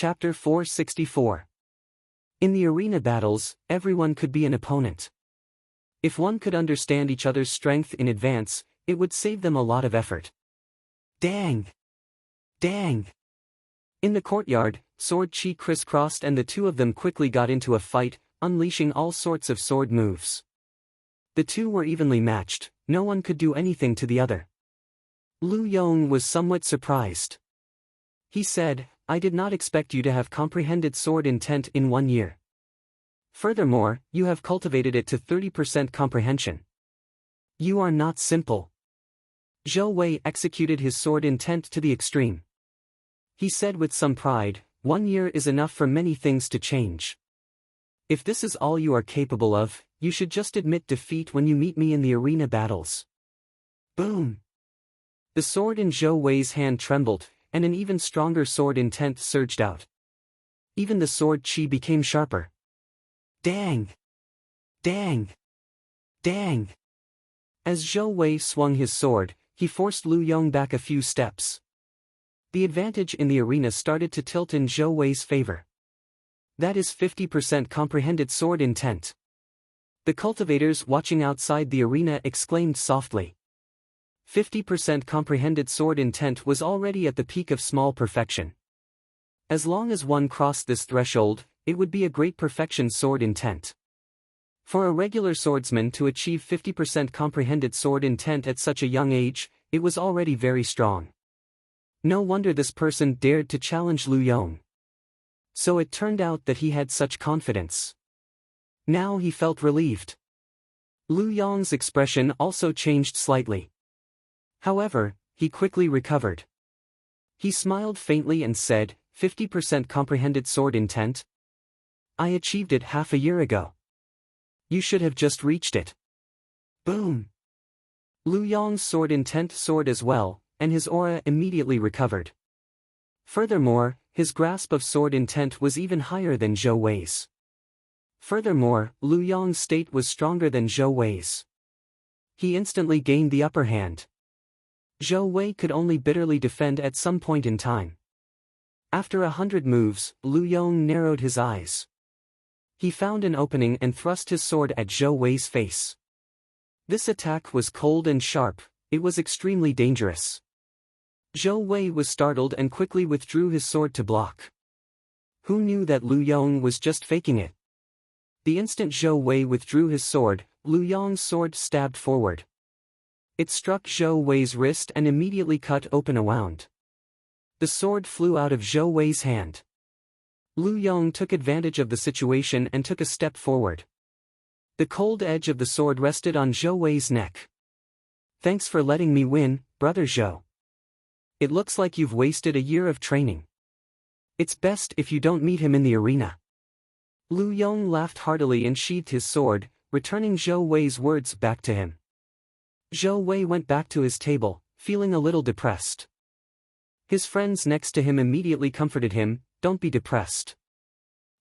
Chapter 464. In the arena battles, everyone could be an opponent. If one could understand each other's strength in advance, it would save them a lot of effort. Dang! Dang! In the courtyard, sword chi crisscrossed and the two of them quickly got into a fight, unleashing all sorts of sword moves. The two were evenly matched, no one could do anything to the other. Lu Yong was somewhat surprised. He said, "I did not expect you to have comprehended sword intent in 1 year. Furthermore, you have cultivated it to 30% comprehension. You are not simple." Zhou Wei executed his sword intent to the extreme. He said with some pride, 1 year is enough for many things to change. If this is all you are capable of, you should just admit defeat when you meet me in the arena battles. Boom! The sword in Zhou Wei's hand trembled, and an even stronger sword intent surged out. Even the sword chi became sharper. Dang! Dang! Dang! As Zhou Wei swung his sword, he forced Lu Yong back a few steps. The advantage in the arena started to tilt in Zhou Wei's favor. That is 50% comprehended sword intent. The cultivators watching outside the arena exclaimed softly. 50% comprehended sword intent was already at the peak of small perfection. As long as one crossed this threshold, it would be a great perfection sword intent. For a regular swordsman to achieve 50% comprehended sword intent at such a young age, it was already very strong. No wonder this person dared to challenge Lu Yong. So it turned out that he had such confidence. Now he felt relieved. Lu Yong's expression also changed slightly. However, he quickly recovered. He smiled faintly and said, 50% comprehended sword intent? I achieved it half a year ago. You should have just reached it. Boom! Lu Yong's sword intent soared as well, and his aura immediately recovered. Furthermore, his grasp of sword intent was even higher than Zhou Wei's. Furthermore, Lu Yong's state was stronger than Zhou Wei's. He instantly gained the upper hand. Zhou Wei could only bitterly defend at some point in time. After 100 moves, Lu Yong narrowed his eyes. He found an opening and thrust his sword at Zhou Wei's face. This attack was cold and sharp, it was extremely dangerous. Zhou Wei was startled and quickly withdrew his sword to block. Who knew that Lu Yong was just faking it? The instant Zhou Wei withdrew his sword, Lu Yong's sword stabbed forward. It struck Zhou Wei's wrist and immediately cut open a wound. The sword flew out of Zhou Wei's hand. Lu Yong took advantage of the situation and took a step forward. The cold edge of the sword rested on Zhou Wei's neck. Thanks for letting me win, brother Zhou. It looks like you've wasted a year of training. It's best if you don't meet him in the arena. Lu Yong laughed heartily and sheathed his sword, returning Zhou Wei's words back to him. Zhou Wei went back to his table, feeling a little depressed. His friends next to him immediately comforted him, "Don't be depressed.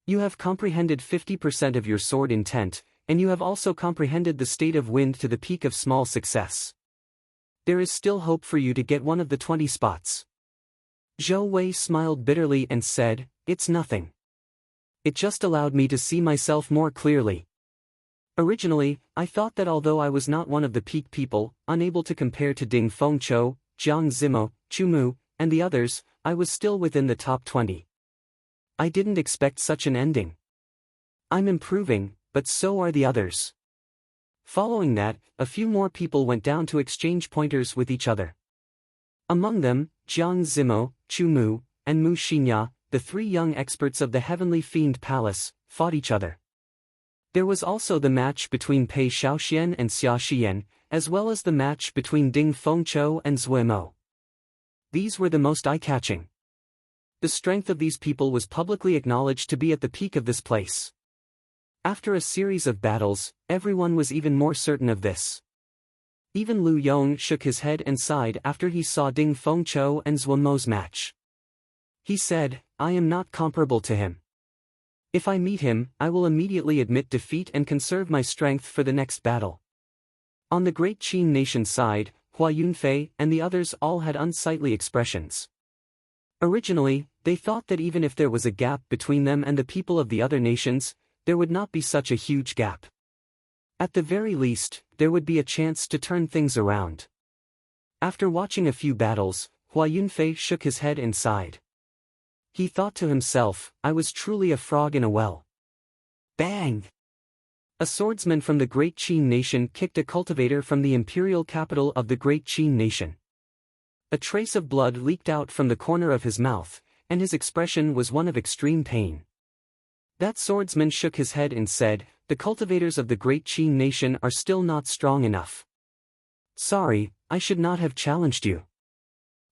You have comprehended 50% of your sword intent, and you have also comprehended the state of wind to the peak of small success. There is still hope for you to get one of the 20 spots." Zhou Wei smiled bitterly and said, "It's nothing. It just allowed me to see myself more clearly. Originally, I thought that although I was not one of the peak people, unable to compare to Ding Fengqiu, Jiang Zimo, Chu Mu, and the others, I was still within the top 20. I didn't expect such an ending. I'm improving, but so are the others." Following that, a few more people went down to exchange pointers with each other. Among them, Jiang Zimo, Chu Mu, and Mu Xinya, the 3 young experts of the Heavenly Fiend Palace, fought each other. There was also the match between Pei Shaoxian and Xia Xian, as well as the match between Ding Fengqiu and Zui Mo. These were the most eye-catching. The strength of these people was publicly acknowledged to be at the peak of this place. After a series of battles, everyone was even more certain of this. Even Lu Yong shook his head and sighed after he saw Ding Fengqiu and Zui Mo's match. He said, "I am not comparable to him. If I meet him, I will immediately admit defeat and conserve my strength for the next battle." On the Great Qin Nation side, Hua Yunfei and the others all had unsightly expressions. Originally, they thought that even if there was a gap between them and the people of the other nations, there would not be such a huge gap. At the very least, there would be a chance to turn things around. After watching a few battles, Hua Yunfei shook his head and sighed. He thought to himself, I was truly a frog in a well. Bang! A swordsman from the Great Qin nation kicked a cultivator from the imperial capital of the Great Qin nation. A trace of blood leaked out from the corner of his mouth, and his expression was one of extreme pain. That swordsman shook his head and said, the cultivators of the Great Qin nation are still not strong enough. Sorry, I should not have challenged you.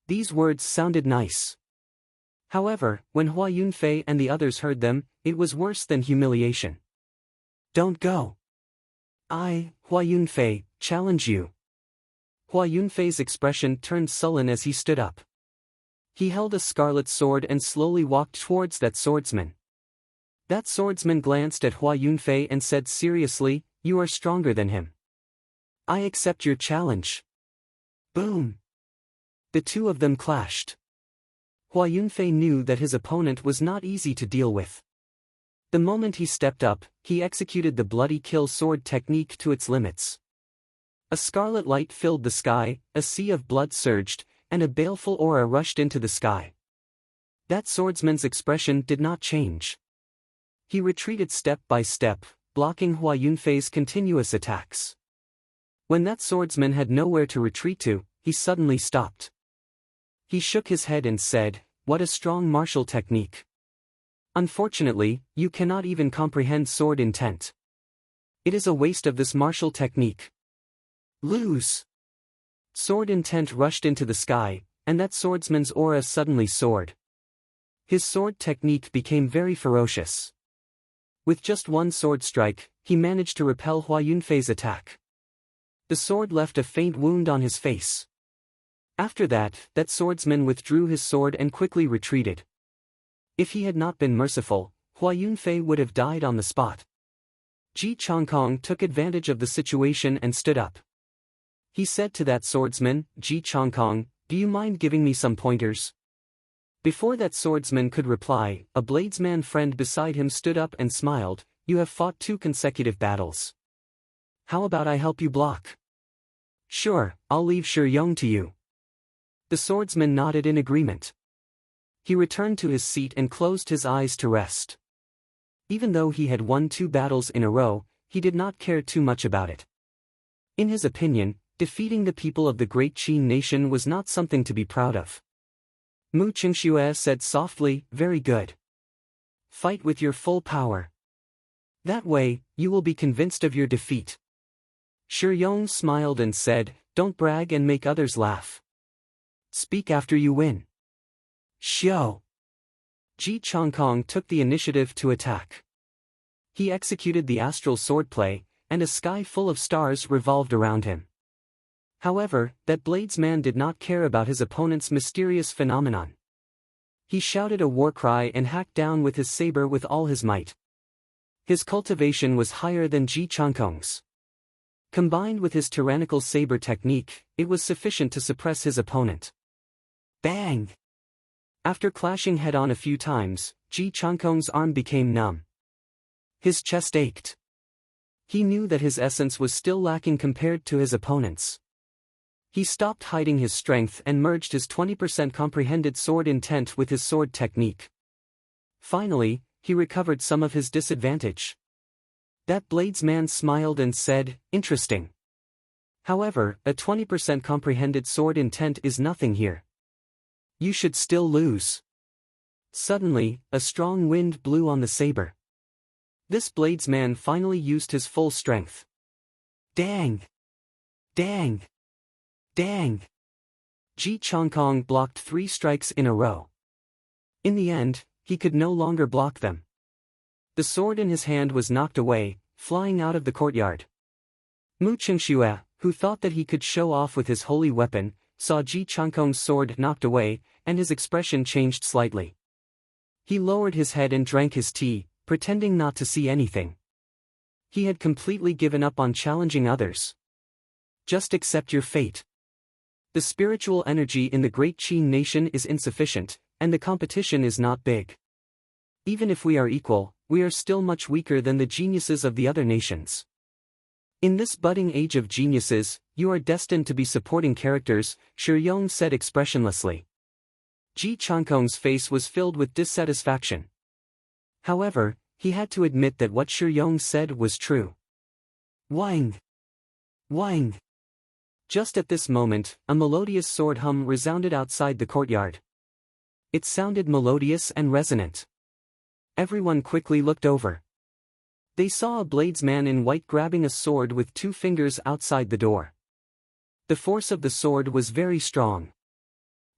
These words sounded nice. However, when Hua Yunfei and the others heard them, it was worse than humiliation. Don't go. I, Hua Yunfei, challenge you. Hua Yunfei's expression turned sullen as he stood up. He held a scarlet sword and slowly walked towards that swordsman. That swordsman glanced at Hua Yunfei and said seriously, you are stronger than him. I accept your challenge. Boom! The two of them clashed. Hua Yunfei knew that his opponent was not easy to deal with. The moment he stepped up, he executed the bloody kill sword technique to its limits. A scarlet light filled the sky, a sea of blood surged, and a baleful aura rushed into the sky. That swordsman's expression did not change. He retreated step by step, blocking Hua Yunfei's continuous attacks. When that swordsman had nowhere to retreat to, he suddenly stopped. He shook his head and said, what a strong martial technique. Unfortunately, you cannot even comprehend sword intent. It is a waste of this martial technique. Lose. Sword intent rushed into the sky, and that swordsman's aura suddenly soared. His sword technique became very ferocious. With just one sword strike, he managed to repel Hua Yunfei's attack. The sword left a faint wound on his face. After that, that swordsman withdrew his sword and quickly retreated. If he had not been merciful, Hua Yunfei would have died on the spot. Ji Changkong took advantage of the situation and stood up. He said to that swordsman, Ji Changkong, do you mind giving me some pointers? Before that swordsman could reply, a bladesman friend beside him stood up and smiled, you have fought 2 consecutive battles. How about I help you block? Sure, I'll leave Shiyong to you. The swordsman nodded in agreement. He returned to his seat and closed his eyes to rest. Even though he had won 2 battles in a row, he did not care too much about it. In his opinion, defeating the people of the Great Qin nation was not something to be proud of. Mu Qingxue said softly, very good. Fight with your full power. That way, you will be convinced of your defeat. Shiyong smiled and said, don't brag and make others laugh. Speak after you win. Xiao. Ji Changkong took the initiative to attack. He executed the astral swordplay, and a sky full of stars revolved around him. However, that bladesman did not care about his opponent's mysterious phenomenon. He shouted a war cry and hacked down with his saber with all his might. His cultivation was higher than Ji Changkong's. Combined with his tyrannical saber technique, it was sufficient to suppress his opponent. Bang! After clashing head-on a few times, Ji Changkong's arm became numb. His chest ached. He knew that his essence was still lacking compared to his opponent's. He stopped hiding his strength and merged his 20% comprehended sword intent with his sword technique. Finally, he recovered some of his disadvantage. That bladesman smiled and said, interesting. However, a 20% comprehended sword intent is nothing here. You should still lose. Suddenly, a strong wind blew on the saber. This bladesman finally used his full strength. Dang! Dang! Dang! Ji Changkong blocked 3 strikes in a row. In the end, he could no longer block them. The sword in his hand was knocked away, flying out of the courtyard. Mu Qingxue, who thought that he could show off with his holy weapon, saw Ji Changkong's sword knocked away, and his expression changed slightly. He lowered his head and drank his tea, pretending not to see anything. He had completely given up on challenging others. Just accept your fate. The spiritual energy in the Great Qin nation is insufficient, and the competition is not big. Even if we are equal, we are still much weaker than the geniuses of the other nations. In this budding age of geniuses, you are destined to be supporting characters, Shi Yong said expressionlessly. Ji Changkong's face was filled with dissatisfaction. However, he had to admit that what Shi Yong said was true. Wang! Wang! Just at this moment, a melodious sword hum resounded outside the courtyard. It sounded melodious and resonant. Everyone quickly looked over. They saw a bladesman in white grabbing a sword with 2 fingers outside the door. The force of the sword was very strong.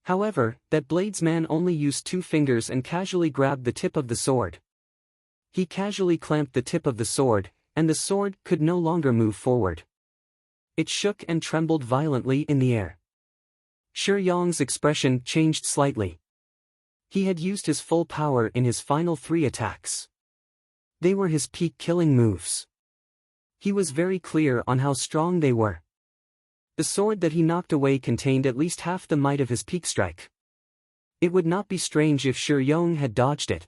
However, that bladesman only used 2 fingers and casually grabbed the tip of the sword. He casually clamped the tip of the sword, and the sword could no longer move forward. It shook and trembled violently in the air. Shi Yong's expression changed slightly. He had used his full power in his final 3 attacks. They were his peak killing moves. He was very clear on how strong they were. The sword that he knocked away contained at least half the might of his peak strike. It would not be strange if Shi Yong had dodged it.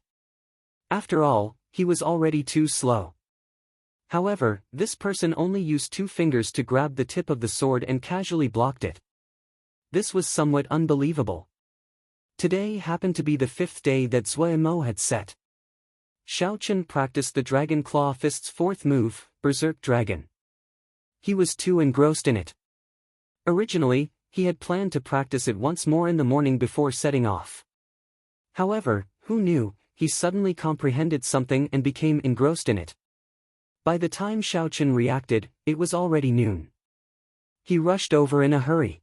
After all, he was already too slow. However, this person only used 2 fingers to grab the tip of the sword and casually blocked it. This was somewhat unbelievable. Today happened to be the 5th day that Zui Mo had set. Xiao Chen practiced the Dragon Claw Fist's 4th move, Berserk Dragon. He was too engrossed in it. Originally, he had planned to practice it once more in the morning before setting off. However, who knew, he suddenly comprehended something and became engrossed in it. By the time Xiao Chen reacted, it was already noon. He rushed over in a hurry.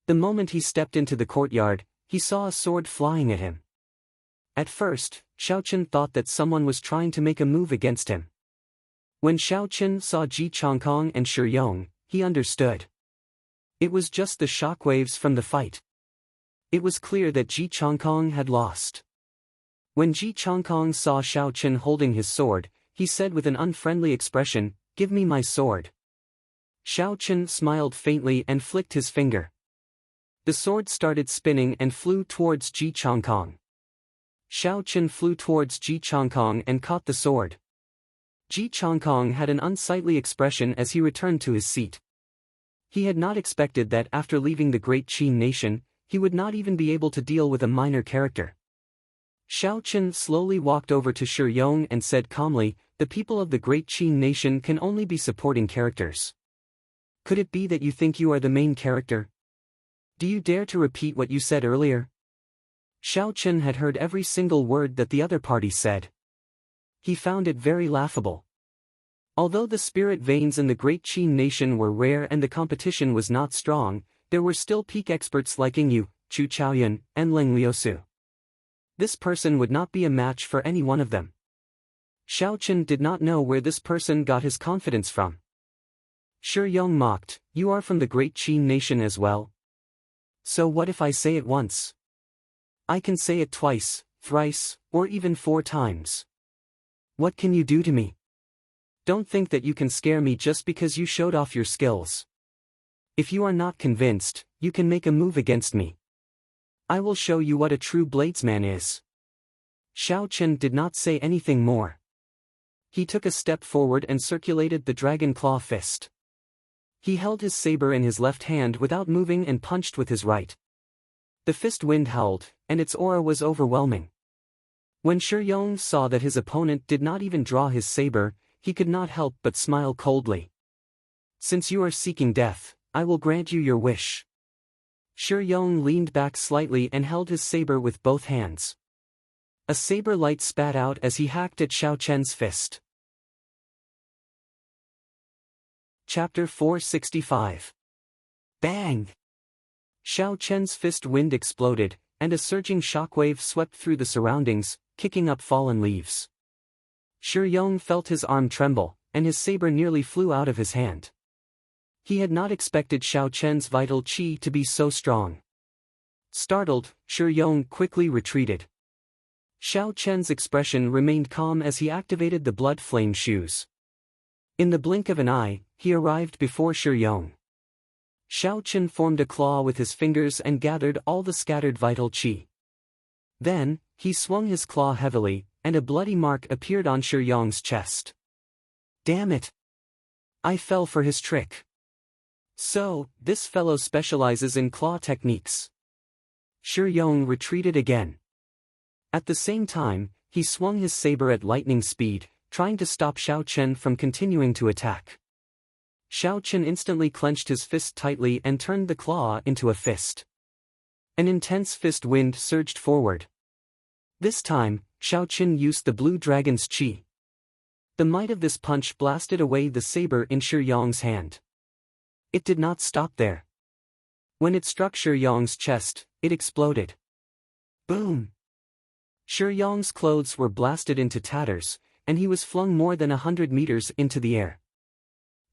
The moment he stepped into the courtyard, he saw a sword flying at him. At first, Xiao Chen thought that someone was trying to make a move against him. When Xiao Chen saw Ji Changkong and Shi Yong, he understood. It was just the shockwaves from the fight. It was clear that Ji Changkong had lost. When Ji Changkong saw Xiao Chen holding his sword, he said with an unfriendly expression, "Give me my sword." Xiao Chen smiled faintly and flicked his finger. The sword started spinning and flew towards Ji Changkong. Xiao Chen flew towards Ji Changkong and caught the sword. Ji Changkong had an unsightly expression as he returned to his seat. He had not expected that after leaving the great Qin nation, he would not even be able to deal with a minor character. Xiao Chen slowly walked over to Shi Yong and said calmly, "The people of the great Qin nation can only be supporting characters. Could it be that you think you are the main character? Do you dare to repeat what you said earlier?" Xiao Chen had heard every single word that the other party said. He found it very laughable. Although the spirit veins in the great Qin nation were rare and the competition was not strong, there were still peak experts like Ying Yu, Chu Chaoyun, and Leng Liusu. This person would not be a match for any one of them. Xiao Chen did not know where this person got his confidence from. Shi Yong mocked, "You are from the great Qin nation as well? So what if I say it once? I can say it twice, thrice, or even 4 times. What can you do to me? Don't think that you can scare me just because you showed off your skills. If you are not convinced, you can make a move against me. I will show you what a true bladesman is." Xiao Chen did not say anything more. He took a step forward and circulated the Dragon Claw Fist. He held his saber in his left hand without moving and punched with his right. The fist wind howled, and its aura was overwhelming. When Shi Yong saw that his opponent did not even draw his saber, he could not help but smile coldly. "Since you are seeking death, I will grant you your wish." Shi Yong leaned back slightly and held his saber with both hands. A saber light spat out as he hacked at Xiao Chen's fist. Chapter 465. Bang! Xiao Chen's fist wind exploded, and a surging shockwave swept through the surroundings, kicking up fallen leaves. Shi Yong felt his arm tremble, and his saber nearly flew out of his hand. He had not expected Xiao Chen's vital qi to be so strong. Startled, Shi Yong quickly retreated. Xiao Chen's expression remained calm as he activated the blood flame shoes. In the blink of an eye, he arrived before Shi Yong. Xiao Chen formed a claw with his fingers and gathered all the scattered vital qi. Then, he swung his claw heavily, and a bloody mark appeared on Shi Yong's chest. Damn it! I fell for his trick. So, this fellow specializes in claw techniques. Shi Yong retreated again. At the same time, he swung his saber at lightning speed, trying to stop Xiao Chen from continuing to attack. Xiao Chen instantly clenched his fist tightly and turned the claw into a fist. An intense fist wind surged forward. This time, Xiao Chen used the blue dragon's chi. The might of this punch blasted away the saber in Shi Yong's hand. It did not stop there. When it struck Shi Yong's chest, it exploded. Boom! Shi Yong's clothes were blasted into tatters, and he was flung more than 100 meters into the air.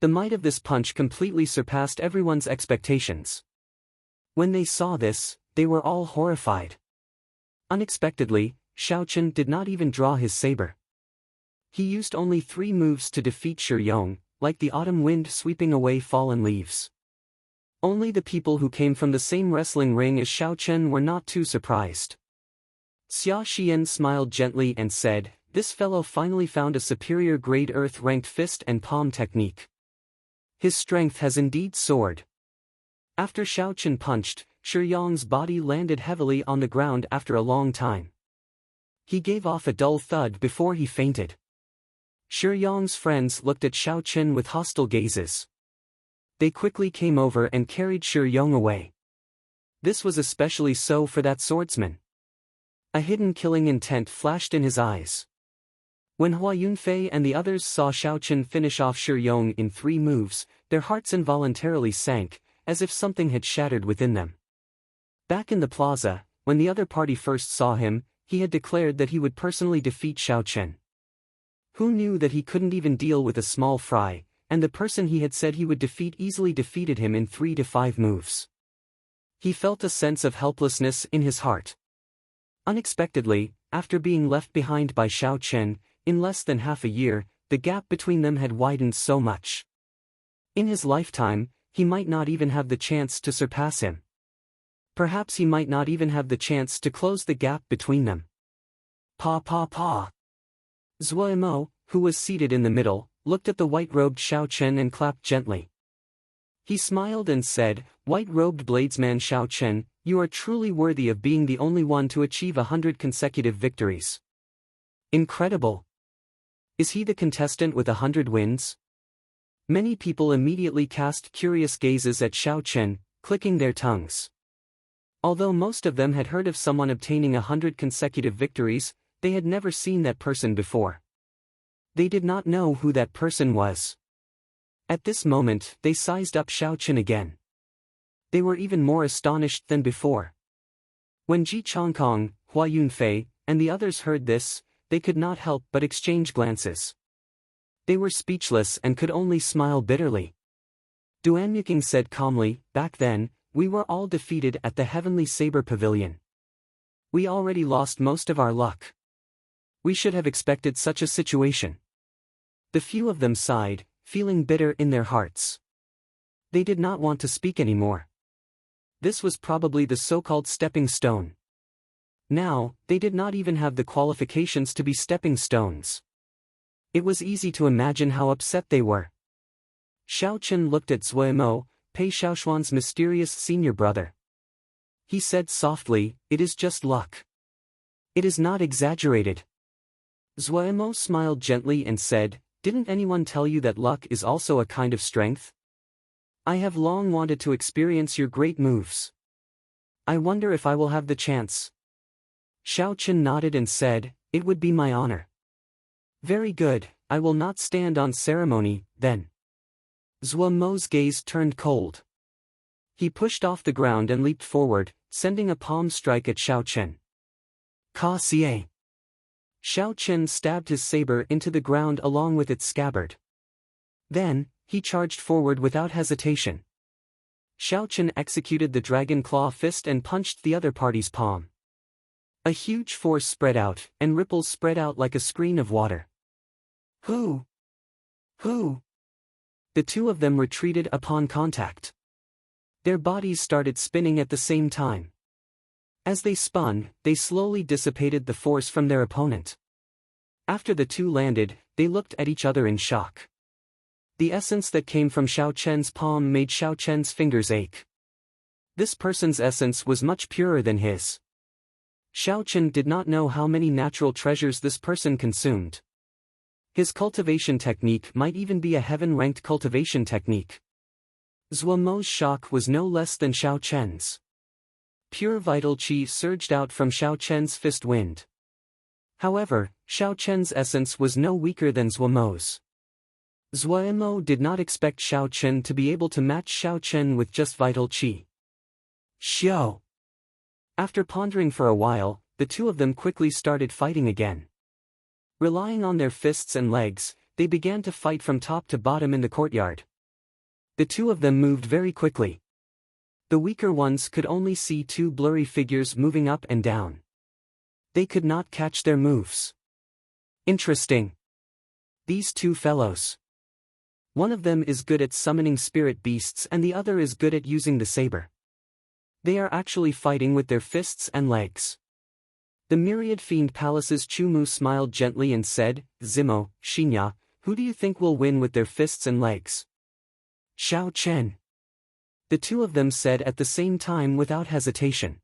The might of this punch completely surpassed everyone's expectations. When they saw this, they were all horrified. Unexpectedly, Xiao Chen did not even draw his saber. He used only 3 moves to defeat Shi Yong, like the autumn wind sweeping away fallen leaves. Only the people who came from the same wrestling ring as Xiao Chen were not too surprised. Xia Xian smiled gently and said, "This fellow finally found a superior grade earth-ranked fist and palm technique. His strength has indeed soared." After Xiao Chen punched, Shi Yong's body landed heavily on the ground after a long time. He gave off a dull thud before he fainted. Shi Yong's friends looked at Xiao Chen with hostile gazes. They quickly came over and carried Shi Yong away. This was especially so for that swordsman. A hidden killing intent flashed in his eyes. When Hua Yunfei and the others saw Xiao Chen finish off Shi Yong in 3 moves, their hearts involuntarily sank, as if something had shattered within them. Back in the plaza, when the other party first saw him, he had declared that he would personally defeat Xiao Chen. Who knew that he couldn't even deal with a small fry, and the person he had said he would defeat easily defeated him in 3 to 5 moves. He felt a sense of helplessness in his heart. Unexpectedly, after being left behind by Xiao Chen, in less than half a year, the gap between them had widened so much. In his lifetime, he might not even have the chance to surpass him. Perhaps he might not even have the chance to close the gap between them. Pa pa pa. Zuomo, who was seated in the middle, looked at the white-robed Xiao Chen and clapped gently. He smiled and said, "White-robed bladesman Xiao Chen, you are truly worthy of being the only one to achieve 100 consecutive victories. Incredible! Is he the contestant with 100 wins?" Many people immediately cast curious gazes at Xiao Chen, clicking their tongues. Although most of them had heard of someone obtaining 100 consecutive victories, they had never seen that person before. They did not know who that person was. At this moment, they sized up Xiao Chen again. They were even more astonished than before. When Ji Chongkong, Hua Yunfei, and the others heard this, they could not help but exchange glances. They were speechless and could only smile bitterly. Duan Yuking said calmly, "Back then, we were all defeated at the Heavenly Saber Pavilion. We already lost most of our luck. We should have expected such a situation." The few of them sighed, feeling bitter in their hearts. They did not want to speak anymore. This was probably the so-called stepping stone. Now, they did not even have the qualifications to be stepping stones. It was easy to imagine how upset they were. Xiao Chen looked at Zuomo, Pei Xiaoshuan's mysterious senior brother. He said softly, "It is just luck. It is not exaggerated." Zuomo smiled gently and said, "Didn't anyone tell you that luck is also a kind of strength? I have long wanted to experience your great moves. I wonder if I will have the chance." Xiao Chen nodded and said, "It would be my honor." "Very good, I will not stand on ceremony, then." Zuomo's gaze turned cold. He pushed off the ground and leaped forward, sending a palm strike at Xiao Chen. Ka Xie. Xiao Chen stabbed his saber into the ground along with its scabbard. Then, he charged forward without hesitation. Xiao Chen executed the dragon claw fist and punched the other party's palm. A huge force spread out, and ripples spread out like a screen of water. Who? Who? The two of them retreated upon contact. Their bodies started spinning at the same time. As they spun, they slowly dissipated the force from their opponent. After the two landed, they looked at each other in shock. The essence that came from Xiao Chen's palm made Xiao Chen's fingers ache. This person's essence was much purer than his. Xiao Chen did not know how many natural treasures this person consumed. His cultivation technique might even be a heaven-ranked cultivation technique. Zhuo Mo's shock was no less than Xiao Chen's. Pure vital qi surged out from Xiao Chen's fist wind. However, Xiao Chen's essence was no weaker than Zhuo Mo's. Zhuo Mo did not expect Xiao Chen to be able to match Xiao Chen with just vital qi. Xiao. After pondering for a while, the two of them quickly started fighting again. Relying on their fists and legs, they began to fight from top to bottom in the courtyard. The two of them moved very quickly. The weaker ones could only see two blurry figures moving up and down. They could not catch their moves. Interesting. These two fellows. One of them is good at summoning spirit beasts and the other is good at using the saber. They are actually fighting with their fists and legs. The myriad fiend palace's Chumu smiled gently and said, Zimo, Xinya, who do you think will win with their fists and legs? Xiao Chen. The two of them said at the same time without hesitation.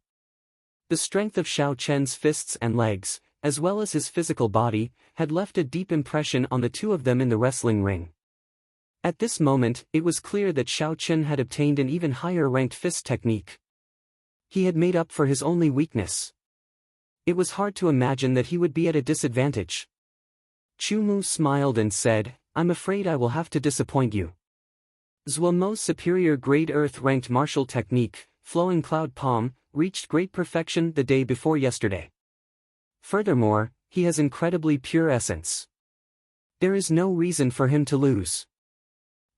The strength of Xiao Chen's fists and legs, as well as his physical body, had left a deep impression on the two of them in the wrestling ring. At this moment, it was clear that Xiao Chen had obtained an even higher-ranked fist technique. He had made up for his only weakness. It was hard to imagine that he would be at a disadvantage. Chumu smiled and said, I'm afraid I will have to disappoint you. Zhuo Mo's superior grade earth-ranked martial technique, Flowing Cloud Palm, reached great perfection the day before yesterday. Furthermore, he has incredibly pure essence. There is no reason for him to lose.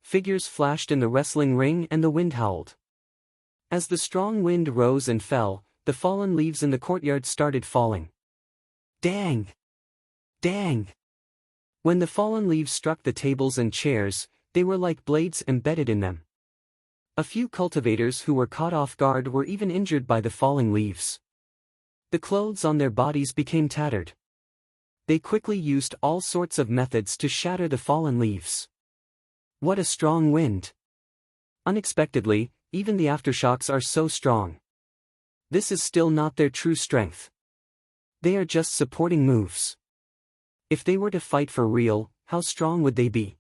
Figures flashed in the wrestling ring and the wind howled. As the strong wind rose and fell, the fallen leaves in the courtyard started falling. Dang! Dang! When the fallen leaves struck the tables and chairs, they were like blades embedded in them. A few cultivators who were caught off guard were even injured by the falling leaves. The clothes on their bodies became tattered. They quickly used all sorts of methods to shatter the fallen leaves. What a strong wind! Unexpectedly, even the aftershocks are so strong. This is still not their true strength. They are just supporting moves. If they were to fight for real, how strong would they be?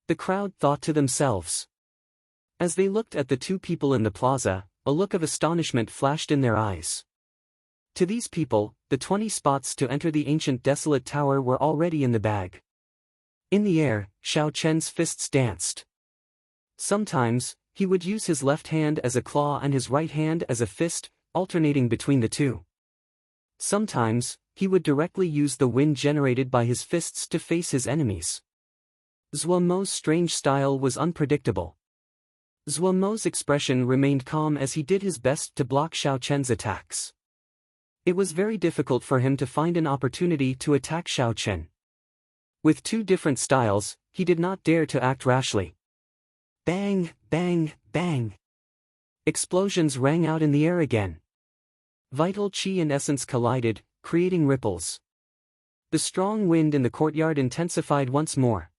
The crowd thought to themselves. As they looked at the two people in the plaza, a look of astonishment flashed in their eyes. To these people, the 20 spots to enter the ancient desolate tower were already in the bag. In the air, Xiao Chen's fists danced. Sometimes, he would use his left hand as a claw and his right hand as a fist, alternating between the two. Sometimes, he would directly use the wind generated by his fists to face his enemies. Zhuo Mo's strange style was unpredictable. Zhuo Mo's expression remained calm as he did his best to block Xiao Chen's attacks. It was very difficult for him to find an opportunity to attack Xiao Chen. With two different styles, he did not dare to act rashly. Bang, bang, bang. Explosions rang out in the air again. Vital qi and essence collided, creating ripples. The strong wind in the courtyard intensified once more.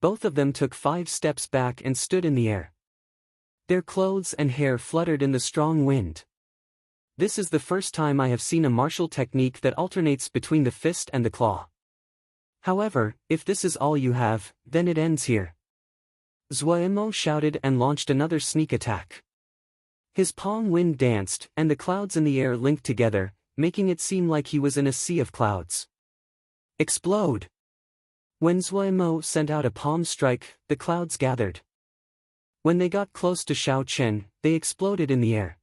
Both of them took 5 steps back and stood in the air. Their clothes and hair fluttered in the strong wind. This is the first time I have seen a martial technique that alternates between the fist and the claw. However, if this is all you have, then it ends here. Zhuo Mo shouted and launched another sneak attack. His palm wind danced, and the clouds in the air linked together, making it seem like he was in a sea of clouds. Explode! When Zhuo Mo sent out a palm strike, the clouds gathered. When they got close to Xiao Chen, they exploded in the air.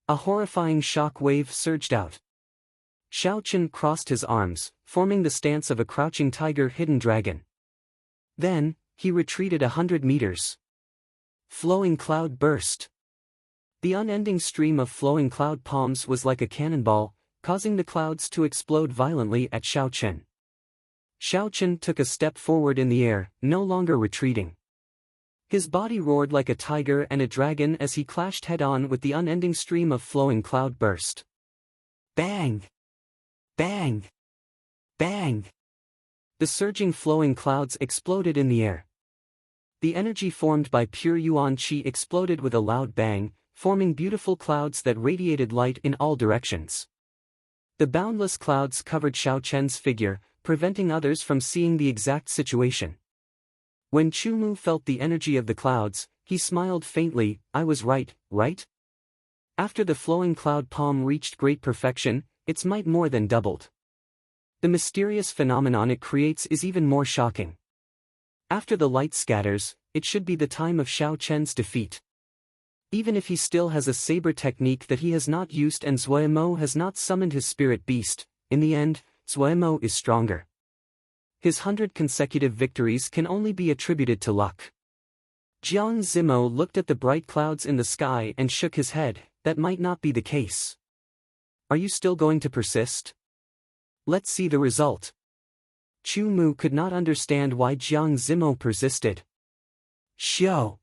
A horrifying shock wave surged out. Xiao Chen crossed his arms, forming the stance of a crouching tiger hidden dragon. Then, he retreated 100 meters. Flowing cloud burst. The unending stream of flowing cloud palms was like a cannonball, causing the clouds to explode violently at Xiao Chen. Xiao Chen took a step forward in the air, no longer retreating. His body roared like a tiger and a dragon as he clashed head-on with the unending stream of flowing cloud burst. Bang! Bang! Bang! The surging flowing clouds exploded in the air. The energy formed by pure yuan qi exploded with a loud bang, forming beautiful clouds that radiated light in all directions. The boundless clouds covered Xiao Chen's figure, preventing others from seeing the exact situation. When Chu-Mu felt the energy of the clouds, he smiled faintly. I was right, right? After the flowing cloud palm reached great perfection, its might more than doubled. The mysterious phenomenon it creates is even more shocking. After the light scatters, it should be the time of Xiao Chen's defeat. Even if he still has a saber technique that he has not used and Zuemo has not summoned his spirit beast, in the end, Zuemo is stronger. His 100 consecutive victories can only be attributed to luck. Jiang Zimo looked at the bright clouds in the sky and shook his head. That might not be the case. Are you still going to persist? Let's see the result. Chu-Mu could not understand why Jiang Zimo persisted. Xiao.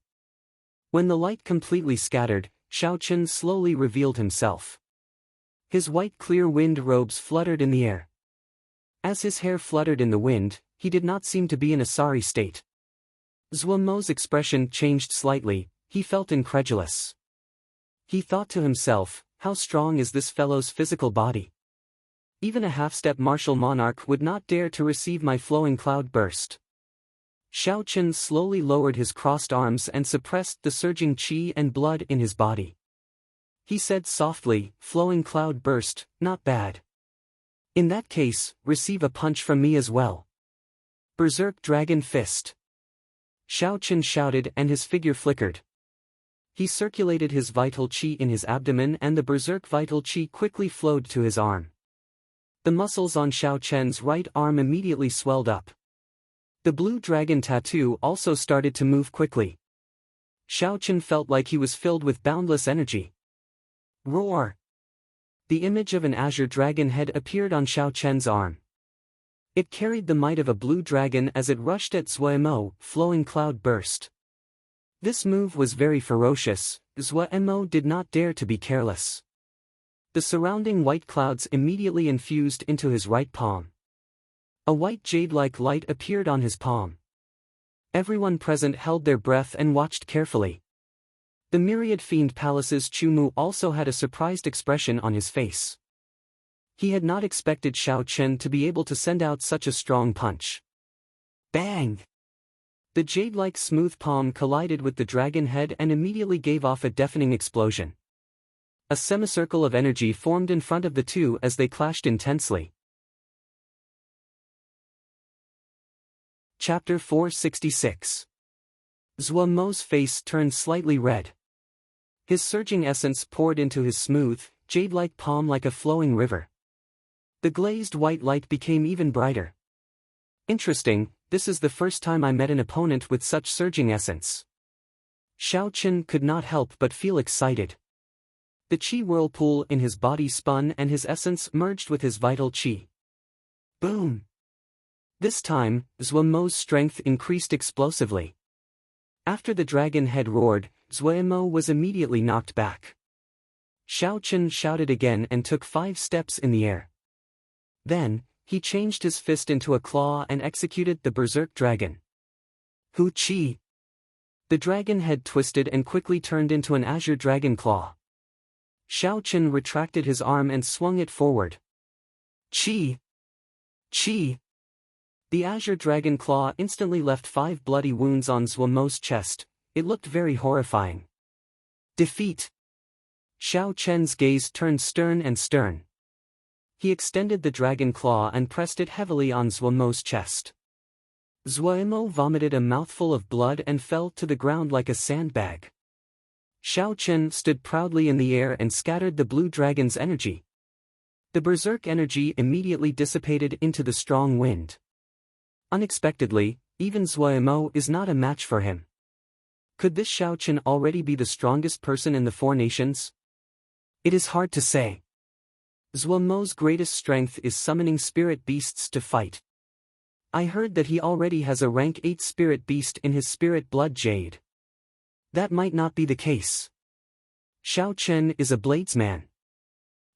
When the light completely scattered, Xiao Chen slowly revealed himself. His white clear wind robes fluttered in the air. As his hair fluttered in the wind, he did not seem to be in a sorry state. Zuomo's expression changed slightly. He felt incredulous. He thought to himself, how strong is this fellow's physical body? Even a half-step martial monarch would not dare to receive my flowing cloud burst. Xiao Chen slowly lowered his crossed arms and suppressed the surging qi and blood in his body. He said softly, flowing cloud burst, not bad. In that case, receive a punch from me as well. Berserk Dragon Fist. Xiao Chen shouted and his figure flickered. He circulated his vital qi in his abdomen and the berserk vital qi quickly flowed to his arm. The muscles on Xiao Chen's right arm immediately swelled up. The blue dragon tattoo also started to move quickly. Xiao Chen felt like he was filled with boundless energy. Roar! The image of an azure dragon head appeared on Xiao Chen's arm. It carried the might of a blue dragon as it rushed at Zuemo, flowing cloud burst. This move was very ferocious. Zuemo did not dare to be careless. The surrounding white clouds immediately infused into his right palm. A white jade-like light appeared on his palm. Everyone present held their breath and watched carefully. The myriad fiend palace's Chu-Mu also had a surprised expression on his face. He had not expected Xiao Chen to be able to send out such a strong punch. Bang! The jade-like smooth palm collided with the dragon head and immediately gave off a deafening explosion. A semicircle of energy formed in front of the two as they clashed intensely. Chapter 466. Zuomo's face turned slightly red. His surging essence poured into his smooth, jade-like palm like a flowing river. The glazed white light became even brighter. Interesting, this is the first time I met an opponent with such surging essence. Xiao Chen could not help but feel excited. The qi whirlpool in his body spun and his essence merged with his vital qi. Boom! This time, Zuomo's strength increased explosively. After the dragon head roared, Zuemo was immediately knocked back. Xiao Chen shouted again and took 5 steps in the air. Then, he changed his fist into a claw and executed the berserk dragon. Hu Qi! The dragon head twisted and quickly turned into an azure dragon claw. Xiao Chen retracted his arm and swung it forward. Qi! Qi! The azure dragon claw instantly left 5 bloody wounds on Zuomo's chest. It looked very horrifying. Defeat! Xiao Chen's gaze turned stern and stern. He extended the dragon claw and pressed it heavily on Zuomo's chest. Zuemo vomited a mouthful of blood and fell to the ground like a sandbag. Xiao Chen stood proudly in the air and scattered the blue dragon's energy. The berserk energy immediately dissipated into the strong wind. Unexpectedly, even Zuemo is not a match for him. Could this Xiao Chen already be the strongest person in the 4 nations? It is hard to say. Zuomo's greatest strength is summoning spirit beasts to fight. I heard that he already has a rank 8 spirit beast in his spirit blood jade. That might not be the case. Xiao Chen is a bladesman.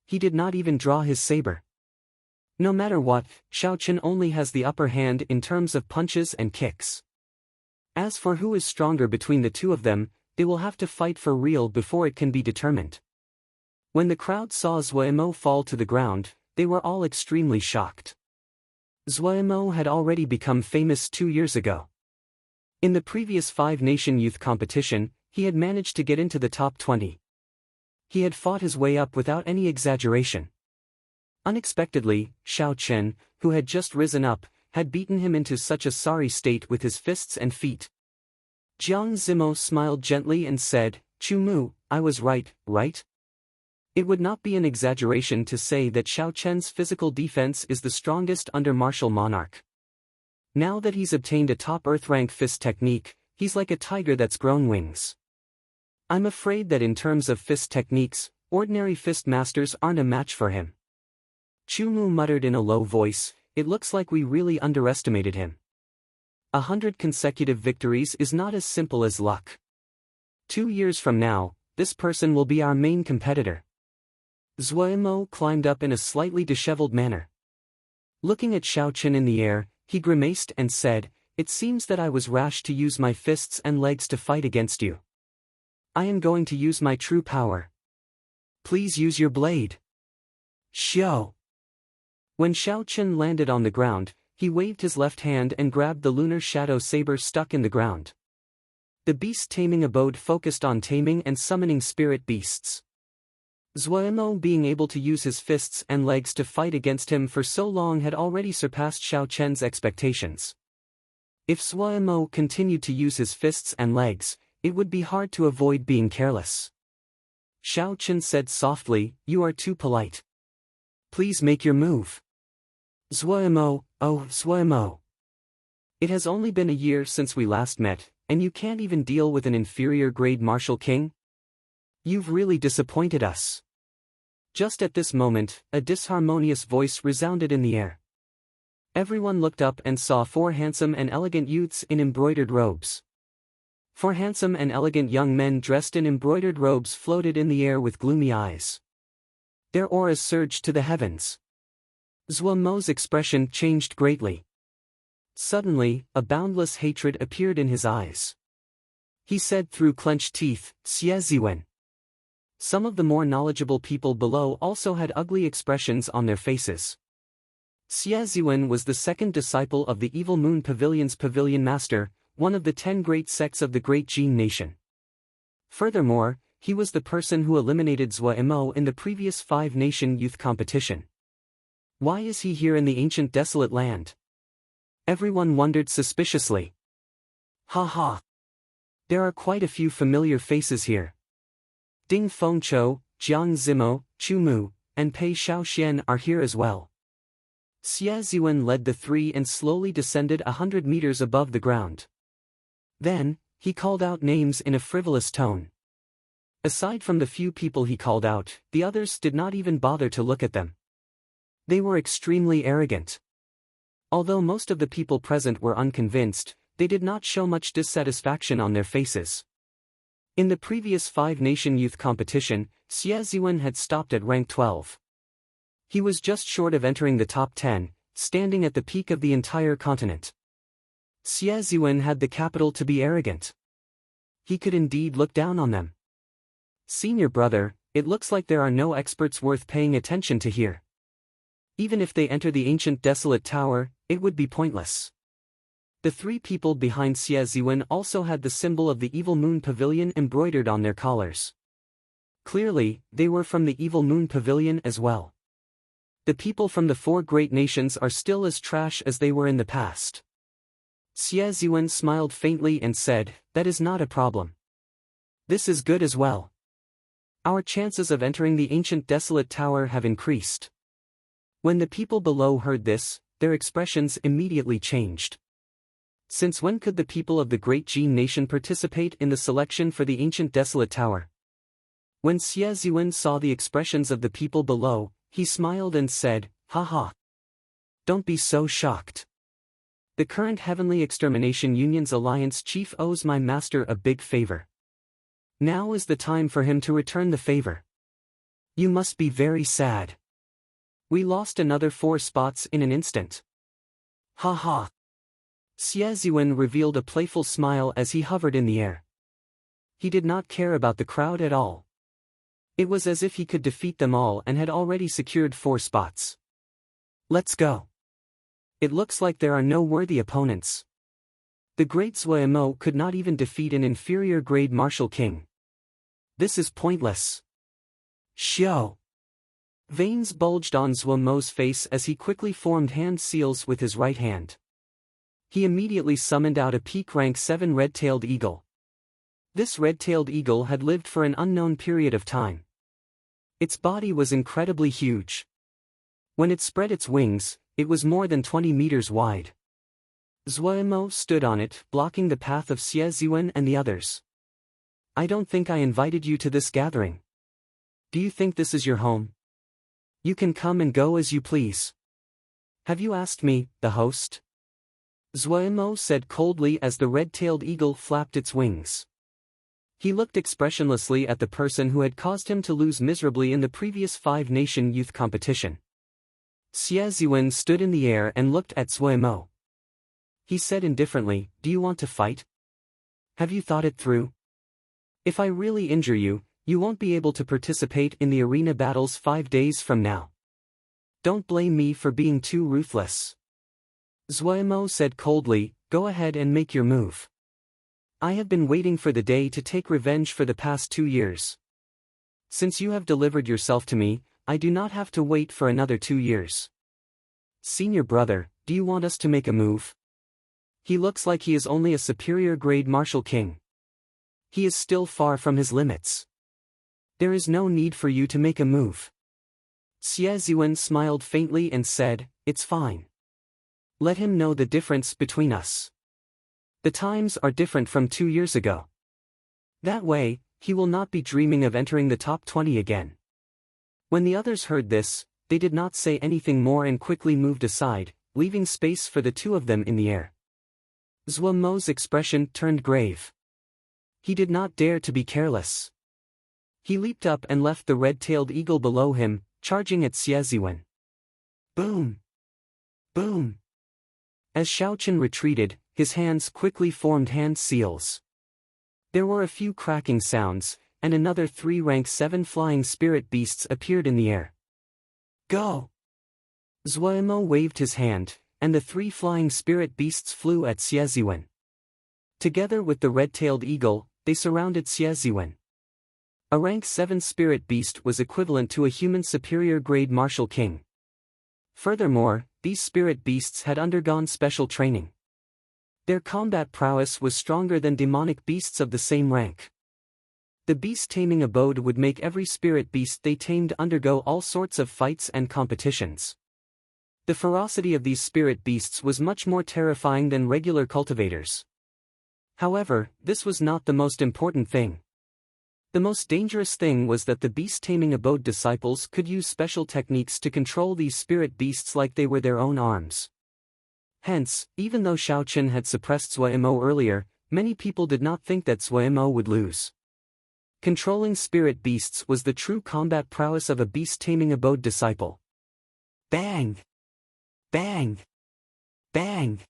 He did not even draw his saber. No matter what, Xiao Chen only has the upper hand in terms of punches and kicks. As for who is stronger between the two of them, they will have to fight for real before it can be determined. When the crowd saw Zuomo fall to the ground, they were all extremely shocked. Zuomo had already become famous 2 years ago. In the previous 5-nation youth competition, he had managed to get into the top 20. He had fought his way up without any exaggeration. Unexpectedly, Xiao Chen, who had just risen up, had beaten him into such a sorry state with his fists and feet. Jiang Zimo smiled gently and said, "Chu Mu, I was right, right?" It would not be an exaggeration to say that Xiao Chen's physical defense is the strongest under martial monarch. Now that he's obtained a top earth-rank fist technique, he's like a tiger that's grown wings. I'm afraid that in terms of fist techniques, ordinary fist masters aren't a match for him. Chu Mu muttered in a low voice, "It looks like we really underestimated him. 100 consecutive victories is not as simple as luck. 2 years from now, this person will be our main competitor." Zuomo climbed up in a slightly disheveled manner. Looking at Xiao Chen in the air, he grimaced and said, "It seems that I was rash to use my fists and legs to fight against you. I am going to use my true power. Please use your blade." Xiao. When Xiao Chen landed on the ground, he waved his left hand and grabbed the lunar shadow saber stuck in the ground. The beast taming abode focused on taming and summoning spirit beasts. Zuomo being able to use his fists and legs to fight against him for so long had already surpassed Xiao Chen's expectations. If Zuomo continued to use his fists and legs, it would be hard to avoid being careless. Xiao Chen said softly, "You are too polite. Please make your move." Zuomo, "Oh, Zuomo. It has only been a year since we last met, and you can't even deal with an inferior grade martial king? You've really disappointed us." Just at this moment, a disharmonious voice resounded in the air. Everyone looked up and saw 4 handsome and elegant youths in embroidered robes. 4 handsome and elegant young men dressed in embroidered robes floated in the air with gloomy eyes. Their auras surged to the heavens. Zuomo's expression changed greatly. Suddenly, a boundless hatred appeared in his eyes. He said through clenched teeth, "Xie Ziwen." Some of the more knowledgeable people below also had ugly expressions on their faces. Xie Ziwen was the second disciple of the Evil Moon Pavilion's Pavilion Master, one of the 10 great sects of the Great Jin Nation. Furthermore, he was the person who eliminated Zuomo in the previous 5-nation youth competition. Why is he here in the ancient desolate land? Everyone wondered suspiciously. Ha ha. There are quite a few familiar faces here. Ding Fengqiu, Jiang Zimo, Chu Mu, and Pei Shaoxian are here as well. Xie Ziwen led the 3 and slowly descended 100 meters above the ground. Then, he called out names in a frivolous tone. Aside from the few people he called out, the others did not even bother to look at them. They were extremely arrogant. Although most of the people present were unconvinced, they did not show much dissatisfaction on their faces. In the previous 5-nation youth competition, Xie Ziwen had stopped at rank 12. He was just short of entering the top 10, standing at the peak of the entire continent. Xie Ziwen had the capital to be arrogant. He could indeed look down on them. "Senior brother, it looks like there are no experts worth paying attention to here. Even if they enter the ancient desolate tower, it would be pointless." The 3 people behind Xie Ziwen also had the symbol of the Evil Moon Pavilion embroidered on their collars. Clearly, they were from the Evil Moon Pavilion as well. The people from the 4 great nations are still as trash as they were in the past. Xie Ziwen smiled faintly and said, "That is not a problem. This is good as well. Our chances of entering the ancient desolate tower have increased." When the people below heard this, their expressions immediately changed. Since when could the people of the Great Jin Nation participate in the selection for the ancient desolate tower? When Xie Ziwen saw the expressions of the people below, he smiled and said, "Ha ha. Don't be so shocked. The current Heavenly Extermination Union's alliance chief owes my master a big favor. Now is the time for him to return the favor. You must be very sad. We lost another 4 spots in an instant. Ha ha. Xie Ziwen revealed a playful smile as he hovered in the air. He did not care about the crowd at all. It was as if he could defeat them all and had already secured 4 spots. Let's go. It looks like there are no worthy opponents. The great Zui Mo could not even defeat an inferior grade martial king. This is pointless. Xiao. Veins bulged on Zui Mo's face as he quickly formed hand seals with his right hand. He immediately summoned out a peak rank 7 red-tailed eagle. This red-tailed eagle had lived for an unknown period of time. Its body was incredibly huge. When it spread its wings, it was more than 20 meters wide. Zui Mo stood on it, blocking the path of Xie Ziwen and the others. I don't think I invited you to this gathering. Do you think this is your home? You can come and go as you please. Have you asked me, the host? Zui Mo said coldly as the red-tailed eagle flapped its wings. He looked expressionlessly at the person who had caused him to lose miserably in the previous 5-nation youth competition. Xie Ziwen stood in the air and looked at Zui Mo. He said indifferently, do you want to fight? Have you thought it through? If I really injure you, you won't be able to participate in the arena battles 5 days from now. Don't blame me for being too ruthless. Zui Mo said coldly, go ahead and make your move. I have been waiting for the day to take revenge for the past 2 years. Since you have delivered yourself to me, I do not have to wait for another 2 years. Senior brother, do you want us to make a move? He looks like he is only a superior grade martial king. He is still far from his limits. There is no need for you to make a move. Xie Ziwen smiled faintly and said, it's fine. Let him know the difference between us. The times are different from 2 years ago. That way, he will not be dreaming of entering the top 20 again. When the others heard this, they did not say anything more and quickly moved aside, leaving space for the 2 of them in the air. Zui Mo's expression turned grave. He did not dare to be careless. He leaped up and left the red-tailed eagle below him, charging at Xie Ziwen. Boom! Boom! As Xiaochen retreated, his hands quickly formed hand seals. There were a few cracking sounds, and another 3 rank 7 flying spirit beasts appeared in the air. Go! Zui Mo waved his hand, and the 3 flying spirit beasts flew at Xie Ziwen. Together with the red-tailed eagle, they surrounded Xie Ziwen. A rank 7 spirit beast was equivalent to a human superior grade martial king. Furthermore, these spirit beasts had undergone special training. Their combat prowess was stronger than demonic beasts of the same rank. The beast taming abode would make every spirit beast they tamed undergo all sorts of fights and competitions. The ferocity of these spirit beasts was much more terrifying than regular cultivators. However, this was not the most important thing. The most dangerous thing was that the beast-taming abode disciples could use special techniques to control these spirit beasts like they were their own arms. Hence, even though Xiaochen had suppressed Zui Mo earlier, many people did not think that Zui Mo would lose. Controlling spirit beasts was the true combat prowess of a beast-taming abode disciple. Bang! Bang! Bang!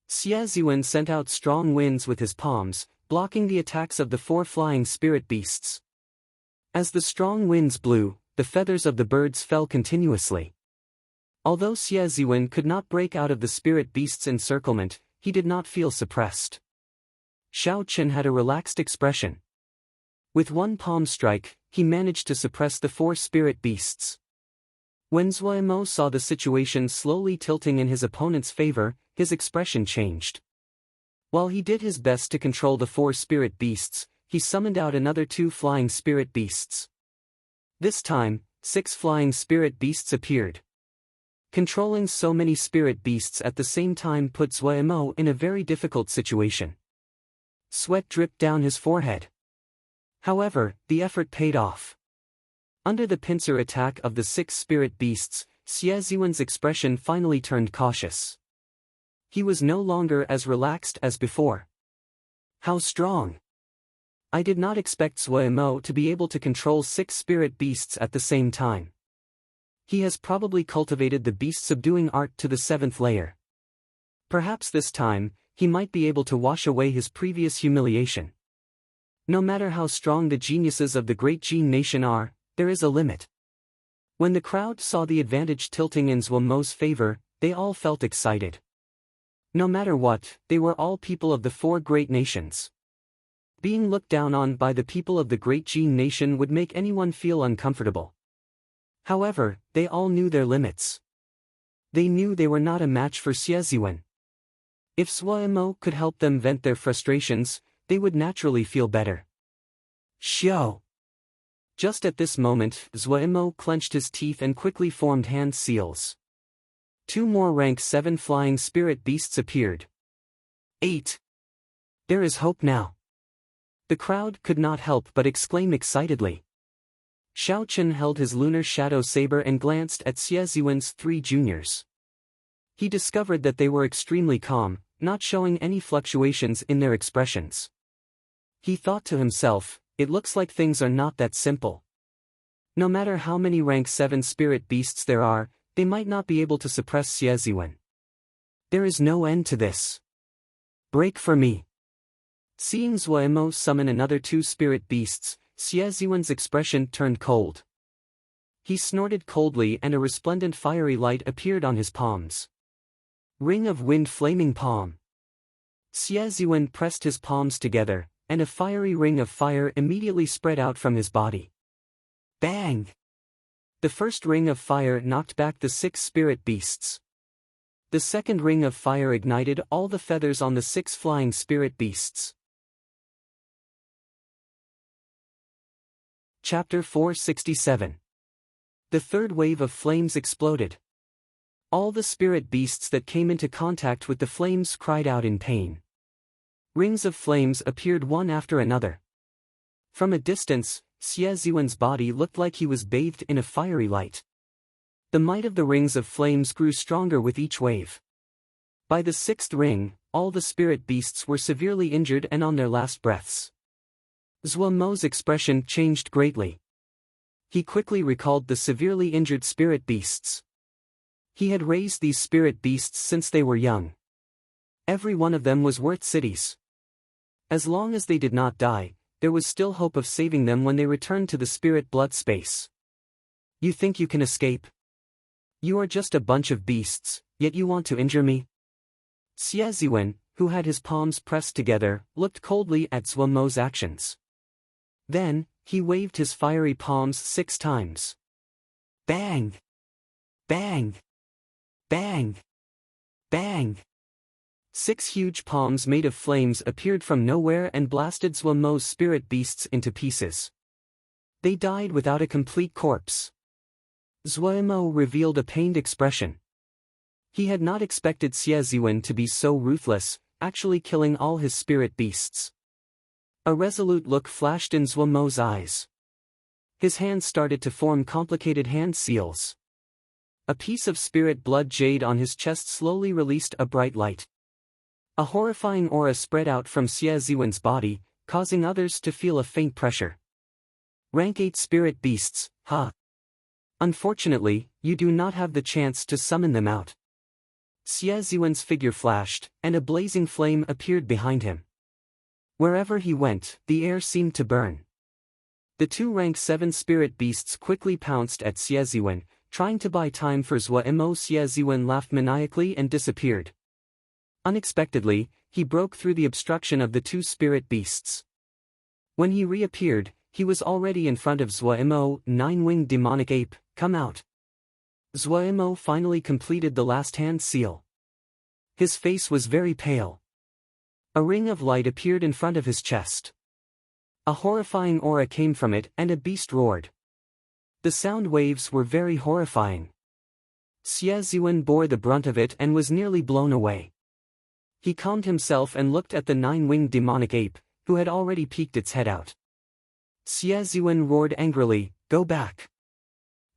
Xie Ziwen sent out strong winds with his palms, blocking the attacks of the 4 flying spirit beasts. As the strong winds blew, the feathers of the birds fell continuously. Although Xie Ziwen could not break out of the spirit beast's encirclement, he did not feel suppressed. Xiaochen had a relaxed expression. With one palm strike, he managed to suppress the 4 spirit beasts. When Zui Mo saw the situation slowly tilting in his opponent's favor, his expression changed. While he did his best to control the 4 spirit beasts, he summoned out another 2 flying spirit beasts. This time, 6 flying spirit beasts appeared. Controlling so many spirit beasts at the same time put Zui Mo in a very difficult situation. Sweat dripped down his forehead. However, the effort paid off. Under the pincer attack of the 6 spirit beasts, Xie Ziwen's expression finally turned cautious. He was no longer as relaxed as before. How strong! I did not expect Zuemo to be able to control 6 spirit beasts at the same time. He has probably cultivated the beast-subduing art to the 7th layer. Perhaps this time, he might be able to wash away his previous humiliation. No matter how strong the geniuses of the Great Gene Nation are, there is a limit. When the crowd saw the advantage tilting in Zuemo's favor, they all felt excited. No matter what, they were all people of the 4 great nations. Being looked down on by the people of the Great Gene Nation would make anyone feel uncomfortable. However, they all knew their limits. They knew they were not a match for Xieziwen. If Zuemo could help them vent their frustrations, they would naturally feel better. Xiao! Just at this moment, Zuemo clenched his teeth and quickly formed hand seals. 2 more rank 7 flying spirit beasts appeared. 8. There is hope now. The crowd could not help but exclaim excitedly. Xiao Chen held his lunar shadow saber and glanced at Xieziwen's 3 juniors. He discovered that they were extremely calm, not showing any fluctuations in their expressions. He thought to himself, it looks like things are not that simple. No matter how many rank 7 spirit beasts there are, they might not be able to suppress Xieziwen. There is no end to this. Break for me. Seeing Zuemo summon another 2 spirit beasts, Xieziwen's expression turned cold. He snorted coldly and a resplendent fiery light appeared on his palms. Ring of Wind Flaming Palm. Xieziwen pressed his palms together, and a fiery ring of fire immediately spread out from his body. Bang! The first ring of fire knocked back the 6 spirit beasts. The second ring of fire ignited all the feathers on the 6 flying spirit beasts. Chapter 467. The third wave of flames exploded. All the spirit beasts that came into contact with the flames cried out in pain. Rings of flames appeared one after another. From a distance, Xieziwen's body looked like he was bathed in a fiery light. The might of the rings of flames grew stronger with each wave. By the 6th ring, all the spirit beasts were severely injured and on their last breaths. Zuemo's expression changed greatly. He quickly recalled the severely injured spirit beasts. He had raised these spirit beasts since they were young. Every one of them was worth cities. As long as they did not die, there was still hope of saving them when they returned to the spirit blood space. You think you can escape? You are just a bunch of beasts, yet you want to injure me? Xieziwen, who had his palms pressed together, looked coldly at Zuemo's actions. Then, he waved his fiery palms 6 times. Bang! Bang! Bang! Bang! 6 huge palms made of flames appeared from nowhere and blasted Zuemo's spirit beasts into pieces. They died without a complete corpse. Zuemo revealed a pained expression. He had not expected Xieziwen to be so ruthless, actually killing all his spirit beasts. A resolute look flashed in Zuemo's eyes. His hands started to form complicated hand seals. A piece of spirit blood jade on his chest slowly released a bright light. A horrifying aura spread out from Xieziwen's body, causing others to feel a faint pressure. Rank 8 spirit beasts, huh? Unfortunately, you do not have the chance to summon them out. Xieziwen's figure flashed, and a blazing flame appeared behind him. Wherever he went, the air seemed to burn. The 2 rank 7 spirit beasts quickly pounced at Xieziwen, trying to buy time for Zuemo. Xieziwen laughed maniacally and disappeared. Unexpectedly, he broke through the obstruction of the 2 spirit beasts. When he reappeared, he was already in front of Zuemo. 9-winged demonic ape, come out. Zuemo finally completed the last hand seal. His face was very pale. A ring of light appeared in front of his chest. A horrifying aura came from it and a beast roared. The sound waves were very horrifying. Xieziwen bore the brunt of it and was nearly blown away. He calmed himself and looked at the 9-winged demonic ape, who had already peeked its head out. Xieziwen roared angrily, go back.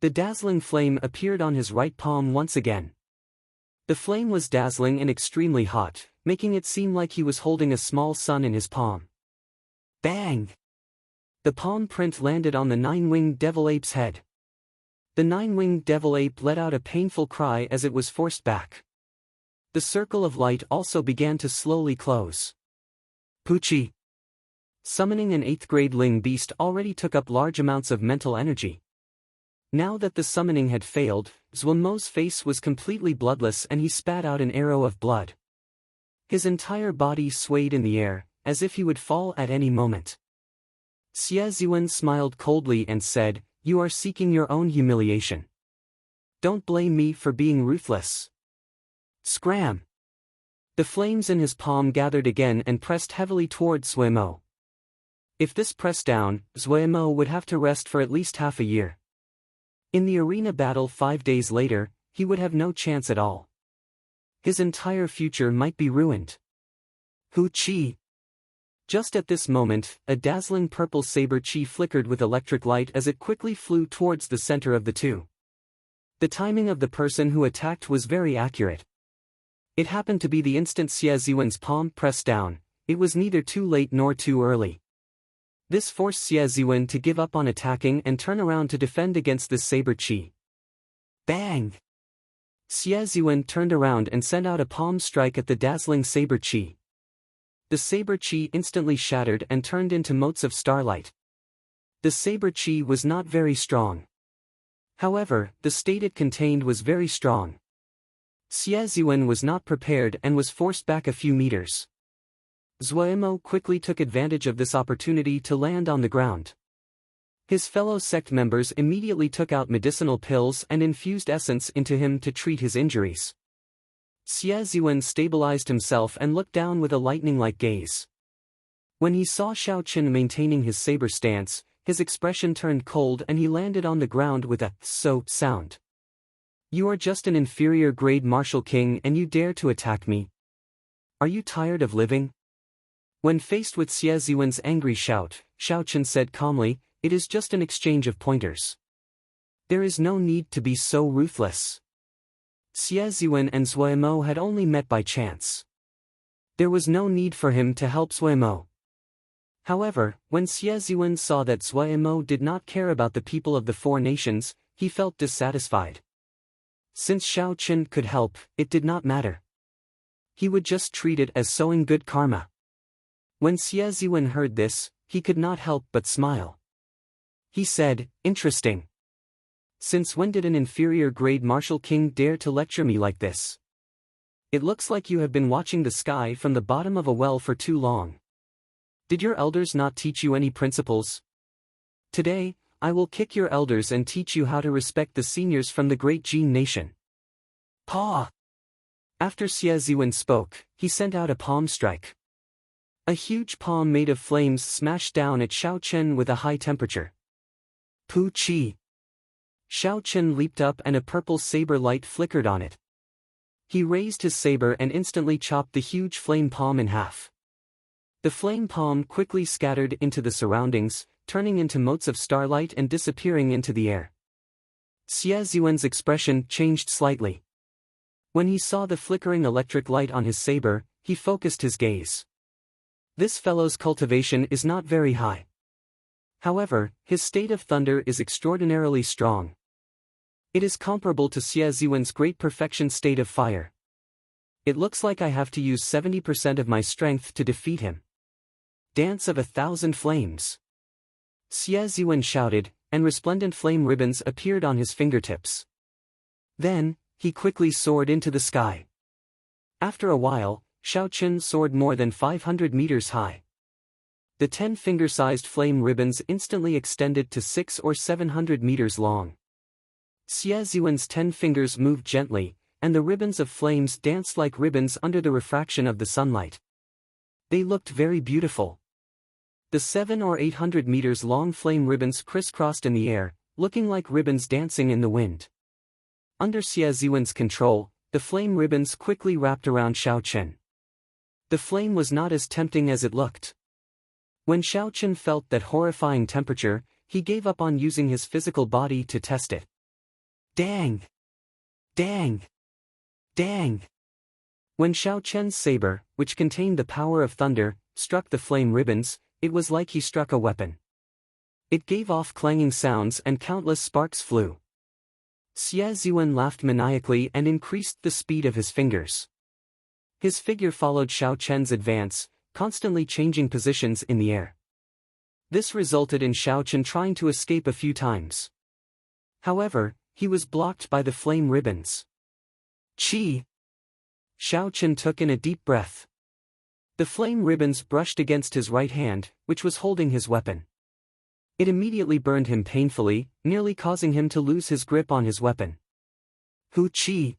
The dazzling flame appeared on his right palm once again. The flame was dazzling and extremely hot, making it seem like he was holding a small sun in his palm. Bang! The palm print landed on the nine-winged devil ape's head. The nine-winged devil ape let out a painful cry as it was forced back. The circle of light also began to slowly close. Pucci. Summoning an 8th grade Ling beast already took up large amounts of mental energy. Now that the summoning had failed, Zhuangmo's face was completely bloodless and he spat out an arrow of blood. His entire body swayed in the air, as if he would fall at any moment. Xie Zhiwen smiled coldly and said, "You are seeking your own humiliation. Don't blame me for being ruthless." Scram! The flames in his palm gathered again and pressed heavily toward Zhuangmo. If this pressed down, Zhuangmo would have to rest for at least half a year. In the arena battle 5 days later, he would have no chance at all. His entire future might be ruined. Hu Qi. Just at this moment, a dazzling purple saber chi flickered with electric light as it quickly flew towards the center of the two. The timing of the person who attacked was very accurate. It happened to be the instant Xie Zhiwen's palm pressed down. It was neither too late nor too early. This forced Xie Zhiwen to give up on attacking and turn around to defend against this saber chi. Bang! Xie Zhiwen turned around and sent out a palm strike at the dazzling saber chi. The saber chi instantly shattered and turned into motes of starlight. The saber chi was not very strong. However, the state it contained was very strong. Xie Zhiwen was not prepared and was forced back a few meters. Zhuangmo quickly took advantage of this opportunity to land on the ground. His fellow sect members immediately took out medicinal pills and infused essence into him to treat his injuries. Xie Zhiwen stabilized himself and looked down with a lightning-like gaze. When he saw Shao Qin maintaining his saber stance, his expression turned cold and he landed on the ground with a "so" sound. "You are just an inferior grade martial king and you dare to attack me? Are you tired of living?" When faced with Xie Zhiwen's angry shout, Shao Qin said calmly, "It is just an exchange of pointers. There is no need to be so ruthless." Xie Zhiwen and Zhuangmo had only met by chance. There was no need for him to help Zhuangmo. However, when Xie Zhiwen saw that Zhuangmo did not care about the people of the 4 nations, he felt dissatisfied. Since Shao Qin could help, it did not matter. He would just treat it as sowing good karma. When Xie Zhiwen heard this, he could not help but smile. He said, "Interesting. Since when did an inferior grade martial king dare to lecture me like this? It looks like you have been watching the sky from the bottom of a well for too long. Did your elders not teach you any principles? Today, I will kick your elders and teach you how to respect the seniors from the great Jin nation." Paw! After Xie Zhiwen spoke, he sent out a palm strike. A huge palm made of flames smashed down at Shao Qin with a high temperature. Pu Qi. Shao Qin leaped up and a purple saber light flickered on it. He raised his saber and instantly chopped the huge flame palm in half. The flame palm quickly scattered into the surroundings, turning into motes of starlight and disappearing into the air. Xie Zhiwen's expression changed slightly. When he saw the flickering electric light on his saber, he focused his gaze. This fellow's cultivation is not very high. However, his state of thunder is extraordinarily strong. It is comparable to Xie Zhiwen's great perfection state of fire. It looks like I have to use 70% of my strength to defeat him. Dance of 1,000 flames. Xie Zhiwen shouted, and resplendent flame ribbons appeared on his fingertips. Then, he quickly soared into the sky. After a while, Shao Qin soared more than 500 meters high. The 10-finger-sized flame ribbons instantly extended to 600 or 700 meters long. Xie Zhiwen's 10 fingers moved gently, and the ribbons of flames danced like ribbons under the refraction of the sunlight. They looked very beautiful. The 700 or 800 meters long flame ribbons crisscrossed in the air, looking like ribbons dancing in the wind. Under Xie Zhiwen's control, the flame ribbons quickly wrapped around Shao Qin. The flame was not as tempting as it looked. When Shao Qin felt that horrifying temperature, he gave up on using his physical body to test it. Dang! Dang! Dang! When Shao Qin's saber, which contained the power of thunder, struck the flame ribbons, it was like he struck a weapon. It gave off clanging sounds and countless sparks flew. Xie Zhuan laughed maniacally and increased the speed of his fingers. His figure followed Xiao Chen's advance, constantly changing positions in the air. This resulted in Xiao Chen trying to escape a few times. However, he was blocked by the flame ribbons. Chi! Xiao Chen took in a deep breath. The flame ribbons brushed against his right hand, which was holding his weapon. It immediately burned him painfully, nearly causing him to lose his grip on his weapon. Hu Chi!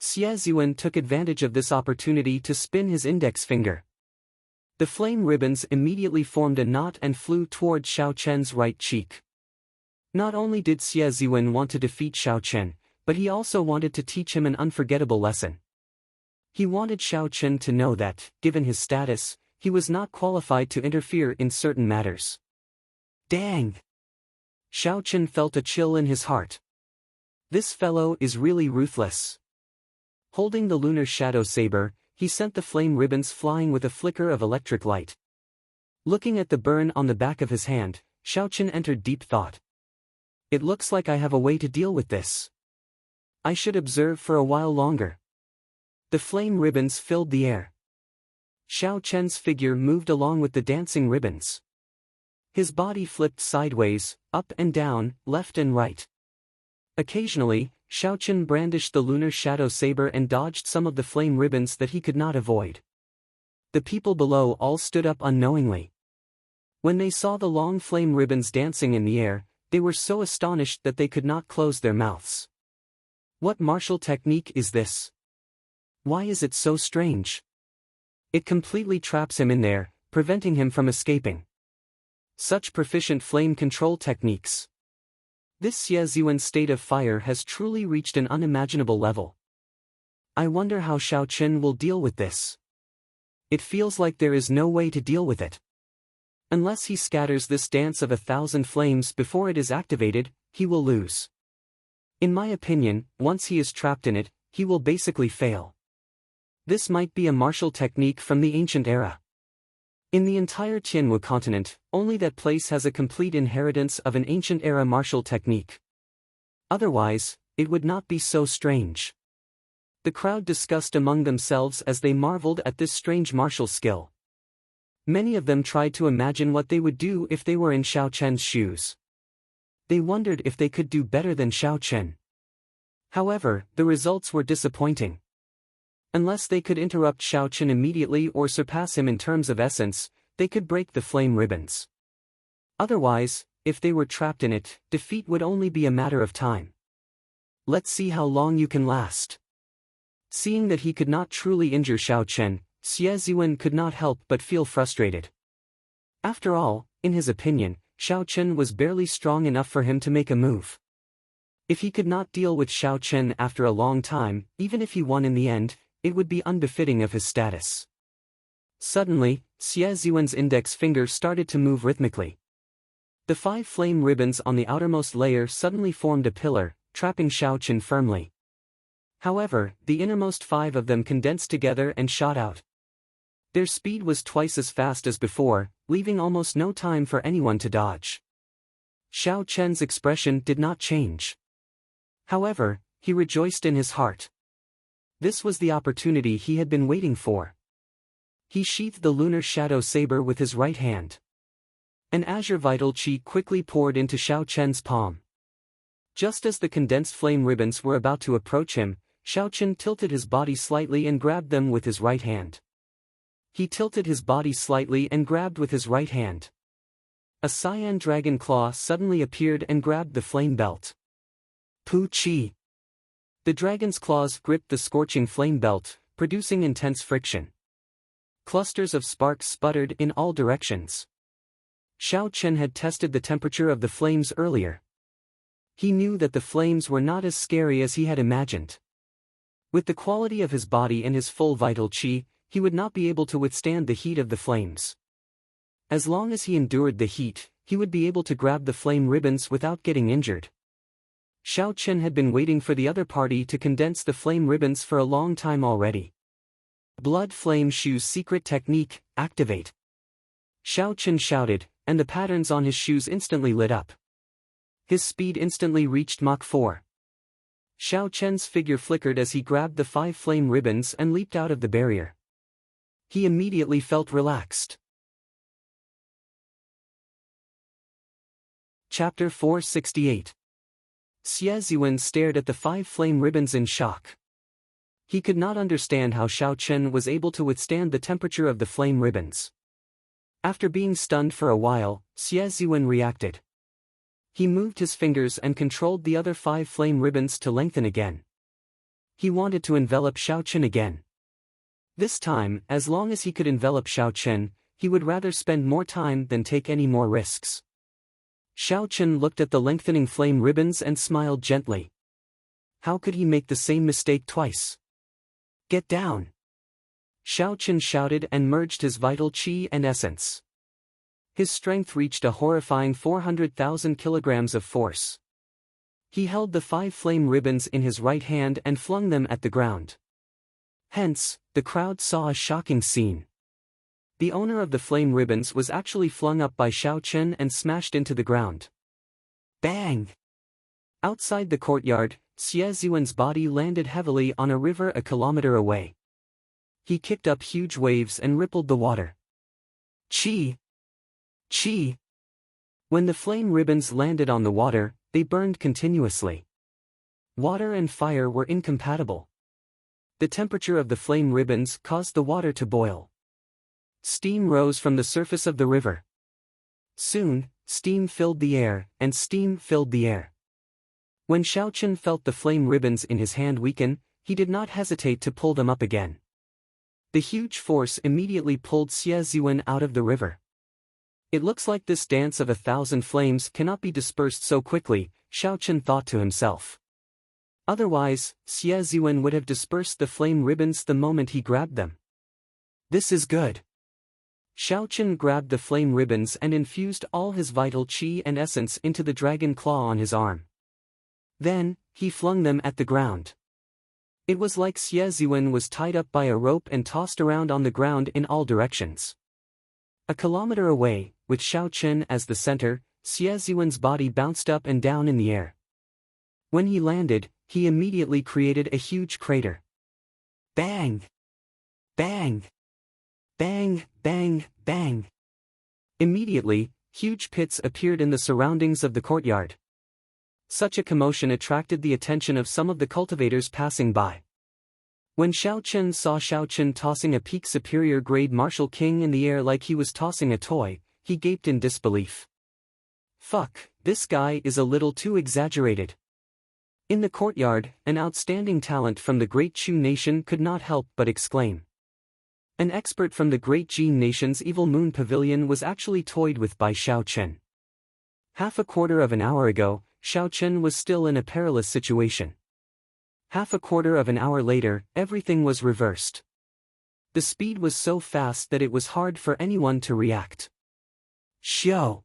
Xie Zhuan took advantage of this opportunity to spin his index finger. The flame ribbons immediately formed a knot and flew toward Xiao Chen's right cheek. Not only did Xie Zhuan want to defeat Xiao Chen, but he also wanted to teach him an unforgettable lesson. He wanted Xiao Chen to know that, given his status, he was not qualified to interfere in certain matters. Dang! Xiao Chen felt a chill in his heart. This fellow is really ruthless. Holding the lunar shadow saber, he sent the flame ribbons flying with a flicker of electric light. Looking at the burn on the back of his hand, Xiao Chen entered deep thought. It looks like I have a way to deal with this. I should observe for a while longer. The flame ribbons filled the air. Xiao Chen's figure moved along with the dancing ribbons. His body flipped sideways, up and down, left and right. Occasionally, Xiao Chen brandished the lunar shadow saber and dodged some of the flame ribbons that he could not avoid. The people below all stood up unknowingly. When they saw the long flame ribbons dancing in the air, they were so astonished that they could not close their mouths. What martial technique is this? Why is it so strange? It completely traps him in there, preventing him from escaping. Such proficient flame control techniques. This Xie Zhuan's state of fire has truly reached an unimaginable level. I wonder how Xiao Chen will deal with this. It feels like there is no way to deal with it. Unless he scatters this dance of 1,000 flames before it is activated, he will lose. In my opinion, once he is trapped in it, he will basically fail. This might be a martial technique from the ancient era. In the entire Tianwu continent, only that place has a complete inheritance of an ancient-era martial technique. Otherwise, it would not be so strange. The crowd discussed among themselves as they marveled at this strange martial skill. Many of them tried to imagine what they would do if they were in Xiao Chen's shoes. They wondered if they could do better than Xiao Chen. However, the results were disappointing. Unless they could interrupt Xiao Chen immediately or surpass him in terms of essence, they could break the flame ribbons. Otherwise, if they were trapped in it, defeat would only be a matter of time. Let's see how long you can last. Seeing that he could not truly injure Xiao Chen, Xie Zhuan could not help but feel frustrated. After all, in his opinion, Xiao Chen was barely strong enough for him to make a move. If he could not deal with Xiao Chen after a long time, even if he won in the end, it would be unbefitting of his status. Suddenly, Xie Zhuan's index finger started to move rhythmically. The 5 flame ribbons on the outermost layer suddenly formed a pillar, trapping Xiao Chen firmly. However, the innermost 5 of them condensed together and shot out. Their speed was twice as fast as before, leaving almost no time for anyone to dodge. Xiao Chen's expression did not change. However, he rejoiced in his heart. This was the opportunity he had been waiting for. He sheathed the lunar shadow saber with his right hand. An azure vital qi quickly poured into Xiao Chen's palm. Just as the condensed flame ribbons were about to approach him, Xiao Chen tilted his body slightly and grabbed them with his right hand. He tilted his body slightly and grabbed with his right hand. A cyan dragon claw suddenly appeared and grabbed the flame belt. Pu Qi. The dragon's claws gripped the scorching flame belt, producing intense friction. Clusters of sparks sputtered in all directions. Xiao Chen had tested the temperature of the flames earlier. He knew that the flames were not as scary as he had imagined. With the quality of his body and his full vital qi, he would not be able to withstand the heat of the flames. As long as he endured the heat, he would be able to grab the flame ribbons without getting injured. Xiao Chen had been waiting for the other party to condense the flame ribbons for a long time already. Blood Flame Shu's secret technique, activate. Xiao Chen shouted, and the patterns on his shoes instantly lit up. His speed instantly reached Mach 4. Xiao Chen's figure flickered as he grabbed the 5 flame ribbons and leaped out of the barrier. He immediately felt relaxed. Chapter 468. Xie Ziwen stared at the 5 flame ribbons in shock. He could not understand how Xiao Chen was able to withstand the temperature of the flame ribbons. After being stunned for a while, Xie Ziwen reacted. He moved his fingers and controlled the other 5 flame ribbons to lengthen again. He wanted to envelop Xiao Chen again. This time, as long as he could envelop Xiao Chen, he would rather spend more time than take any more risks. Xiao Chen looked at the lengthening flame ribbons and smiled gently. How could he make the same mistake twice? Get down! Xiao Chen shouted and merged his vital qi and essence. His strength reached a horrifying 400,000 kilograms of force. He held the 5 flame ribbons in his right hand and flung them at the ground. Hence, the crowd saw a shocking scene. The owner of the flame ribbons was actually flung up by Xiao Chen and smashed into the ground. Bang! Outside the courtyard, Xie Ziwen's body landed heavily on a river a kilometer away. He kicked up huge waves and rippled the water. Qi! Qi! When the flame ribbons landed on the water, they burned continuously. Water and fire were incompatible. The temperature of the flame ribbons caused the water to boil. Steam rose from the surface of the river. Soon, steam filled the air, and steam filled the air. When Xiao Chen felt the flame ribbons in his hand weaken, he did not hesitate to pull them up again. The huge force immediately pulled Xie Ziwen out of the river. It looks like this dance of 1,000 flames cannot be dispersed so quickly, Xiao Chen thought to himself. Otherwise, Xie Ziwen would have dispersed the flame ribbons the moment he grabbed them. This is good. Xiao Chen grabbed the flame ribbons and infused all his vital qi and essence into the dragon claw on his arm. Then, he flung them at the ground. It was like Xie Ziwen was tied up by a rope and tossed around on the ground in all directions. A kilometer away, with Xiao Chen as the center, Xie Ziwen's body bounced up and down in the air. When he landed, he immediately created a huge crater. Bang! Bang! Bang, bang, bang! Immediately, huge pits appeared in the surroundings of the courtyard. Such a commotion attracted the attention of some of the cultivators passing by. When Xiao Chen saw Xiao Chen tossing a peak superior grade martial king in the air like he was tossing a toy, he gaped in disbelief. Fuck, this guy is a little too exaggerated. In the courtyard, an outstanding talent from the Great Chu Nation could not help but exclaim. An expert from the Great Jin Nation's Evil Moon Pavilion was actually toyed with by Xiao Chen. Half a quarter of an hour ago, Xiao Chen was still in a perilous situation. Half a quarter of an hour later, everything was reversed. The speed was so fast that it was hard for anyone to react. Xiao!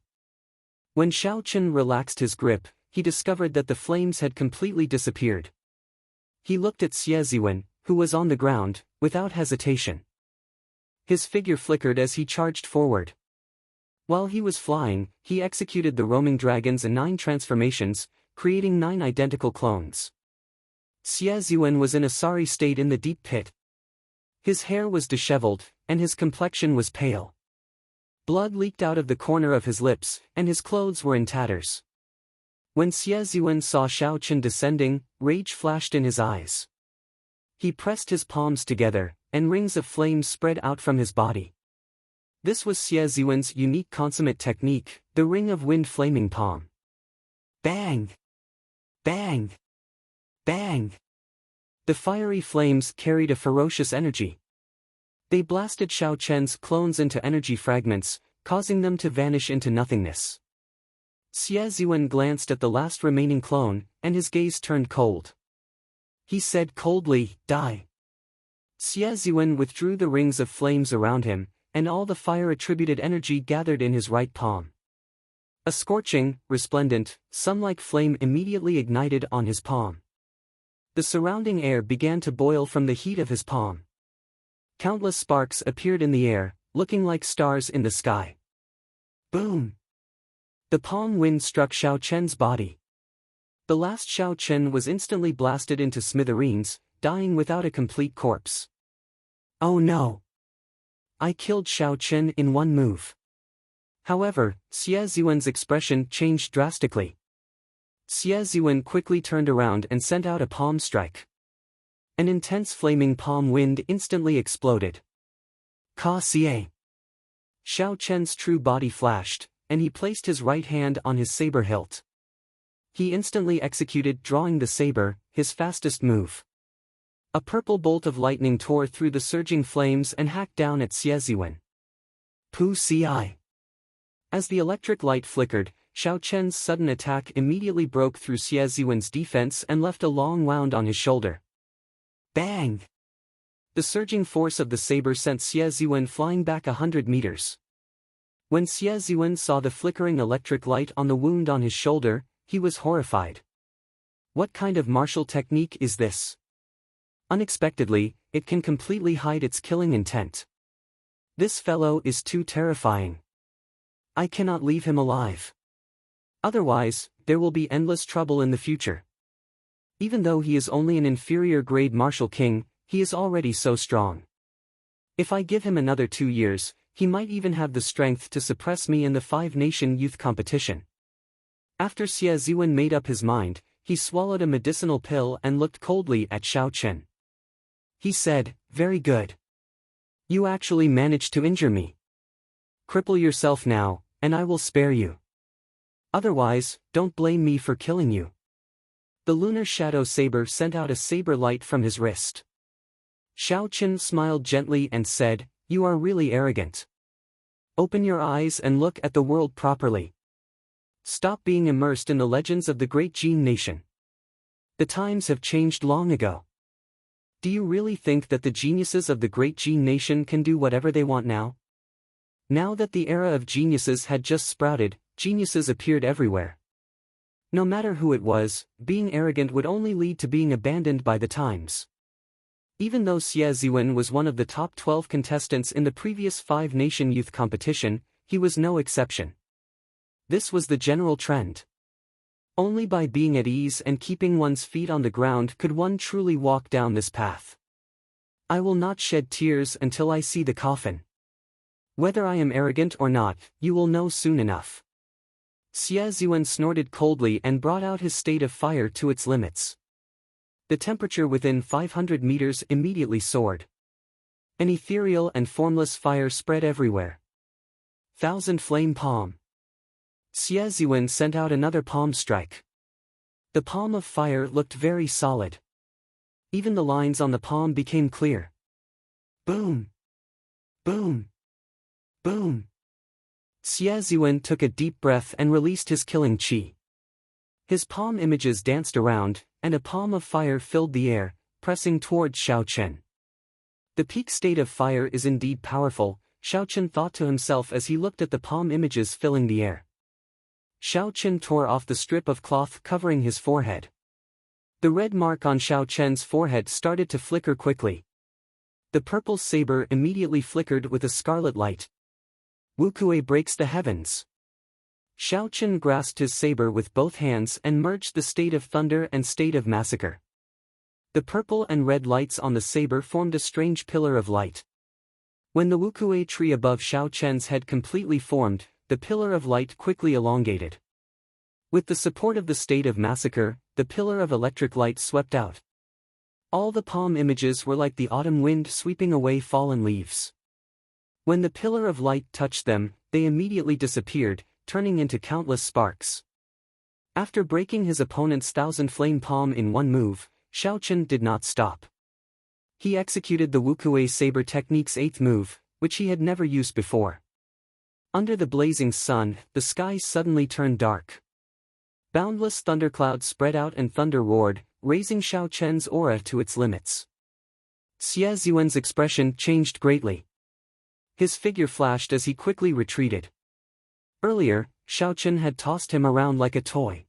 When Xiao Chen relaxed his grip, he discovered that the flames had completely disappeared. He looked at Xie Ziwen, who was on the ground, without hesitation. His figure flickered as he charged forward. While he was flying, he executed the roaming dragons and 9 transformations, creating 9 identical clones. Xie Ziwen was in a sorry state in the deep pit. His hair was disheveled, and his complexion was pale. Blood leaked out of the corner of his lips, and his clothes were in tatters. When Xie Ziwen saw Xiao Chen descending, rage flashed in his eyes. He pressed his palms together, and rings of flame spread out from his body. This was Xie Ziwen's unique consummate technique, the ring of wind flaming palm. Bang! Bang! Bang! The fiery flames carried a ferocious energy. They blasted Xiao Chen's clones into energy fragments, causing them to vanish into nothingness. Xie Ziwen glanced at the last remaining clone, and his gaze turned cold. He said coldly, "Die." Xie Ziwen withdrew the rings of flames around him, and all the fire-attributed energy gathered in his right palm. A scorching, resplendent, sun-like flame immediately ignited on his palm. The surrounding air began to boil from the heat of his palm. Countless sparks appeared in the air, looking like stars in the sky. Boom! The palm wind struck Xiao Chen's body. The last Xiao Chen was instantly blasted into smithereens, dying without a complete corpse. Oh no! I killed Xiao Chen in one move. However, Xie Ziwen's expression changed drastically. Xie Ziwen quickly turned around and sent out a palm strike. An intense flaming palm wind instantly exploded. Ka Xie! Xiao Chen's true body flashed, and he placed his right hand on his saber hilt. He instantly executed drawing the saber, his fastest move. A purple bolt of lightning tore through the surging flames and hacked down at Xie Ziwen. Pu Ci. As the electric light flickered, Xiao Chen's sudden attack immediately broke through Xie Ziwen's defense and left a long wound on his shoulder. Bang! The surging force of the saber sent Xie Ziwen flying back 100 meters. When Xie Ziwen saw the flickering electric light on the wound on his shoulder, he was horrified. What kind of martial technique is this? Unexpectedly, it can completely hide its killing intent. This fellow is too terrifying. I cannot leave him alive. Otherwise, there will be endless trouble in the future. Even though he is only an inferior grade martial king, he is already so strong. If I give him another 2 years, he might even have the strength to suppress me in the 5-nation youth competition. After Xie Ziwen made up his mind, he swallowed a medicinal pill and looked coldly at Xiao Chen. He said, "Very good. You actually managed to injure me. Cripple yourself now, and I will spare you. Otherwise, don't blame me for killing you." The lunar shadow saber sent out a saber light from his wrist. Xiao Chen smiled gently and said, "You are really arrogant. Open your eyes and look at the world properly. Stop being immersed in the legends of the great Jin nation. The times have changed long ago. Do you really think that the geniuses of the great Jin nation can do whatever they want now? Now that the era of geniuses had just sprouted, geniuses appeared everywhere. No matter who it was, being arrogant would only lead to being abandoned by the times." Even though Xie Ziwen was one of the top 12 contestants in the previous 5-nation youth competition, he was no exception. This was the general trend. Only by being at ease and keeping one's feet on the ground could one truly walk down this path. I will not shed tears until I see the coffin. Whether I am arrogant or not, you will know soon enough. Xie Ziwen snorted coldly and brought out his state of fire to its limits. The temperature within 500 meters immediately soared. An ethereal and formless fire spread everywhere. 1,000 flame palm. Xie Ziwen sent out another palm strike. The palm of fire looked very solid. Even the lines on the palm became clear. Boom! Boom! Boom! Xie Ziwen took a deep breath and released his killing qi. His palm images danced around, and a palm of fire filled the air, pressing toward Xiao Chen. The peak state of fire is indeed powerful, Xiao Chen thought to himself as he looked at the palm images filling the air. Xiao Chen tore off the strip of cloth covering his forehead. The red mark on Xiao Chen's forehead started to flicker quickly. The purple saber immediately flickered with a scarlet light. Wukue breaks the heavens. Xiao Chen grasped his saber with both hands and merged the state of thunder and state of massacre. The purple and red lights on the saber formed a strange pillar of light. When the Wukue tree above Xiao Chen's head completely formed, the pillar of light quickly elongated. With the support of the state of massacre, the pillar of electric light swept out. All the palm images were like the autumn wind sweeping away fallen leaves. When the pillar of light touched them, they immediately disappeared, turning into countless sparks. After breaking his opponent's 1,000 flame palm in one move, Xiao Chen did not stop. He executed the Wukue saber technique's 8th move, which he had never used before. Under the blazing sun, the sky suddenly turned dark. Boundless thunderclouds spread out and thunder roared, raising Xiao Chen's aura to its limits. Xie Ziwen's expression changed greatly. His figure flashed as he quickly retreated. Earlier, Xiao Chen had tossed him around like a toy.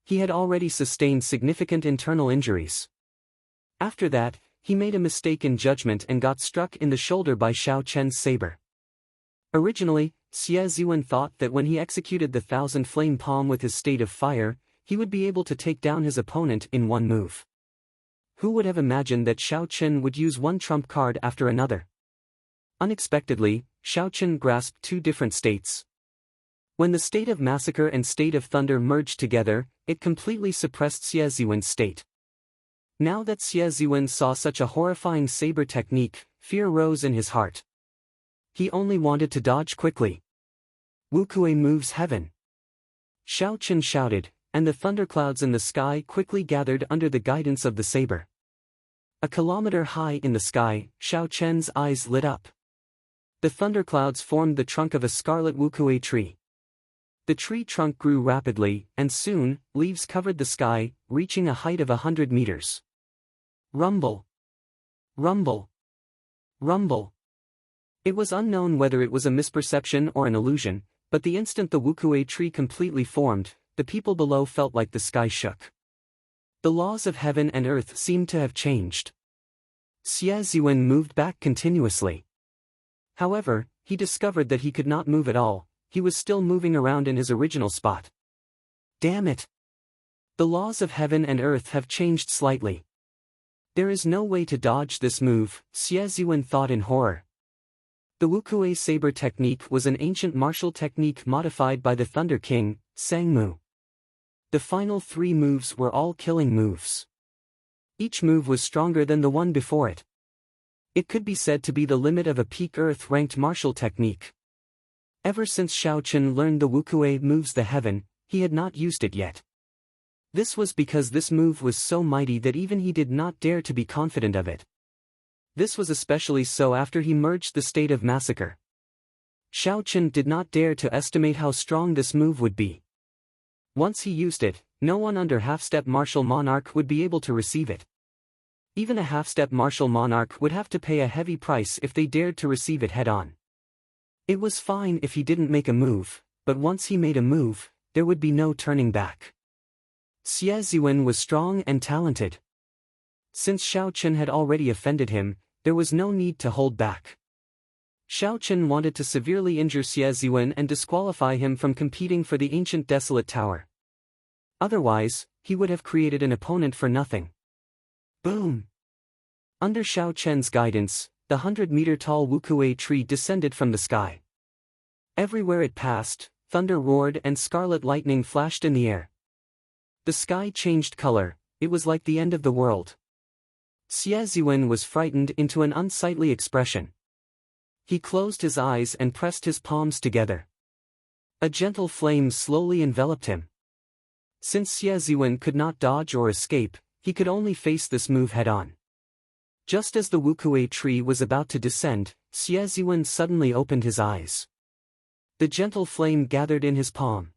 He had already sustained significant internal injuries. After that, he made a mistake in judgment and got struck in the shoulder by Xiao Chen's saber. Originally, Xie Ziwen thought that when he executed the thousand-flame palm with his state of fire, he would be able to take down his opponent in one move. Who would have imagined that Xiao Chen would use one trump card after another? Unexpectedly, Xiao Chen grasped two different states. When the state of massacre and state of thunder merged together, it completely suppressed Xie Ziwen's state. Now that Xie Ziwen saw such a horrifying saber technique, fear rose in his heart. He only wanted to dodge quickly. Wukuei moves heaven. Xiao Chen shouted, and the thunderclouds in the sky quickly gathered under the guidance of the saber. A kilometer high in the sky, Xiao Chen's eyes lit up. The thunderclouds formed the trunk of a scarlet wukuei tree. The tree trunk grew rapidly, and soon, leaves covered the sky, reaching a height of 100 meters. Rumble! Rumble! Rumble! It was unknown whether it was a misperception or an illusion, but the instant the wukuei tree completely formed, the people below felt like the sky shook. The laws of heaven and earth seemed to have changed. Xie Ziwen moved back continuously. However, he discovered that he could not move at all. He was still moving around in his original spot. Damn it! The laws of heaven and earth have changed slightly. There is no way to dodge this move, Xie Ziwen thought in horror. The wukuei saber technique was an ancient martial technique modified by the Thunder King, Sangmu. The final three moves were all killing moves. Each move was stronger than the one before it. It could be said to be the limit of a peak earth-ranked martial technique. Ever since Xiao Chen learned the wukuei moves the heaven, he had not used it yet. This was because this move was so mighty that even he did not dare to be confident of it. This was especially so after he merged the state of massacre. Xiao Chen did not dare to estimate how strong this move would be. Once he used it, no one under half-step martial monarch would be able to receive it. Even a half-step martial monarch would have to pay a heavy price if they dared to receive it head-on. It was fine if he didn't make a move, but once he made a move, there would be no turning back. Xie Ziwen was strong and talented. Since Xiao Chen had already offended him, there was no need to hold back. Xiao Chen wanted to severely injure Xie Ziwen and disqualify him from competing for the ancient desolate tower. Otherwise, he would have created an opponent for nothing. Boom! Under Xiao Chen's guidance, the 100-meter-tall wukuei tree descended from the sky. Everywhere it passed, thunder roared and scarlet lightning flashed in the air. The sky changed color, it was like the end of the world. Xie Ziwen was frightened into an unsightly expression. He closed his eyes and pressed his palms together. A gentle flame slowly enveloped him. Since Xie Ziwen could not dodge or escape, he could only face this move head-on. Just as the wukuei tree was about to descend, Xie Ziwen suddenly opened his eyes. The gentle flame gathered in his palm.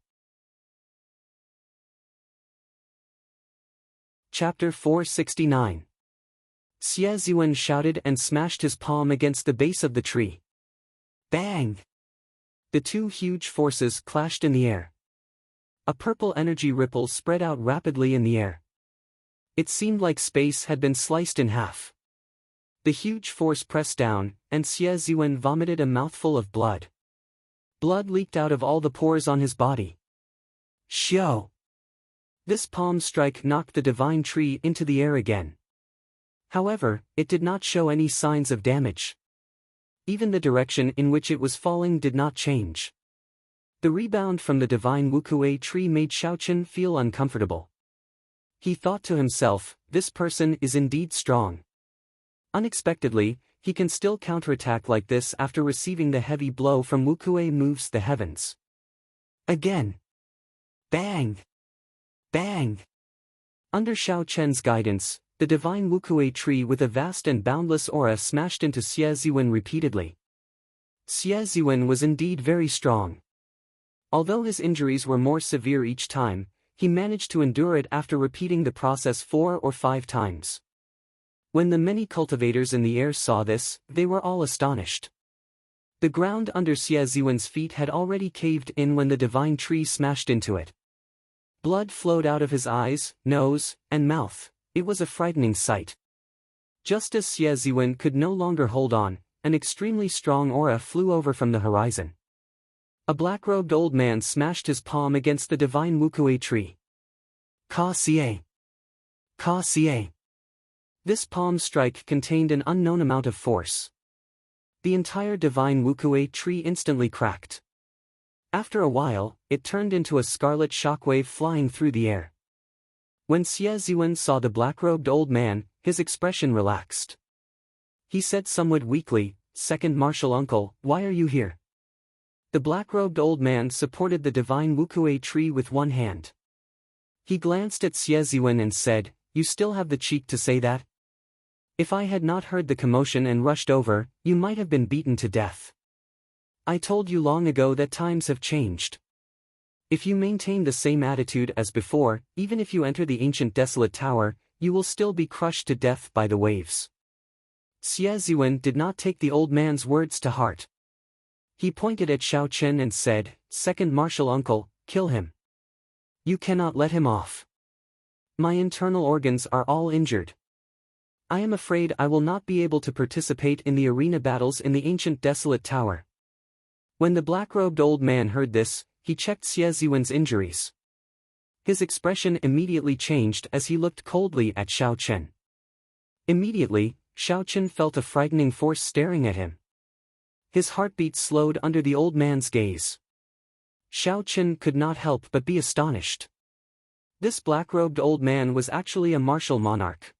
Chapter 469. Xie Ziwen shouted and smashed his palm against the base of the tree. Bang! The two huge forces clashed in the air. A purple energy ripple spread out rapidly in the air. It seemed like space had been sliced in half. The huge force pressed down, and Xie Ziwen vomited a mouthful of blood. Blood leaked out of all the pores on his body. Xiao! This palm strike knocked the divine tree into the air again. However, it did not show any signs of damage. Even the direction in which it was falling did not change. The rebound from the divine wukuei tree made Xiao Chen feel uncomfortable. He thought to himself, this person is indeed strong. Unexpectedly, he can still counterattack like this after receiving the heavy blow from wukuei moves the heavens. Again. Bang! Bang! Under Xiao Chen's guidance, the divine wukuei tree with a vast and boundless aura smashed into Xie Ziwen repeatedly. Xie Ziwen was indeed very strong. Although his injuries were more severe each time, he managed to endure it after repeating the process 4 or 5 times. When the many cultivators in the air saw this, they were all astonished. The ground under Xie Ziwen's feet had already caved in when the divine tree smashed into it. Blood flowed out of his eyes, nose, and mouth. It was a frightening sight. Just as Xie Ziwen could no longer hold on, an extremely strong aura flew over from the horizon. A black-robed old man smashed his palm against the divine Wukue tree. Ka Cie. Ka Cie. This palm strike contained an unknown amount of force. The entire divine Wukue tree instantly cracked. After a while, it turned into a scarlet shockwave flying through the air. When Xie Ziwen saw the black-robed old man, his expression relaxed. He said somewhat weakly, "Second martial uncle, why are you here?" The black-robed old man supported the divine Wukue tree with one hand. He glanced at Xie Ziwen and said, "You still have the cheek to say that? If I had not heard the commotion and rushed over, you might have been beaten to death. I told you long ago that times have changed. If you maintain the same attitude as before, even if you enter the ancient desolate tower, you will still be crushed to death by the waves." Xie Ziwen did not take the old man's words to heart. He pointed at Xiao Chen and said, "Second martial uncle, kill him. You cannot let him off. My internal organs are all injured. I am afraid I will not be able to participate in the arena battles in the ancient desolate tower." When the black-robed old man heard this, he checked Xie Ziwen's injuries. His expression immediately changed as he looked coldly at Xiao Chen. Immediately, Xiao Chen felt a frightening force staring at him. His heartbeat slowed under the old man's gaze. Xiao Chen could not help but be astonished. This black-robed old man was actually a martial monarch.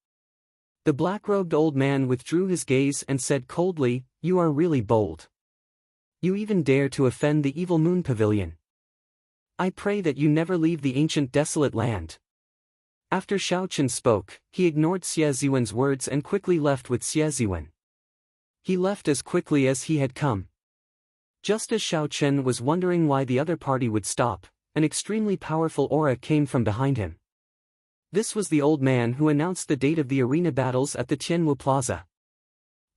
The black-robed old man withdrew his gaze and said coldly, "You are really bold. You even dare to offend the evil moon pavilion. I pray that you never leave the ancient desolate land." After Xiao Chen spoke, he ignored Xie Ziwen's words and quickly left with Xie Ziwen. He left as quickly as he had come. Just as Xiao Chen was wondering why the other party would stop, an extremely powerful aura came from behind him. This was the old man who announced the date of the arena battles at the Tianwu Plaza.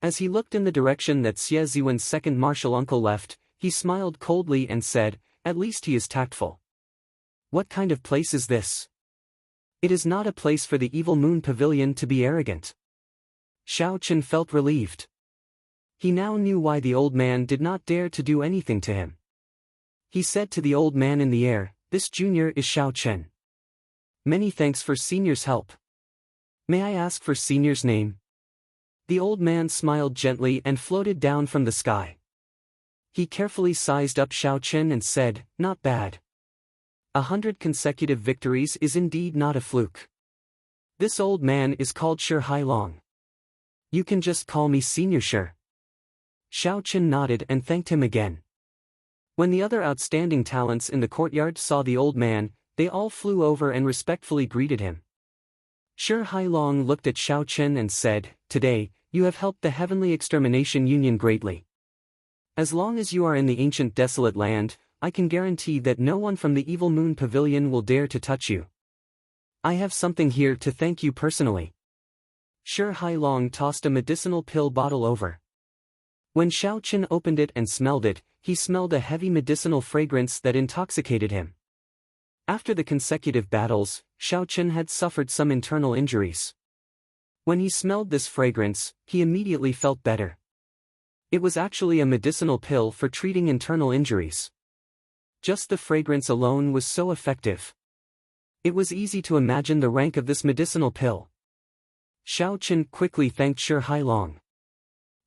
As he looked in the direction that Xie Ziwen's second martial uncle left, he smiled coldly and said, "At least he is tactful. What kind of place is this? It is not a place for the evil moon pavilion to be arrogant." Xiao Chen felt relieved. He now knew why the old man did not dare to do anything to him. He said to the old man in the air, "This junior is Xiao Chen. Many thanks for senior's help. May I ask for senior's name?" The old man smiled gently and floated down from the sky. He carefully sized up Xiao Chen and said, "Not bad. 100 consecutive victories is indeed not a fluke. This old man is called Shi Hailong. You can just call me Senior Shi." Xiao Chen nodded and thanked him again. When the other outstanding talents in the courtyard saw the old man, they all flew over and respectfully greeted him. Shi Hailong looked at Xiao Chen and said, "Today, you have helped the Heavenly Extermination Union greatly. As long as you are in the ancient desolate land, I can guarantee that no one from the evil moon pavilion will dare to touch you. I have something here to thank you personally." Shi Hailong tossed a medicinal pill bottle over. When Xiao Chen opened it and smelled it, he smelled a heavy medicinal fragrance that intoxicated him. After the consecutive battles, Xiao Chen had suffered some internal injuries. When he smelled this fragrance, he immediately felt better. It was actually a medicinal pill for treating internal injuries. Just the fragrance alone was so effective. It was easy to imagine the rank of this medicinal pill. Xiao Chen quickly thanked Shi Hailong.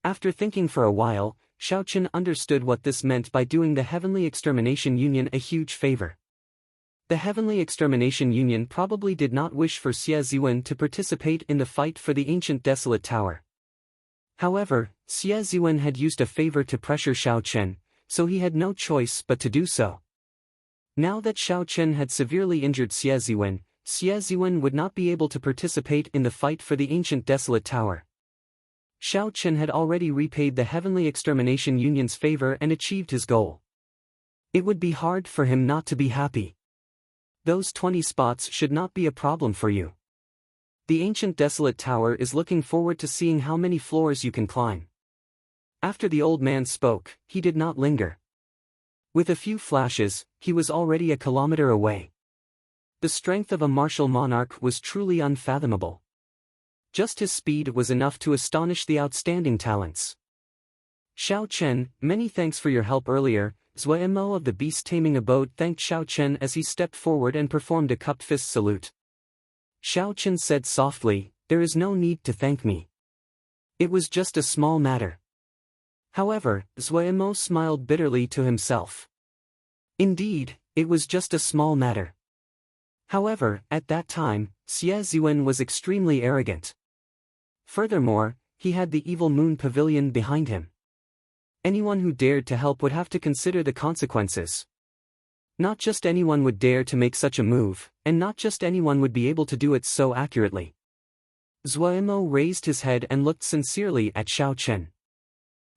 After thinking for a while, Xiao Chen understood what this meant by doing the Heavenly Extermination Union a huge favor. The Heavenly Extermination Union probably did not wish for Xie Ziwen to participate in the fight for the ancient desolate tower. However, Xie Ziwen had used a favor to pressure Xiao Chen, so he had no choice but to do so. Now that Xiao Chen had severely injured Xie Ziwen would not be able to participate in the fight for the ancient desolate tower. Xiao Chen had already repaid the Heavenly Extermination Union's favor and achieved his goal. It would be hard for him not to be happy. Those 20 spots should not be a problem for you. The ancient desolate tower is looking forward to seeing how many floors you can climb. After the old man spoke, he did not linger. With a few flashes, he was already a kilometer away. The strength of a martial monarch was truly unfathomable. Just his speed was enough to astonish the outstanding talents. "Xiao Chen, many thanks for your help earlier. Zuemo of the beast-taming abode thanked Xiao Chen as he stepped forward and performed a cupped fist salute. Xiao Chen said softly, "There is no need to thank me. It was just a small matter." However, Zuemo smiled bitterly to himself. Indeed, it was just a small matter. However, at that time, Xie Zhuan was extremely arrogant. Furthermore, he had the evil moon pavilion behind him. Anyone who dared to help would have to consider the consequences. Not just anyone would dare to make such a move, and not just anyone would be able to do it so accurately. Zuemo raised his head and looked sincerely at Xiao Chen.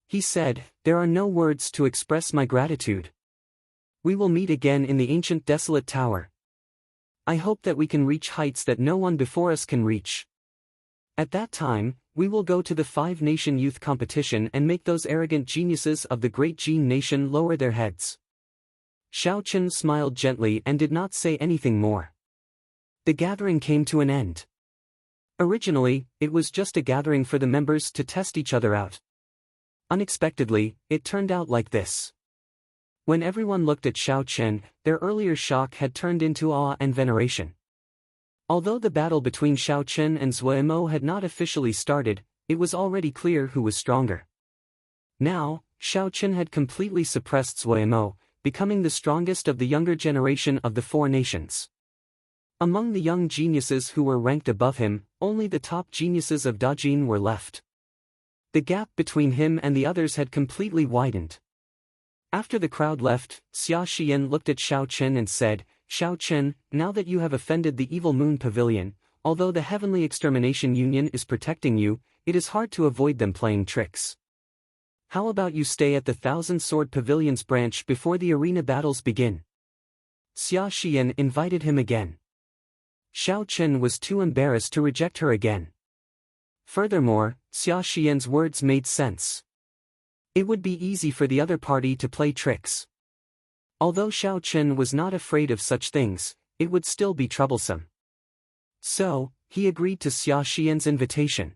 He said, "There are no words to express my gratitude. We will meet again in the ancient desolate tower. I hope that we can reach heights that no one before us can reach. At that time, we will go to the 5-nation youth competition and make those arrogant geniuses of the great Jin nation lower their heads." Xiao Chen smiled gently and did not say anything more. The gathering came to an end. Originally, it was just a gathering for the members to test each other out. Unexpectedly, it turned out like this. When everyone looked at Xiao Chen, their earlier shock had turned into awe and veneration. Although the battle between Xiao Chen and Zuemo had not officially started, it was already clear who was stronger. Now, Xiao Chen had completely suppressed Zuemo, becoming the strongest of the younger generation of the 4 nations. Among the young geniuses who were ranked above him, only the top geniuses of Dajin were left. The gap between him and the others had completely widened. After the crowd left, Xia Xian looked at Xiao Chen and said, "Xiao Chen, now that you have offended the evil moon pavilion, although the Heavenly Extermination Union is protecting you, it is hard to avoid them playing tricks. How about you stay at the 1,000-sword pavilion's branch before the arena battles begin?" Xia Xian invited him again. Xiao Chen was too embarrassed to reject her again. Furthermore, Xia Xian's words made sense. It would be easy for the other party to play tricks. Although Xiao Chen was not afraid of such things, it would still be troublesome. So, he agreed to Xia Xian's invitation.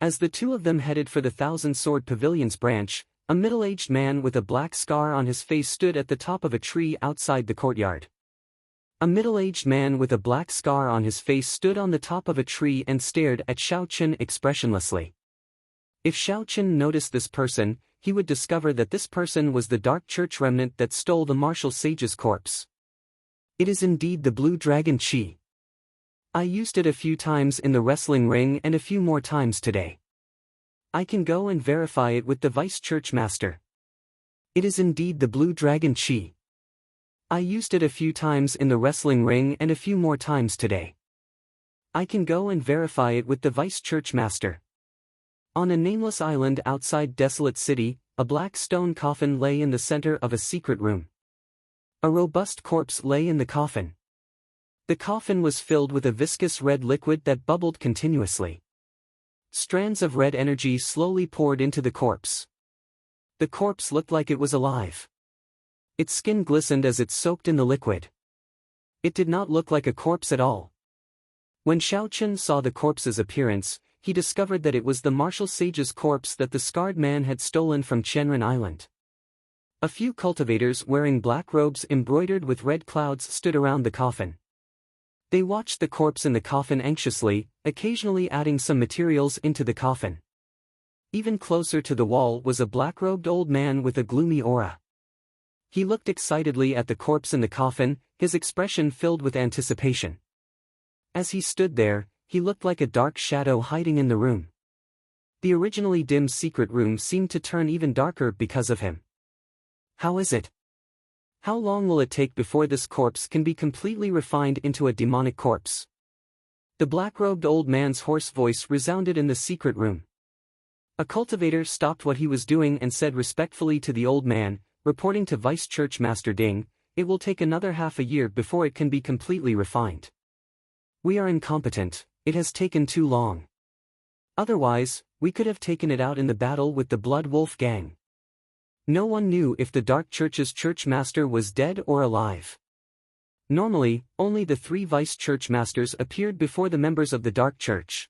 As the two of them headed for the 1,000-sword pavilion's branch, a middle-aged man with a black scar on his face stood at the top of a tree outside the courtyard. A middle-aged man with a black scar on his face stood on the top of a tree and stared at Xiao Chen expressionlessly. If Xiao Chen noticed this person, he would discover that this person was the dark church remnant that stole the martial sage's corpse. It is indeed the blue dragon chi. I used it a few times in the wrestling ring and a few more times today. I can go and verify it with the vice church master. It is indeed the blue dragon chi. I used it a few times in the wrestling ring and a few more times today. I can go and verify it with the vice church master. On a nameless island outside Desolate City, a black stone coffin lay in the center of a secret room. A robust corpse lay in the coffin. The coffin was filled with a viscous red liquid that bubbled continuously. Strands of red energy slowly poured into the corpse. The corpse looked like it was alive. Its skin glistened as it soaked in the liquid. It did not look like a corpse at all. When Xiao Chen saw the corpse's appearance, he discovered that it was the martial sage's corpse that the scarred man had stolen from Qianren Island. A few cultivators wearing black robes embroidered with red clouds stood around the coffin. They watched the corpse in the coffin anxiously, occasionally adding some materials into the coffin. Even closer to the wall was a black-robed old man with a gloomy aura. He looked excitedly at the corpse in the coffin, his expression filled with anticipation. As he stood there, he looked like a dark shadow hiding in the room. The originally dim secret room seemed to turn even darker because of him. How is it? How long will it take before this corpse can be completely refined into a demonic corpse? The black-robed old man's hoarse voice resounded in the secret room. A cultivator stopped what he was doing and said respectfully to the old man, reporting to Vice Church Master Ding, "It will take another half a year before it can be completely refined. We are incompetent, it has taken too long. Otherwise, we could have taken it out in the battle with the Blood Wolf gang." No one knew if the Dark Church's church master was dead or alive. Normally, only the 3 vice church masters appeared before the members of the Dark Church.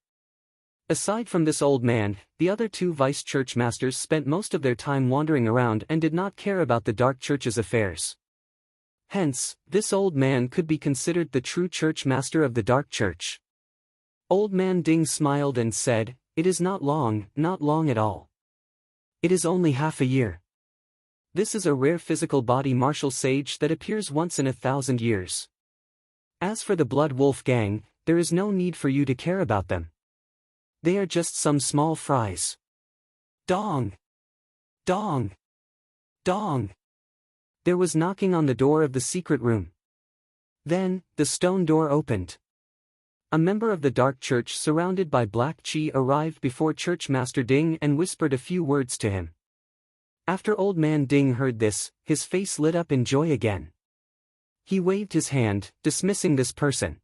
Aside from this old man, the other two vice church masters spent most of their time wandering around and did not care about the dark church's affairs. Hence, this old man could be considered the true church master of the dark church. Old Man Ding smiled and said, "It is not long at all. It is only half a year. This is a rare physical body martial sage that appears once in 1,000 years. As for the Blood Wolf gang, there is no need for you to care about them. They are just some small fries." Dong! Dong! Dong! There was knocking on the door of the secret room. Then, the stone door opened. A member of the Dark Church surrounded by Black Chi arrived before Church Master Ding and whispered a few words to him. After Old Man Ding heard this, his face lit up in joy again. He waved his hand, dismissing this person.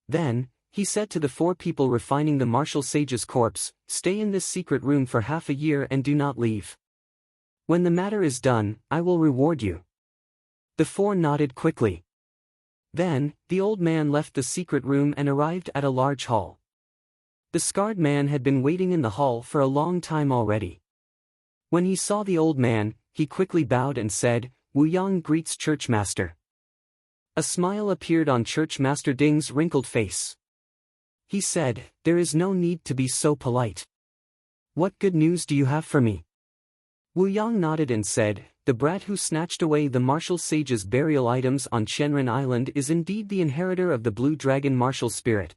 Then, he said to the four people refining the martial sage's corpse, "Stay in this secret room for half a year and do not leave. When the matter is done, I will reward you." The four nodded quickly. Then, the old man left the secret room and arrived at a large hall. The scarred man had been waiting in the hall for a long time already. When he saw the old man, he quickly bowed and said, "Wu Yang greets Church Master." A smile appeared on Church Master Ding's wrinkled face. He said, "There is no need to be so polite. What good news do you have for me?" Wu Yang nodded and said, "The brat who snatched away the martial sage's burial items on Shenren Island is indeed the inheritor of the Blue Dragon martial spirit."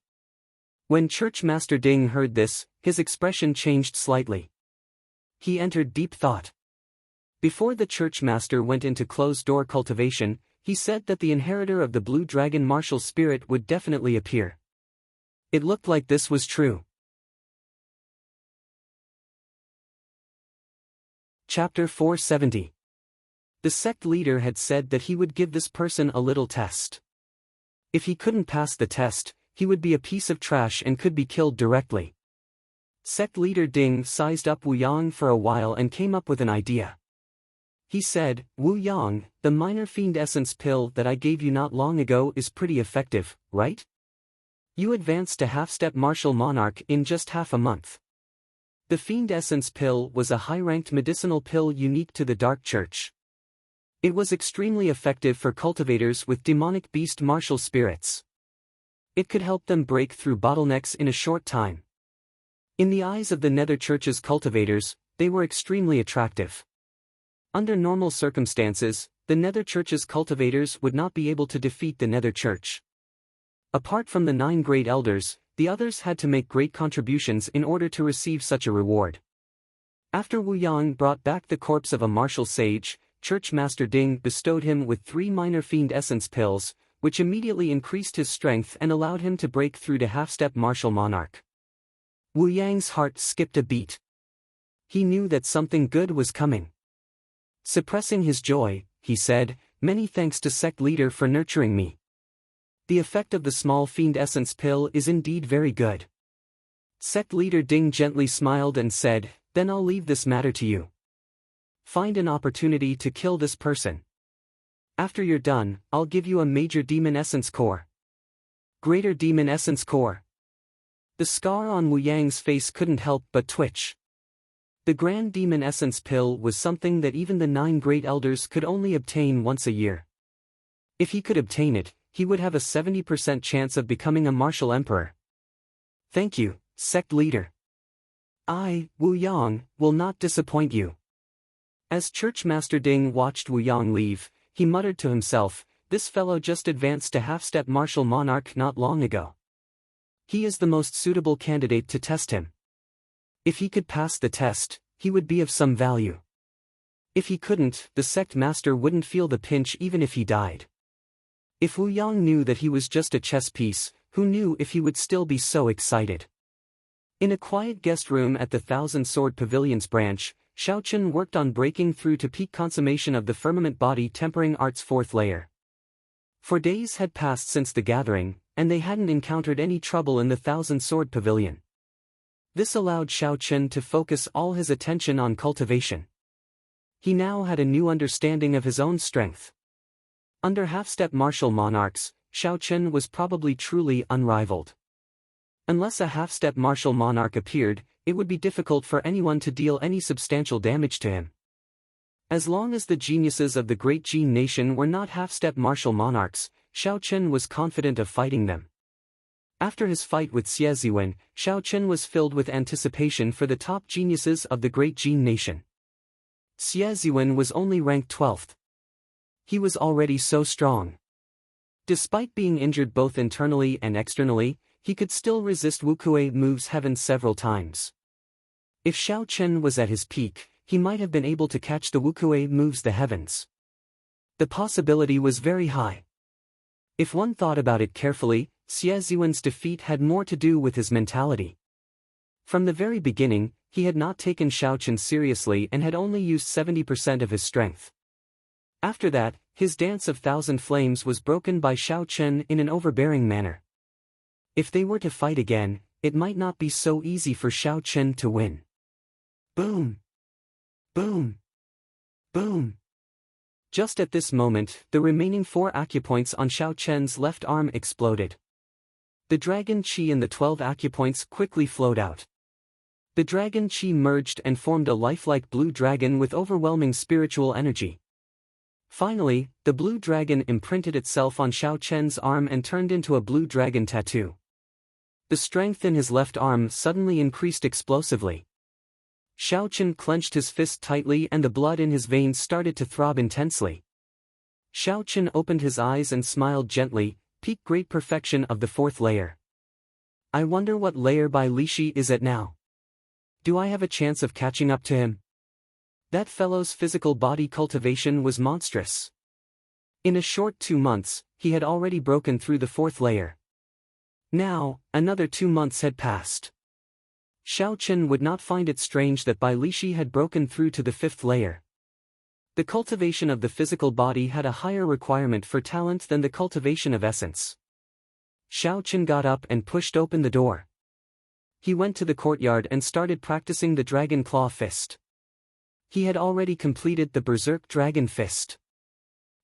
When Church Master Ding heard this, his expression changed slightly. He entered deep thought. Before the Church Master went into closed-door cultivation, he said that the inheritor of the Blue Dragon martial spirit would definitely appear. It looked like this was true. Chapter 470. The sect leader had said that he would give this person a little test. If he couldn't pass the test, he would be a piece of trash and could be killed directly. Sect leader Ding sized up Wu Yang for a while and came up with an idea. He said, "Wu Yang, the minor fiend essence pill that I gave you not long ago is pretty effective, right? You advanced to half-step martial monarch in just half a month." The fiend essence pill was a high-ranked medicinal pill unique to the Dark Church. It was extremely effective for cultivators with demonic beast martial spirits. It could help them break through bottlenecks in a short time. In the eyes of the Nether Church's cultivators, they were extremely attractive. Under normal circumstances, the Nether Church's cultivators would not be able to defeat the Nether Church. Apart from the 9 great elders, the others had to make great contributions in order to receive such a reward. After Wu Yang brought back the corpse of a martial sage, Church Master Ding bestowed him with 3 minor fiend essence pills, which immediately increased his strength and allowed him to break through to half-step martial monarch. Wu Yang's heart skipped a beat. He knew that something good was coming. Suppressing his joy, he said, "Many thanks to sect leader for nurturing me. The effect of the small fiend essence pill is indeed very good." Sect leader Ding gently smiled and said, "Then I'll leave this matter to you. Find an opportunity to kill this person. After you're done, I'll give you a major demon essence core." Greater demon essence core. The scar on Wu Yang's face couldn't help but twitch. The Grand Demon Essence Pill was something that even the 9 great elders could only obtain once a year. If he could obtain it, he would have a 70% chance of becoming a martial emperor. "Thank you, sect leader. I, Wu Yang, will not disappoint you." As Church Master Ding watched Wu Yang leave, he muttered to himself, "This fellow just advanced to half-step martial monarch not long ago. He is the most suitable candidate to test him. If he could pass the test, he would be of some value. If he couldn't, the sect master wouldn't feel the pinch even if he died." If Wu Yang knew that he was just a chess piece, who knew if he would still be so excited? In a quiet guest room at the Thousand Sword Pavilion's branch, Xiaochen worked on breaking through to peak consummation of the firmament body tempering art's 4th layer. For days had passed since the gathering, and they hadn't encountered any trouble in the Thousand Sword Pavilion. This allowed Xiaochen to focus all his attention on cultivation. He now had a new understanding of his own strength. Under half-step martial monarchs, Xiaochen was probably truly unrivaled. Unless a half-step martial monarch appeared, it would be difficult for anyone to deal any substantial damage to him. As long as the geniuses of the Great Jin nation were not half-step martial monarchs, Xiao Chen was confident of fighting them. After his fight with Xie Ziwen, Xiao Chen was filled with anticipation for the top geniuses of the Great Jin nation. Xie Ziwen was only ranked 12th. He was already so strong. Despite being injured both internally and externally, he could still resist Wukuei moves heaven several times. If Xiao Chen was at his peak, he might have been able to catch the Wukuei moves the heavens. The possibility was very high. If one thought about it carefully, Xie Ziwen's defeat had more to do with his mentality. From the very beginning, he had not taken Xiao Chen seriously and had only used 70% of his strength. After that, his dance of thousand flames was broken by Xiao Chen in an overbearing manner. If they were to fight again, it might not be so easy for Xiao Chen to win. Boom! Boom! Boom! Just at this moment, the remaining 4 acupoints on Xiao Chen's left arm exploded. The dragon qi in the 12 acupoints quickly flowed out. The dragon qi merged and formed a lifelike blue dragon with overwhelming spiritual energy. Finally, the blue dragon imprinted itself on Xiao Chen's arm and turned into a blue dragon tattoo. The strength in his left arm suddenly increased explosively. Xiao Chen clenched his fist tightly and the blood in his veins started to throb intensely. Xiao Chen opened his eyes and smiled gently, peak great perfection of the 4th layer. I wonder what layer Bai Lishi is at now. Do I have a chance of catching up to him? That fellow's physical body cultivation was monstrous. In a short 2 months, he had already broken through the 4th layer. Now, another 2 months had passed. Xiao Chen would not find it strange that Bai Lishi had broken through to the 5th layer. The cultivation of the physical body had a higher requirement for talent than the cultivation of essence. Xiao Chen got up and pushed open the door. He went to the courtyard and started practicing the Dragon Claw Fist. He had already completed the Berserk Dragon Fist.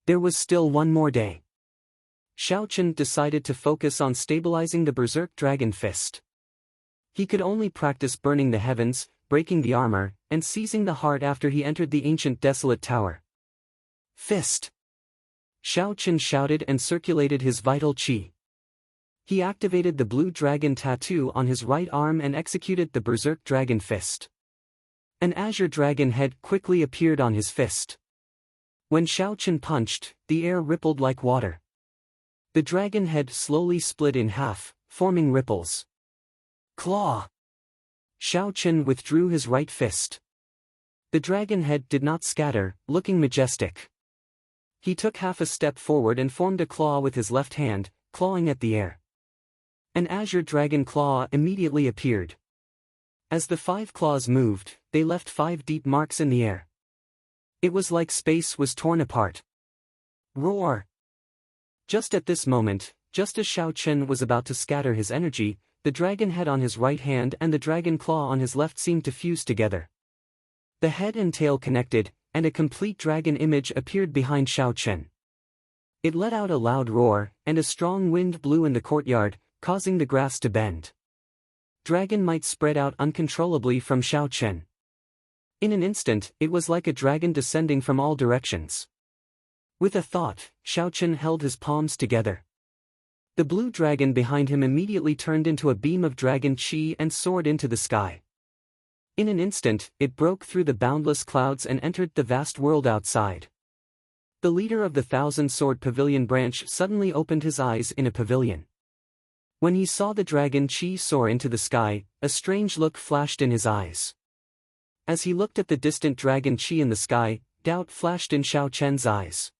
There was still 1 more day. Xiao Chen decided to focus on stabilizing the Berserk Dragon Fist. He could only practice burning the heavens, breaking the armor, and seizing the heart after he entered the ancient desolate tower. Fist! Xiao Chen shouted and circulated his vital qi. He activated the blue dragon tattoo on his right arm and executed the Berserk Dragon Fist. An azure dragon head quickly appeared on his fist. When Xiao Chen punched, the air rippled like water. The dragon head slowly split in half, forming ripples. Claw! Xiao Chen withdrew his right fist. The dragon head did not scatter, looking majestic. He took half a step forward and formed a claw with his left hand, clawing at the air. An azure dragon claw immediately appeared. As the 5 claws moved, they left 5 deep marks in the air. It was like space was torn apart. Roar! Just at this moment, just as Xiao Chen was about to scatter his energy, the dragon head on his right hand and the dragon claw on his left seemed to fuse together. The head and tail connected, and a complete dragon image appeared behind Xiao Chen. It let out a loud roar, and a strong wind blew in the courtyard, causing the grass to bend. Dragon might spread out uncontrollably from Xiao Chen. In an instant, it was like a dragon descending from all directions. With a thought, Xiao Chen held his palms together. The blue dragon behind him immediately turned into a beam of dragon qi and soared into the sky. In an instant, it broke through the boundless clouds and entered the vast world outside. The leader of the 1,000-sword pavilion branch suddenly opened his eyes in a pavilion. When he saw the dragon qi soar into the sky, a strange look flashed in his eyes. As he looked at the distant dragon qi in the sky, doubt flashed in Xiao Chen's eyes.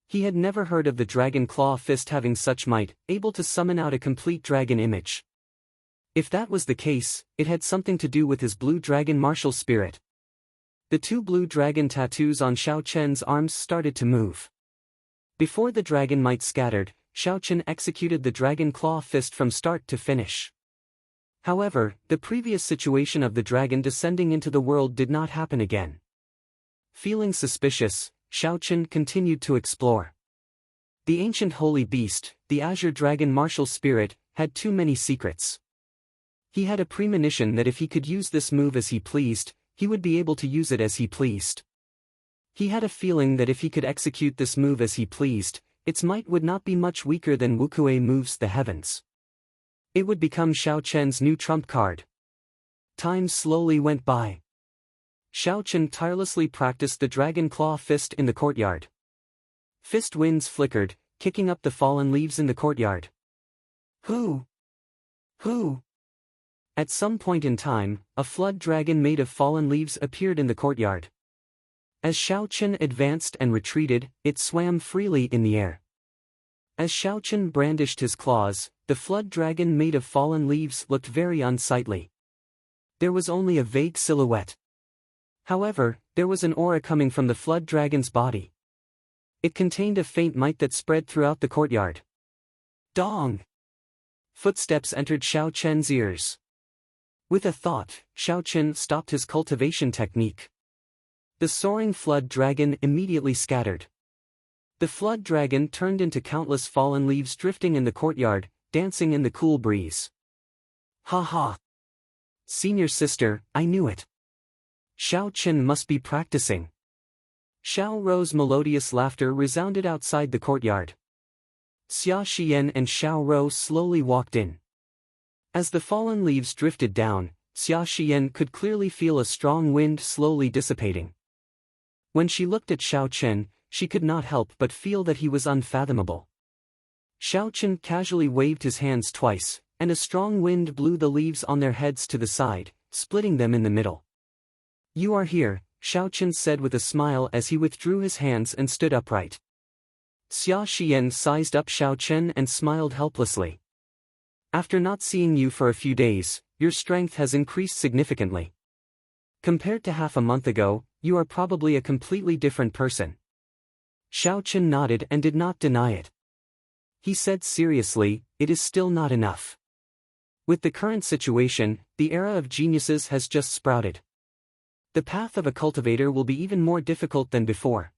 He had never heard of the dragon claw fist having such might, able to summon out a complete dragon image. If that was the case, it had something to do with his blue dragon martial spirit. The 2 blue dragon tattoos on Xiao Chen's arms started to move. Before the dragon might scattered, Xiao Chen executed the dragon claw fist from start to finish. However, the previous situation of the dragon descending into the world did not happen again. Feeling suspicious, Xiao Chen continued to explore. The ancient holy beast, the azure dragon martial spirit, had too many secrets. He had a premonition that if he could use this move as he pleased, he would be able to use it as he pleased. He had a feeling that if he could execute this move as he pleased, its might would not be much weaker than Wukuei moves the heavens. It would become Xiao Chen's new trump card. Time slowly went by. Xiao Chen tirelessly practiced the dragon claw fist in the courtyard. Fist winds flickered, kicking up the fallen leaves in the courtyard. Who? At some point in time, a flood dragon made of fallen leaves appeared in the courtyard. As Xiao Chen advanced and retreated, it swam freely in the air. As Xiao Chen brandished his claws, the flood dragon made of fallen leaves looked very unsightly. There was only a vague silhouette. However, there was an aura coming from the flood dragon's body. It contained a faint might that spread throughout the courtyard. Dong! Footsteps entered Xiao Chen's ears. With a thought, Xiao Chen stopped his cultivation technique. The soaring flood dragon immediately scattered. The flood dragon turned into countless fallen leaves drifting in the courtyard, dancing in the cool breeze. Ha ha! Senior sister, I knew it. Xiao Chen must be practicing. Xiao Rou's melodious laughter resounded outside the courtyard. Xia Xian and Xiao Rou slowly walked in. As the fallen leaves drifted down, Xia Xian could clearly feel a strong wind slowly dissipating. When she looked at Xiao Chen, she could not help but feel that he was unfathomable. Xiao Chen casually waved his hands twice, and a strong wind blew the leaves on their heads to the side, splitting them in the middle. You are here, Xiao Chen said with a smile as he withdrew his hands and stood upright. Xia Xian sized up Xiao Chen and smiled helplessly. After not seeing you for a few days, your strength has increased significantly. Compared to half a month ago, you are probably a completely different person. Xiao Chen nodded and did not deny it. He said seriously, it is still not enough. With the current situation, the era of geniuses has just sprouted. The path of a cultivator will be even more difficult than before.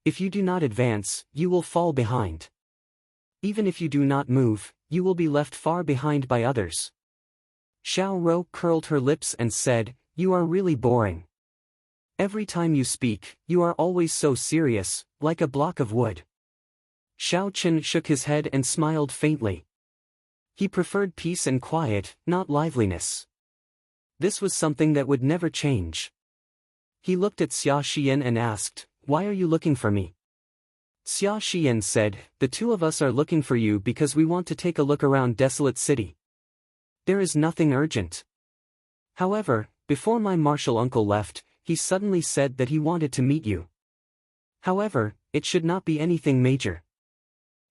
If you do not advance, you will fall behind. Even if you do not move, you will be left far behind by others. Xiao Rou curled her lips and said, you are really boring. Every time you speak, you are always so serious, like a block of wood. Xiao Chen shook his head and smiled faintly. He preferred peace and quiet, not liveliness. This was something that would never change. He looked at Xia Xian and asked, why are you looking for me? Xia Xian said, the two of us are looking for you because we want to take a look around Desolate City. There is nothing urgent. However, before my martial uncle left, he suddenly said that he wanted to meet you. However, it should not be anything major.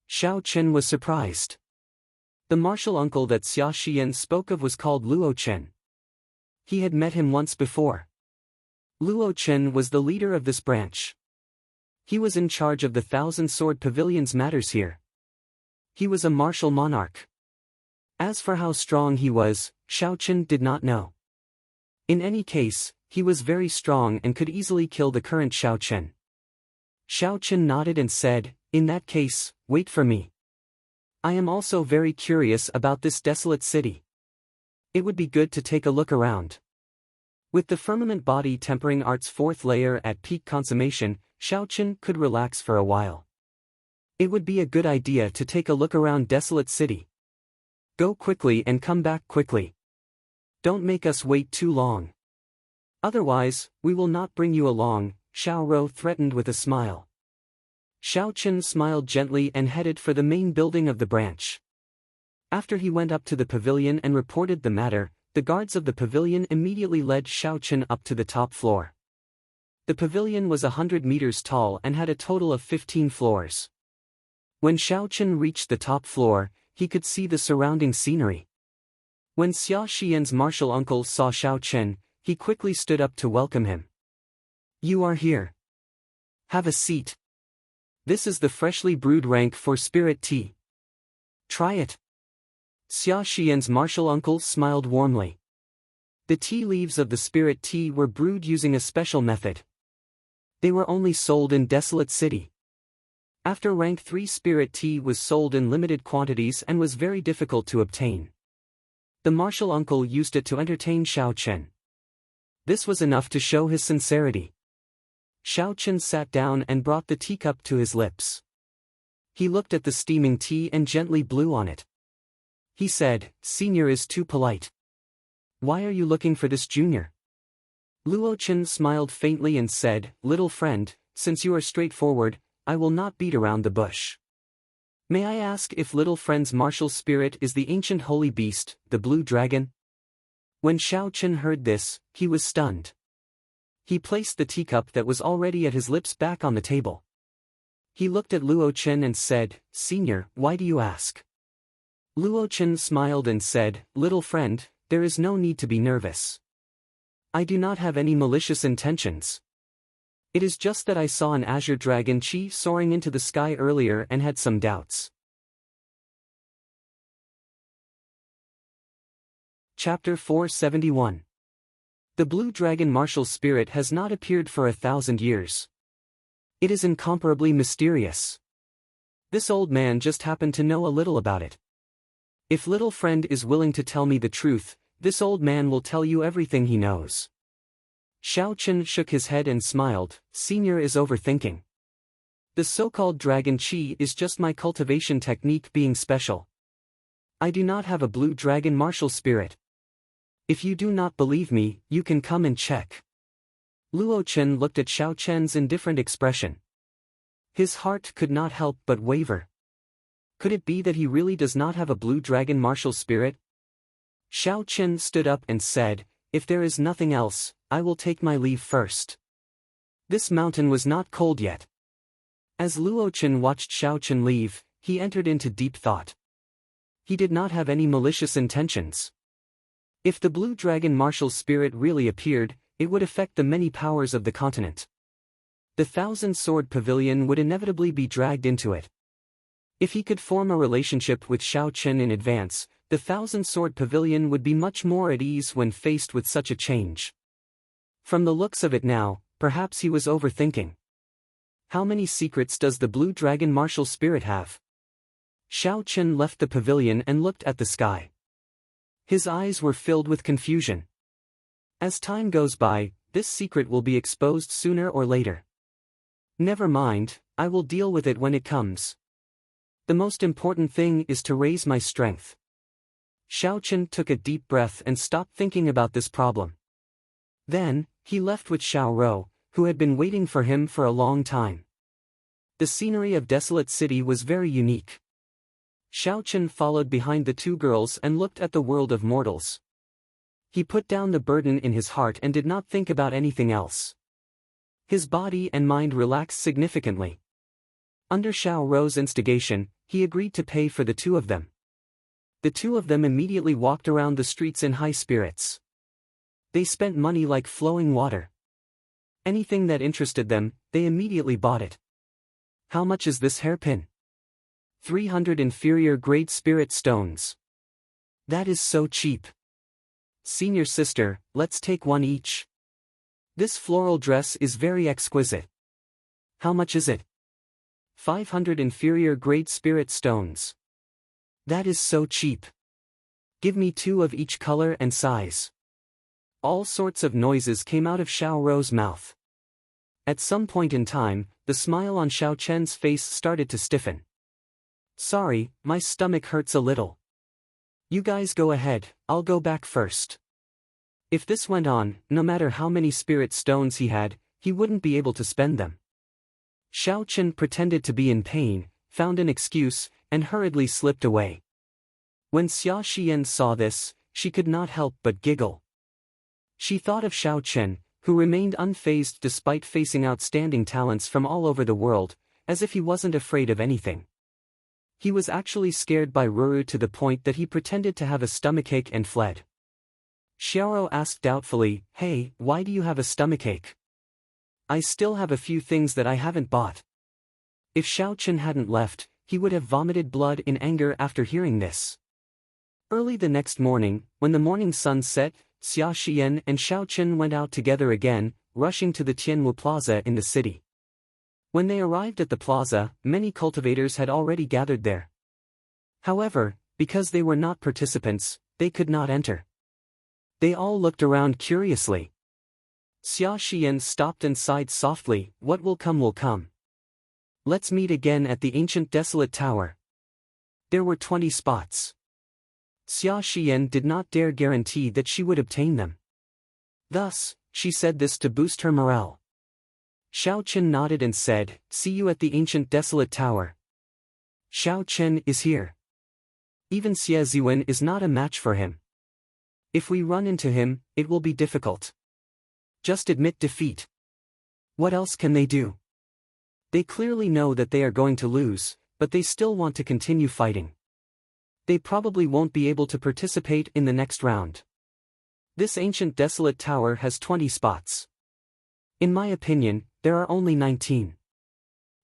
Xiao Chen was surprised. The martial uncle that Xia Xian spoke of was called Luo Chen. He had met him once before. Luo Chen was the leader of this branch. He was in charge of the 1,000-sword pavilion's matters here. He was a martial monarch. As for how strong he was, Xiao Chen did not know. In any case, he was very strong and could easily kill the current Xiao Chen. Xiao Chen nodded and said, in that case, wait for me. I am also very curious about this desolate city. It would be good to take a look around. With the firmament body tempering art's fourth layer at peak consummation, Xiao Chen could relax for a while. It would be a good idea to take a look around Desolate City. Go quickly and come back quickly. Don't make us wait too long. Otherwise, we will not bring you along, Xiao Rou threatened with a smile. Xiao Chen smiled gently and headed for the main building of the branch. After he went up to the pavilion and reported the matter, the guards of the pavilion immediately led Xiao Chen up to the top floor. The pavilion was 100 meters tall and had a total of 15 floors. When Xiao Chen reached the top floor, he could see the surrounding scenery. When Xia Xian's martial uncle saw Xiao Chen, he quickly stood up to welcome him. You are here. Have a seat. This is the freshly brewed rank for spirit tea. Try it. Xia Xian's martial uncle smiled warmly. The tea leaves of the spirit tea were brewed using a special method. They were only sold in Desolate City. After rank 3 spirit tea was sold in limited quantities and was very difficult to obtain. The martial uncle used it to entertain Xiao Chen. This was enough to show his sincerity. Xiao Chen sat down and brought the teacup to his lips. He looked at the steaming tea and gently blew on it. He said, "Senior is too polite. Why are you looking for this junior?" Luo Chen smiled faintly and said, "Little friend, since you are straightforward, I will not beat around the bush. May I ask if little friend's martial spirit is the ancient holy beast, the blue dragon?" When Xiao Chen heard this, he was stunned. He placed the teacup that was already at his lips back on the table. He looked at Luo Chen and said, "Senior, why do you ask?" Luo Chen smiled and said, "Little friend, there is no need to be nervous. I do not have any malicious intentions. It is just that I saw an azure dragon chi soaring into the sky earlier and had some doubts." Chapter 471. The blue dragon martial spirit has not appeared for 1,000 years. It is incomparably mysterious. This old man just happened to know a little about it. If little friend is willing to tell me the truth, this old man will tell you everything he knows. Xiao Chen shook his head and smiled. "Senior is overthinking. The so-called dragon chi is just my cultivation technique being special. I do not have a blue dragon martial spirit. If you do not believe me, you can come and check." Luo Chen looked at Xiao Chen's indifferent expression. His heart could not help but waver. Could it be that he really does not have a blue dragon martial spirit? Xiao Chen stood up and said, "If there is nothing else, I will take my leave first." This mountain was not cold yet. As Luo Chen watched Xiao Chen leave, he entered into deep thought. He did not have any malicious intentions. If the blue dragon martial spirit really appeared, it would affect the many powers of the continent. The thousand-sword pavilion would inevitably be dragged into it. If he could form a relationship with Xiao Chen in advance, the thousand-sword pavilion would be much more at ease when faced with such a change. From the looks of it now, perhaps he was overthinking. How many secrets does the blue dragon martial spirit have? Xiao Chen left the pavilion and looked at the sky. His eyes were filled with confusion. As time goes by, this secret will be exposed sooner or later. Never mind, I will deal with it when it comes. The most important thing is to raise my strength. Xiao Chen took a deep breath and stopped thinking about this problem. Then, he left with Xiao Rou, who had been waiting for him for a long time. The scenery of Desolate City was very unique. Xiao Chen followed behind the two girls and looked at the world of mortals. He put down the burden in his heart and did not think about anything else. His body and mind relaxed significantly. Under Xiao Rou's instigation, he agreed to pay for the two of them. The two of them immediately walked around the streets in high spirits. They spent money like flowing water. Anything that interested them, they immediately bought it. "How much is this hairpin?" 300 inferior grade spirit stones. That is so cheap. Senior sister, let's take one each. This floral dress is very exquisite. How much is it? 500 inferior grade spirit stones. That is so cheap. Give me 2 of each color and size. All sorts of noises came out of Xiao Rou's mouth. At some point in time, the smile on Xiao Chen's face started to stiffen. "Sorry, my stomach hurts a little. You guys go ahead, I'll go back first." If this went on, no matter how many spirit stones he had, he wouldn't be able to spend them. Xiao Chen pretended to be in pain, found an excuse, and hurriedly slipped away. When Xia Xian saw this, she could not help but giggle. She thought of Xiao Chen, who remained unfazed despite facing outstanding talents from all over the world, as if he wasn't afraid of anything. He was actually scared by Ruru to the point that he pretended to have a stomachache and fled. Xiaoro asked doubtfully, "Hey, why do you have a stomachache?" "I still have a few things that I haven't bought." If Xiao Chen hadn't left, he would have vomited blood in anger after hearing this. Early the next morning, when the morning sun set, Xia Xian and Xiao Chen went out together again, rushing to the Tianwu Plaza in the city. When they arrived at the plaza, many cultivators had already gathered there. However, because they were not participants, they could not enter. They all looked around curiously. Xia Xian stopped and sighed softly, "What will come will come. Let's meet again at the ancient desolate tower." There were 20 spots. Xia Xian did not dare guarantee that she would obtain them. Thus, she said this to boost her morale. Xiao Chen nodded and said, "See you at the ancient desolate tower." Xiao Chen is here. Even Xie Ziwen is not a match for him. If we run into him, it will be difficult. Just admit defeat. What else can they do? They clearly know that they are going to lose, but they still want to continue fighting. They probably won't be able to participate in the next round. This ancient desolate tower has 20 spots. In my opinion, there are only 19.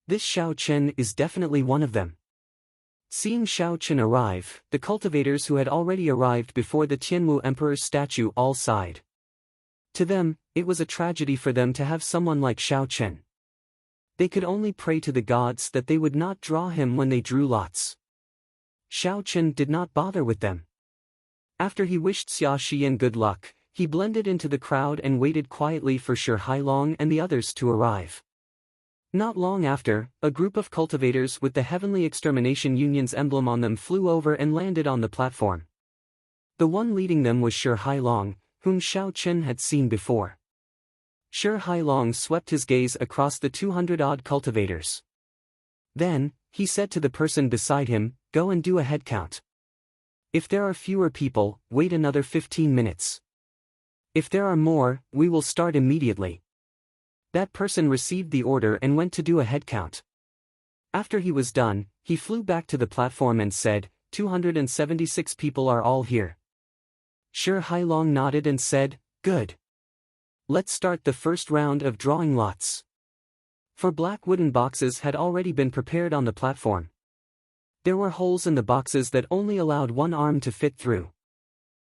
This Xiao Chen is definitely one of them. Seeing Xiao Chen arrive, the cultivators who had already arrived before the Tianmu Emperor's statue all sighed. To them, it was a tragedy for them to have someone like Xiao Chen. They could only pray to the gods that they would not draw him when they drew lots. Xiao Chen did not bother with them. After he wished Xia Xian good luck, he blended into the crowd and waited quietly for Shi Hailong and the others to arrive. Not long after, a group of cultivators with the Heavenly Extermination Union's emblem on them flew over and landed on the platform. The one leading them was Shi Hailong, whom Xiao Chen had seen before. Shi Hailong swept his gaze across the 200-odd cultivators. Then, he said to the person beside him, "Go and do a head count. If there are fewer people, wait another 15 minutes. If there are more, we will start immediately." That person received the order and went to do a head count. After he was done, he flew back to the platform and said, 276 people are all here. Shi Hailong nodded and said, "Good. Let's start the first round of drawing lots." For black wooden boxes had already been prepared on the platform. There were holes in the boxes that only allowed one arm to fit through.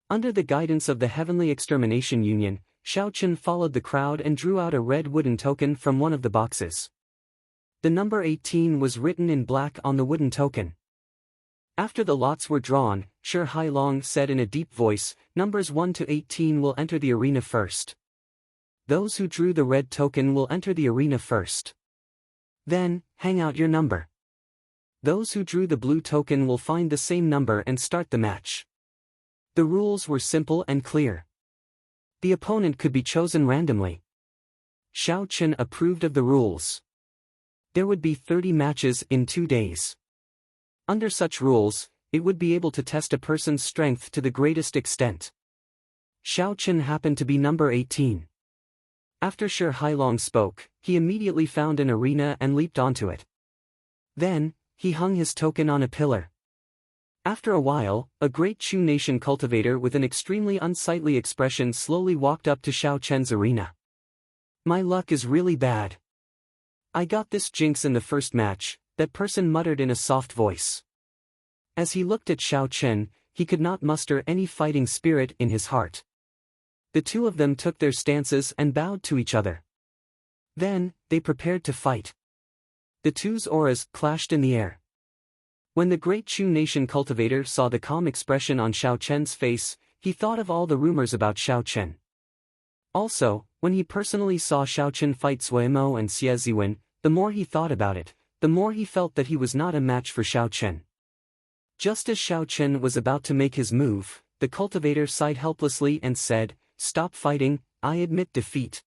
Under the guidance of the Heavenly Extermination Union, Xiao Chen followed the crowd and drew out a red wooden token from one of the boxes. The number 18 was written in black on the wooden token. After the lots were drawn, Shi Hailong said in a deep voice, "Numbers 1 to 18 will enter the arena first. Those who drew the red token will enter the arena first. Then, hang out your number. Those who drew the blue token will find the same number and start the match." The rules were simple and clear. The opponent could be chosen randomly. Xiao Chen approved of the rules. There would be 30 matches in 2 days. Under such rules, it would be able to test a person's strength to the greatest extent. Xiao Chen happened to be number 18. After Shi Hailong spoke, he immediately found an arena and leaped onto it. Then, he hung his token on a pillar. After a while, a great Chu Nation cultivator with an extremely unsightly expression slowly walked up to Xiao Chen's arena. "My luck is really bad. I got this jinx in the first match," that person muttered in a soft voice. As he looked at Xiao Chen, he could not muster any fighting spirit in his heart. The two of them took their stances and bowed to each other. Then, they prepared to fight. The two's auras clashed in the air. When the great Chu Nation cultivator saw the calm expression on Xiao Chen's face, he thought of all the rumors about Xiao Chen. Also, when he personally saw Xiao Chen fight Suemo and Xie Ziwen, the more he thought about it, the more he felt that he was not a match for Xiao Chen. Just as Xiao Chen was about to make his move, the cultivator sighed helplessly and said, "Stop fighting, I admit defeat."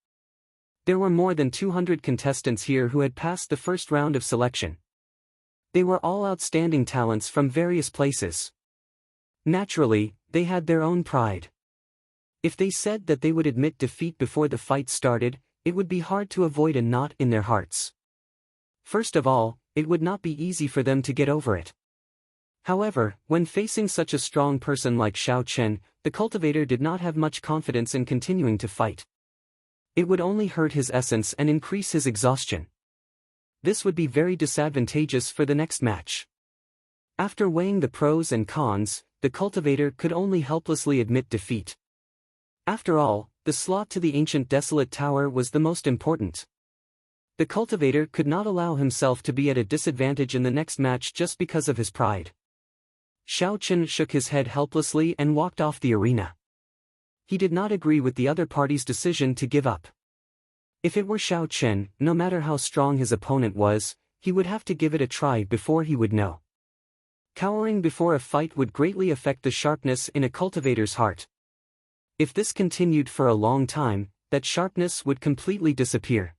There were more than 200 contestants here who had passed the first round of selection. They were all outstanding talents from various places. Naturally, they had their own pride. If they said that they would admit defeat before the fight started, it would be hard to avoid a knot in their hearts. First of all, it would not be easy for them to get over it. However, when facing such a strong person like Xiao Chen, the cultivator did not have much confidence in continuing to fight. It would only hurt his essence and increase his exhaustion. This would be very disadvantageous for the next match. After weighing the pros and cons, the cultivator could only helplessly admit defeat. After all, the slot to the ancient desolate tower was the most important. The cultivator could not allow himself to be at a disadvantage in the next match just because of his pride. Xiao Chen shook his head helplessly and walked off the arena. He did not agree with the other party's decision to give up. If it were Xiao Chen, no matter how strong his opponent was, he would have to give it a try before he would know. Cowering before a fight would greatly affect the sharpness in a cultivator's heart. If this continued for a long time, that sharpness would completely disappear.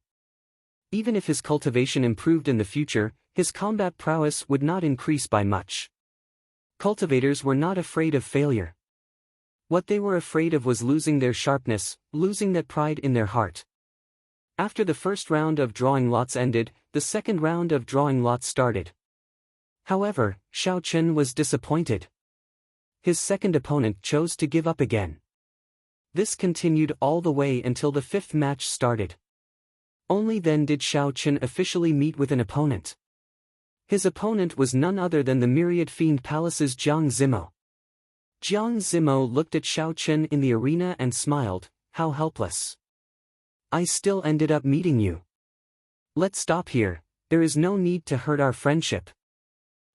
Even if his cultivation improved in the future, his combat prowess would not increase by much. Cultivators were not afraid of failure. What they were afraid of was losing their sharpness, losing that pride in their heart. After the first round of drawing lots ended, the second round of drawing lots started. However, Xiao Chen was disappointed. His second opponent chose to give up again. This continued all the way until the fifth match started. Only then did Xiao Chen officially meet with an opponent. His opponent was none other than the Myriad Fiend Palace's Jiang Zimo. Jiang Zimo looked at Xiao Chen in the arena and smiled, "How helpless. I still ended up meeting you. Let's stop here, there is no need to hurt our friendship."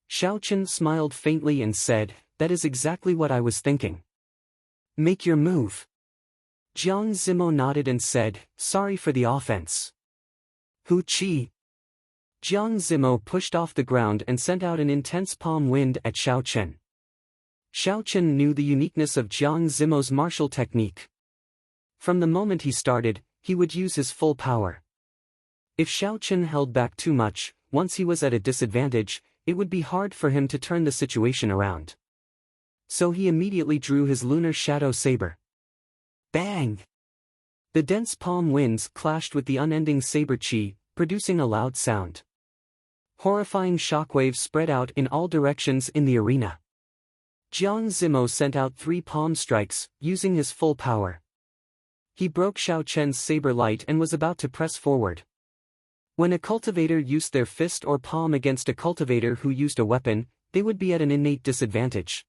Xiao Chen smiled faintly and said, "That is exactly what I was thinking. Make your move." Jiang Zimo nodded and said, "Sorry for the offense." Hu Qi. Jiang Zimo pushed off the ground and sent out an intense palm wind at Xiao Chen. Xiao Chen knew the uniqueness of Jiang Zimo's martial technique. From the moment he started, he would use his full power. If Xiao Chen held back too much, once he was at a disadvantage, it would be hard for him to turn the situation around. So he immediately drew his lunar shadow saber. Bang! The dense palm winds clashed with the unending saber chi, producing a loud sound. Horrifying shockwaves spread out in all directions in the arena. Jiang Zimo sent out 3 palm strikes, using his full power. He broke Xiao Chen's saber light and was about to press forward. When a cultivator used their fist or palm against a cultivator who used a weapon, they would be at an innate disadvantage.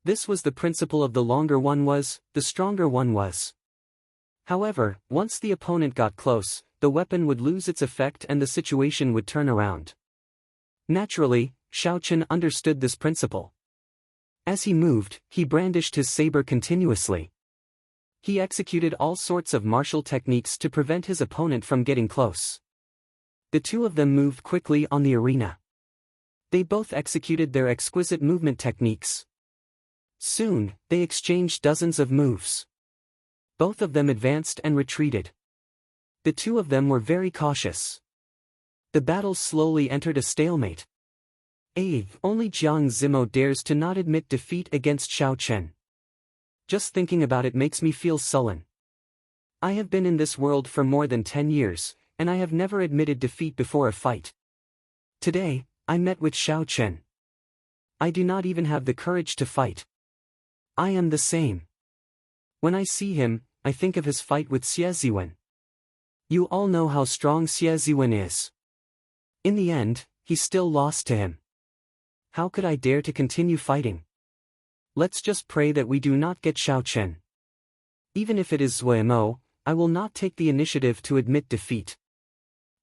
This was the principle of the longer one was, the stronger one was. However, once the opponent got close, the weapon would lose its effect and the situation would turn around. Naturally, Xiao Chen understood this principle. As he moved, he brandished his saber continuously. He executed all sorts of martial techniques to prevent his opponent from getting close. The two of them moved quickly on the arena. They both executed their exquisite movement techniques. Soon, they exchanged dozens of moves. Both of them advanced and retreated. The two of them were very cautious. The battle slowly entered a stalemate. Only Jiang Zimo dares to not admit defeat against Xiao Chen. Just thinking about it makes me feel sullen. I have been in this world for more than 10 years, and I have never admitted defeat before a fight. Today, I met with Xiao Chen. I do not even have the courage to fight. I am the same. When I see him, I think of his fight with Xie Ziwen. You all know how strong Xie Ziwen is. In the end, he still lost to him. How could I dare to continue fighting? Let's just pray that we do not get Xiao Chen. Even if it is Zuemo, I will not take the initiative to admit defeat.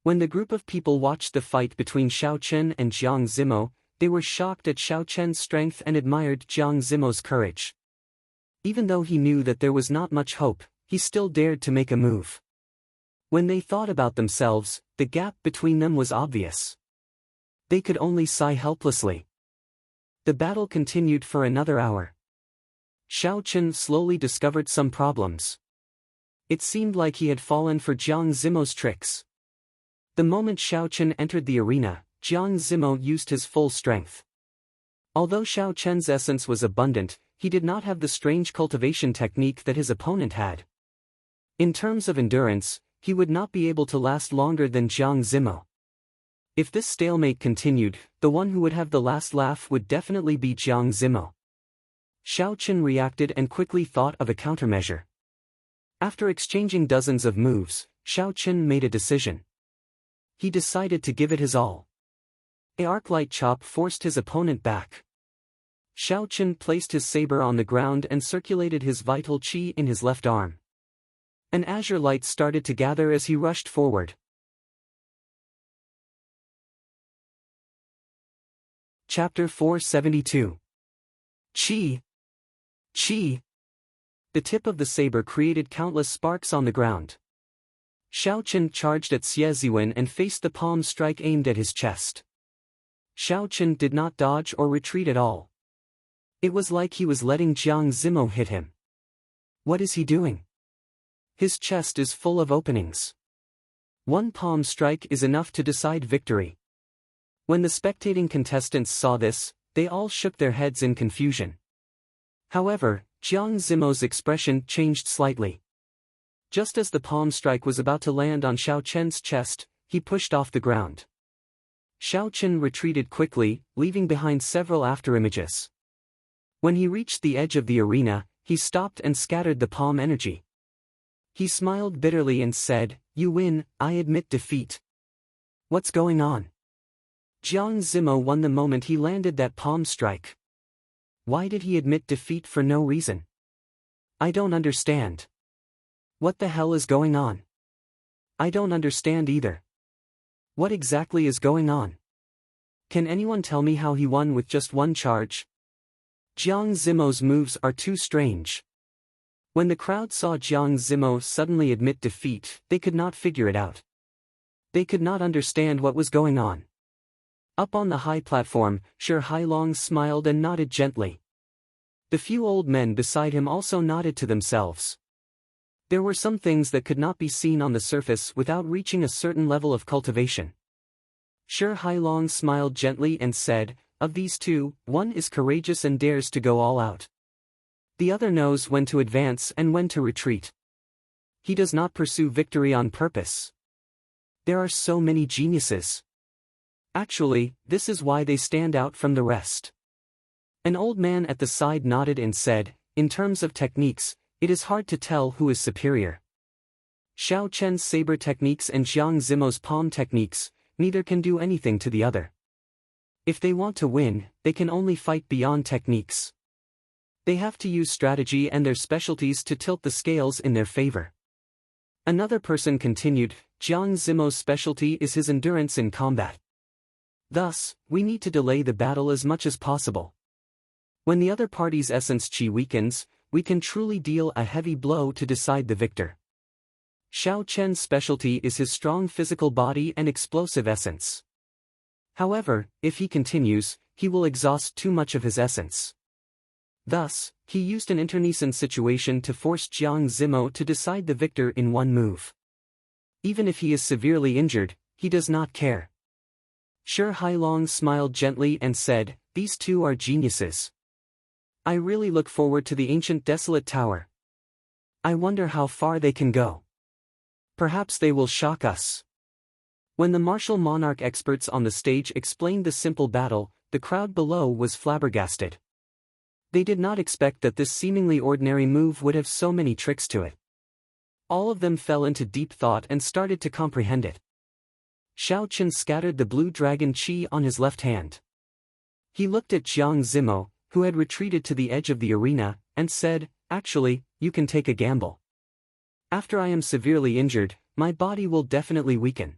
When the group of people watched the fight between Xiao Chen and Jiang Zimo, they were shocked at Xiao Chen's strength and admired Jiang Zimo's courage. Even though he knew that there was not much hope, he still dared to make a move. When they thought about themselves, the gap between them was obvious. They could only sigh helplessly. The battle continued for another hour. Xiao Chen slowly discovered some problems. It seemed like he had fallen for Jiang Zimo's tricks. The moment Xiao Chen entered the arena, Jiang Zimo used his full strength. Although Xiao Chen's essence was abundant, he did not have the strange cultivation technique that his opponent had. In terms of endurance, he would not be able to last longer than Jiang Zimo. If this stalemate continued, the one who would have the last laugh would definitely be Jiang Zimo. Xiao Chen reacted and quickly thought of a countermeasure. After exchanging dozens of moves, Xiao Chen made a decision. He decided to give it his all. A arc-light chop forced his opponent back. Xiao Chen placed his saber on the ground and circulated his vital qi in his left arm. An azure light started to gather as he rushed forward. Chapter 472. Chi! Chi! The tip of the saber created countless sparks on the ground. Xiao Chen charged at Xie Ziwen and faced the palm strike aimed at his chest. Xiao Chen did not dodge or retreat at all. It was like he was letting Jiang Zimo hit him. What is he doing? His chest is full of openings. One palm strike is enough to decide victory. When the spectating contestants saw this, they all shook their heads in confusion. However, Jiang Zimo's expression changed slightly. Just as the palm strike was about to land on Xiao Chen's chest, he pushed off the ground. Xiao Chen retreated quickly, leaving behind several afterimages. When he reached the edge of the arena, he stopped and scattered the palm energy. He smiled bitterly and said, "You win, I admit defeat." What's going on? Jiang Zimo won the moment he landed that palm strike. Why did he admit defeat for no reason? I don't understand. What the hell is going on? I don't understand either. What exactly is going on? Can anyone tell me how he won with just one charge? Jiang Zimo's moves are too strange. When the crowd saw Jiang Zimo suddenly admit defeat, they could not figure it out. They could not understand what was going on. Up on the high platform, Shi Hailong smiled and nodded gently. The few old men beside him also nodded to themselves. There were some things that could not be seen on the surface without reaching a certain level of cultivation. Shi Hailong smiled gently and said, "Of these two, one is courageous and dares to go all out. The other knows when to advance and when to retreat. He does not pursue victory on purpose. There are so many geniuses. Actually, this is why they stand out from the rest." An old man at the side nodded and said, "In terms of techniques, it is hard to tell who is superior. Xiao Chen's saber techniques and Jiang Zimo's palm techniques, neither can do anything to the other. If they want to win, they can only fight beyond techniques. They have to use strategy and their specialties to tilt the scales in their favor." Another person continued, "Jiang Zimo's specialty is his endurance in combat. Thus, we need to delay the battle as much as possible. When the other party's essence chi weakens, we can truly deal a heavy blow to decide the victor. Xiao Chen's specialty is his strong physical body and explosive essence. However, if he continues, he will exhaust too much of his essence. Thus, he used an internecine situation to force Jiang Zimo to decide the victor in one move. Even if he is severely injured, he does not care." Shi Hailong smiled gently and said, "These two are geniuses. I really look forward to the ancient desolate tower. I wonder how far they can go. Perhaps they will shock us." When the martial monarch experts on the stage explained the simple battle, the crowd below was flabbergasted. They did not expect that this seemingly ordinary move would have so many tricks to it. All of them fell into deep thought and started to comprehend it. Xiao Chen scattered the blue dragon chi on his left hand. He looked at Jiang Zimo, who had retreated to the edge of the arena, and said, "Actually, you can take a gamble. After I am severely injured, my body will definitely weaken.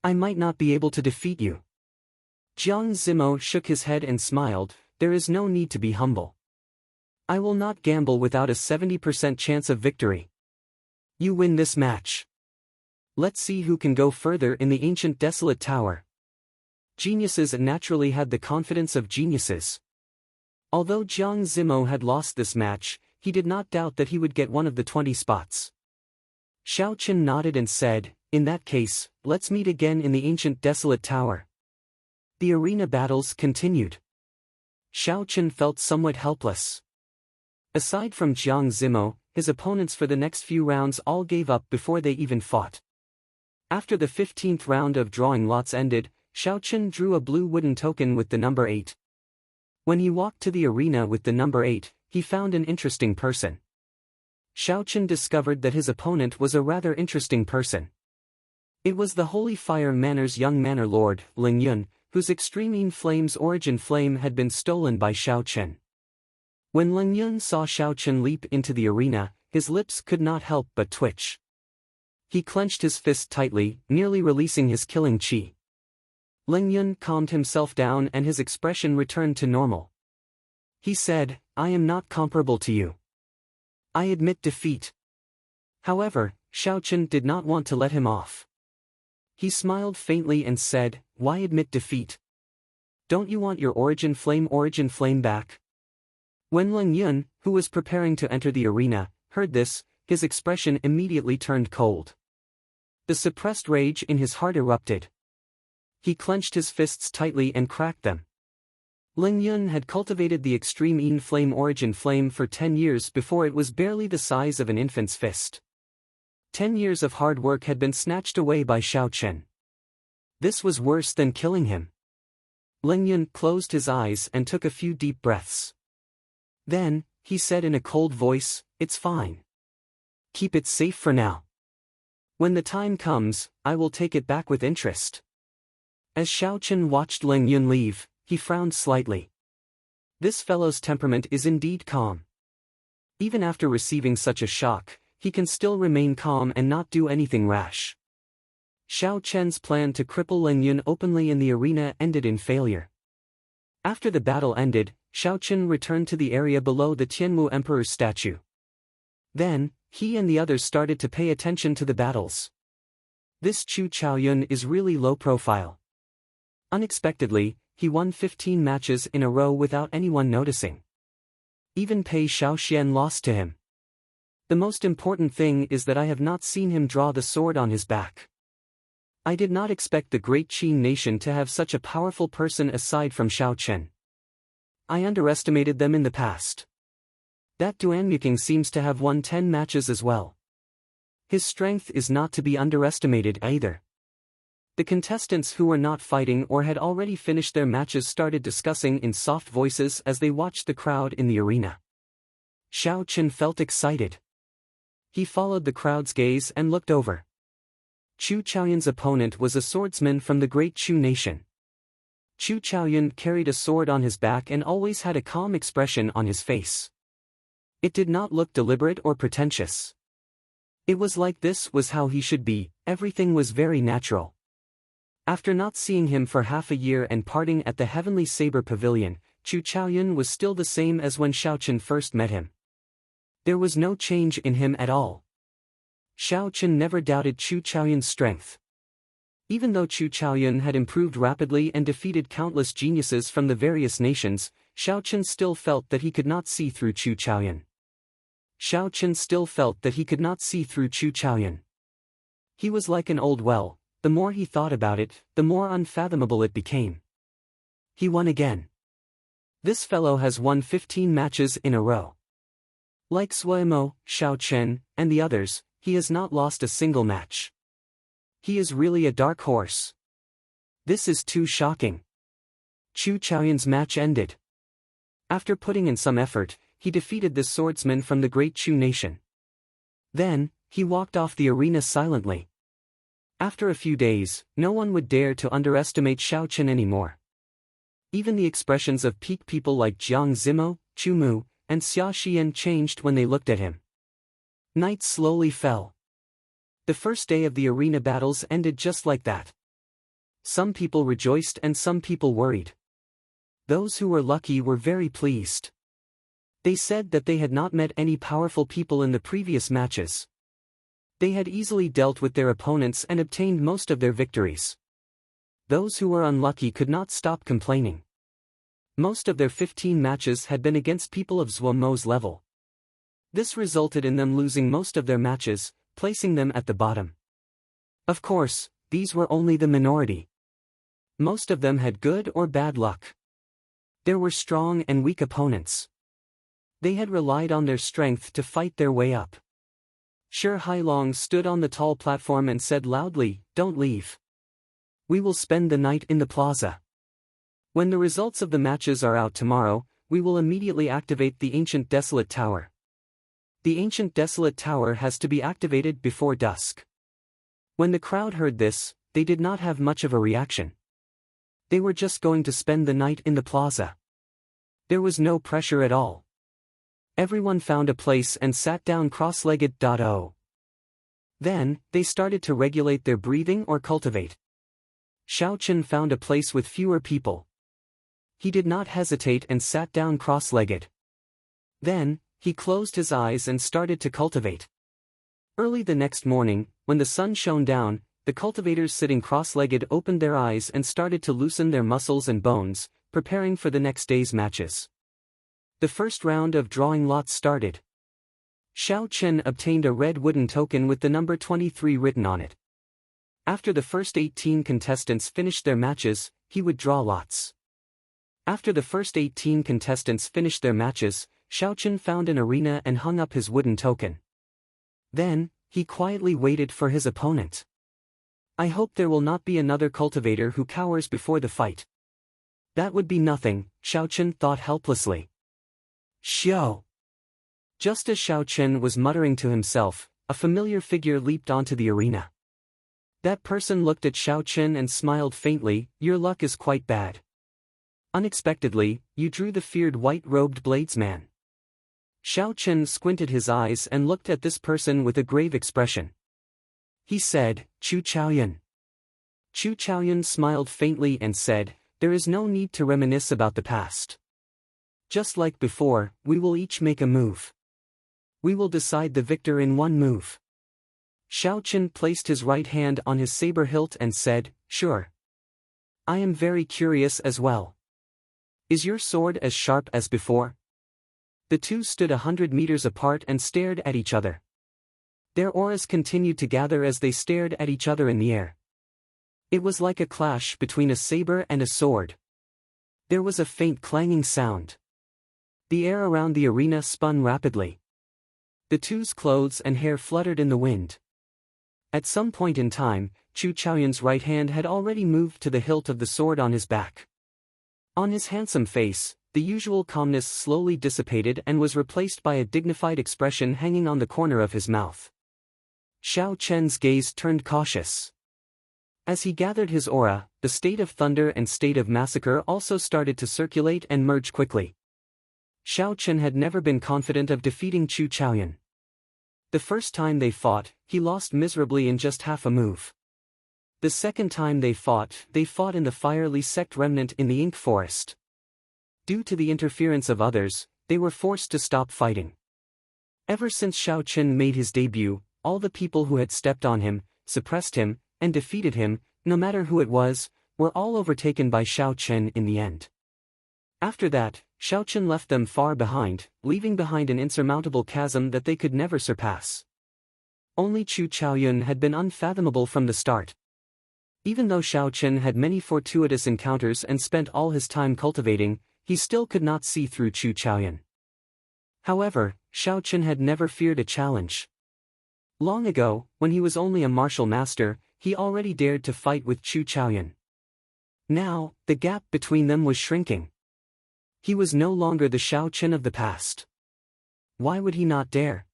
I might not be able to defeat you." Jiang Zimo shook his head and smiled, "There is no need to be humble. I will not gamble without a 70% chance of victory. You win this match. Let's see who can go further in the ancient desolate tower." Geniuses naturally had the confidence of geniuses. Although Jiang Zimo had lost this match, he did not doubt that he would get one of the 20 spots. Xiao Chen nodded and said, "In that case, let's meet again in the ancient desolate tower." The arena battles continued. Xiao Chen felt somewhat helpless. Aside from Jiang Zimo, his opponents for the next few rounds all gave up before they even fought. After the 15th round of drawing lots ended, Xiao Chen drew a blue wooden token with the number 8. When he walked to the arena with the number 8, he found an interesting person. Xiao Chen discovered that his opponent was a rather interesting person. It was the Holy Fire Manor's young manor lord, Ling Yun, whose extreme flame's origin flame had been stolen by Xiao Chen. When Ling Yun saw Xiao Chen leap into the arena, his lips could not help but twitch. He clenched his fist tightly, nearly releasing his killing chi. Ling Yun calmed himself down and his expression returned to normal. He said, "I am not comparable to you. I admit defeat." However, Xiao Chen did not want to let him off. He smiled faintly and said, "Why admit defeat? Don't you want your origin flame back?" When Leng Yun, who was preparing to enter the arena, heard this, his expression immediately turned cold. The suppressed rage in his heart erupted. He clenched his fists tightly and cracked them. Leng Yun had cultivated the extreme Yin Flame origin flame for 10 years before it was barely the size of an infant's fist. 10 years of hard work had been snatched away by Xiao Chen. This was worse than killing him. Leng Yun closed his eyes and took a few deep breaths. Then, he said in a cold voice, "It's fine. Keep it safe for now. When the time comes, I will take it back with interest." As Xiao Chen watched Leng Yun leave, he frowned slightly. This fellow's temperament is indeed calm. Even after receiving such a shock, he can still remain calm and not do anything rash. Xiao Chen's plan to cripple Leng Yun openly in the arena ended in failure. After the battle ended, Xiao Chen returned to the area below the Tianmu Emperor's statue. Then, he and the others started to pay attention to the battles. This Chu Chaoyun is really low profile. Unexpectedly, he won 15 matches in a row without anyone noticing. Even Pei Xiaoxian lost to him. The most important thing is that I have not seen him draw the sword on his back. I did not expect the great Qin nation to have such a powerful person aside from Xiao Chen. I underestimated them in the past. That Duanmuking seems to have won 10 matches as well. His strength is not to be underestimated either. The contestants who were not fighting or had already finished their matches started discussing in soft voices as they watched the crowd in the arena. Xiao Chen felt excited. He followed the crowd's gaze and looked over. Chu Chaoyun's opponent was a swordsman from the great Chu nation. Chu Chaoyun carried a sword on his back and always had a calm expression on his face. It did not look deliberate or pretentious. It was like this was how he should be, everything was very natural. After not seeing him for half a year and parting at the Heavenly Saber Pavilion, Chu Chaoyun was still the same as when Xiao Chen first met him. There was no change in him at all. Xiao Chen never doubted Chu Chaoyun's strength. Even though Chu Chaoyun had improved rapidly and defeated countless geniuses from the various nations, Xiao Chen still felt that he could not see through Chu Chaoyun. Xiao Chen still felt that he could not see through Chu Chaoyun. He was like an old well. The more he thought about it, the more unfathomable it became. He won again. This fellow has won 15 matches in a row. Like Suemo, Xiao Chen, and the others, he has not lost a single match. He is really a dark horse. This is too shocking. Chu Chaoyun's match ended. After putting in some effort, he defeated this swordsman from the great Chu nation. Then, he walked off the arena silently. After a few days, no one would dare to underestimate Xiao Chen anymore. Even the expressions of peak people like Jiang Zimo, Chu Mu, and Xia Xian changed when they looked at him. Night slowly fell. The first day of the arena battles ended just like that. Some people rejoiced and some people worried. Those who were lucky were very pleased. They said that they had not met any powerful people in the previous matches. They had easily dealt with their opponents and obtained most of their victories. Those who were unlucky could not stop complaining. Most of their 15 matches had been against people of Zuomo's level. This resulted in them losing most of their matches, placing them at the bottom. Of course, these were only the minority. Most of them had good or bad luck. There were strong and weak opponents. They had relied on their strength to fight their way up. Shi Hailong stood on the tall platform and said loudly, "Don't leave. We will spend the night in the plaza. When the results of the matches are out tomorrow, we will immediately activate the ancient Desolate Tower. The ancient Desolate Tower has to be activated before dusk." When the crowd heard this, they did not have much of a reaction. They were just going to spend the night in the plaza. There was no pressure at all. Everyone found a place and sat down cross-legged. Then, they started to regulate their breathing or cultivate. Xiao Chen found a place with fewer people. he did not hesitate and sat down cross-legged. Then, he closed his eyes and started to cultivate. Early the next morning, when the sun shone down, the cultivators sitting cross-legged opened their eyes and started to loosen their muscles and bones, preparing for the next day's matches. The first round of drawing lots started. Xiao Chen obtained a red wooden token with the number 23 written on it. After the first 18 contestants finished their matches, he would draw lots. After the first 18 contestants finished their matches, Xiao Chen found an arena and hung up his wooden token. Then, he quietly waited for his opponent. I hope there will not be another cultivator who cowers before the fight. That would be nothing, Xiao Chen thought helplessly. Xiao. Just as Xiao Chen was muttering to himself, a familiar figure leaped onto the arena. That person looked at Xiao Chen and smiled faintly. Your luck is quite bad. Unexpectedly, you drew the feared white-robed bladesman. Xiao Chen squinted his eyes and looked at this person with a grave expression. He said, Chu Chaoyun. Chu Chaoyun smiled faintly and said, there is no need to reminisce about the past. Just like before, we will each make a move. We will decide the victor in one move. Xiao Chen placed his right hand on his saber hilt and said, sure. I am very curious as well. Is your sword as sharp as before? The two stood 100 meters apart and stared at each other. Their auras continued to gather as they stared at each other in the air. It was like a clash between a saber and a sword. There was a faint clanging sound. The air around the arena spun rapidly. The two's clothes and hair fluttered in the wind. At some point in time, Chu Chaoyun's right hand had already moved to the hilt of the sword on his back. On his handsome face, the usual calmness slowly dissipated and was replaced by a dignified expression hanging on the corner of his mouth. Xiao Chen's gaze turned cautious. As he gathered his aura, the state of thunder and state of massacre also started to circulate and merge quickly. Xiao Chen had never been confident of defeating Chu Chaoyun. The first time they fought, he lost miserably in just half a move. The second time they fought in the fiery sect remnant in the ink forest. Due to the interference of others, they were forced to stop fighting. Ever since Xiao Chen made his debut, all the people who had stepped on him, suppressed him, and defeated him, no matter who it was, were all overtaken by Xiao Chen in the end. After that, Xiao Chen left them far behind, leaving behind an insurmountable chasm that they could never surpass. Only Chu Chaoyun had been unfathomable from the start. Even though Xiao Chen had many fortuitous encounters and spent all his time cultivating, he still could not see through Chu Chaoyun. However, Xiao Chen had never feared a challenge. Long ago, when he was only a martial master, he already dared to fight with Chu Chaoyun. Now, the gap between them was shrinking. He was no longer the Xiao Chen of the past. Why would he not dare?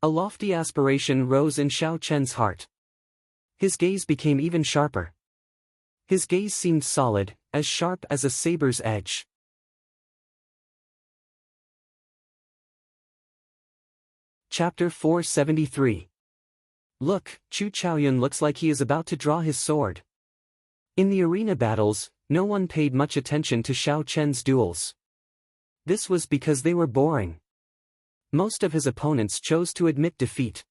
A lofty aspiration rose in Xiao Chen's heart. His gaze became even sharper. His gaze seemed solid, as sharp as a saber's edge. Chapter 473. Look, Chu Chaoyun looks like he is about to draw his sword. In the arena battles, no one paid much attention to Xiao Chen's duels. This was because they were boring. Most of his opponents chose to admit defeat.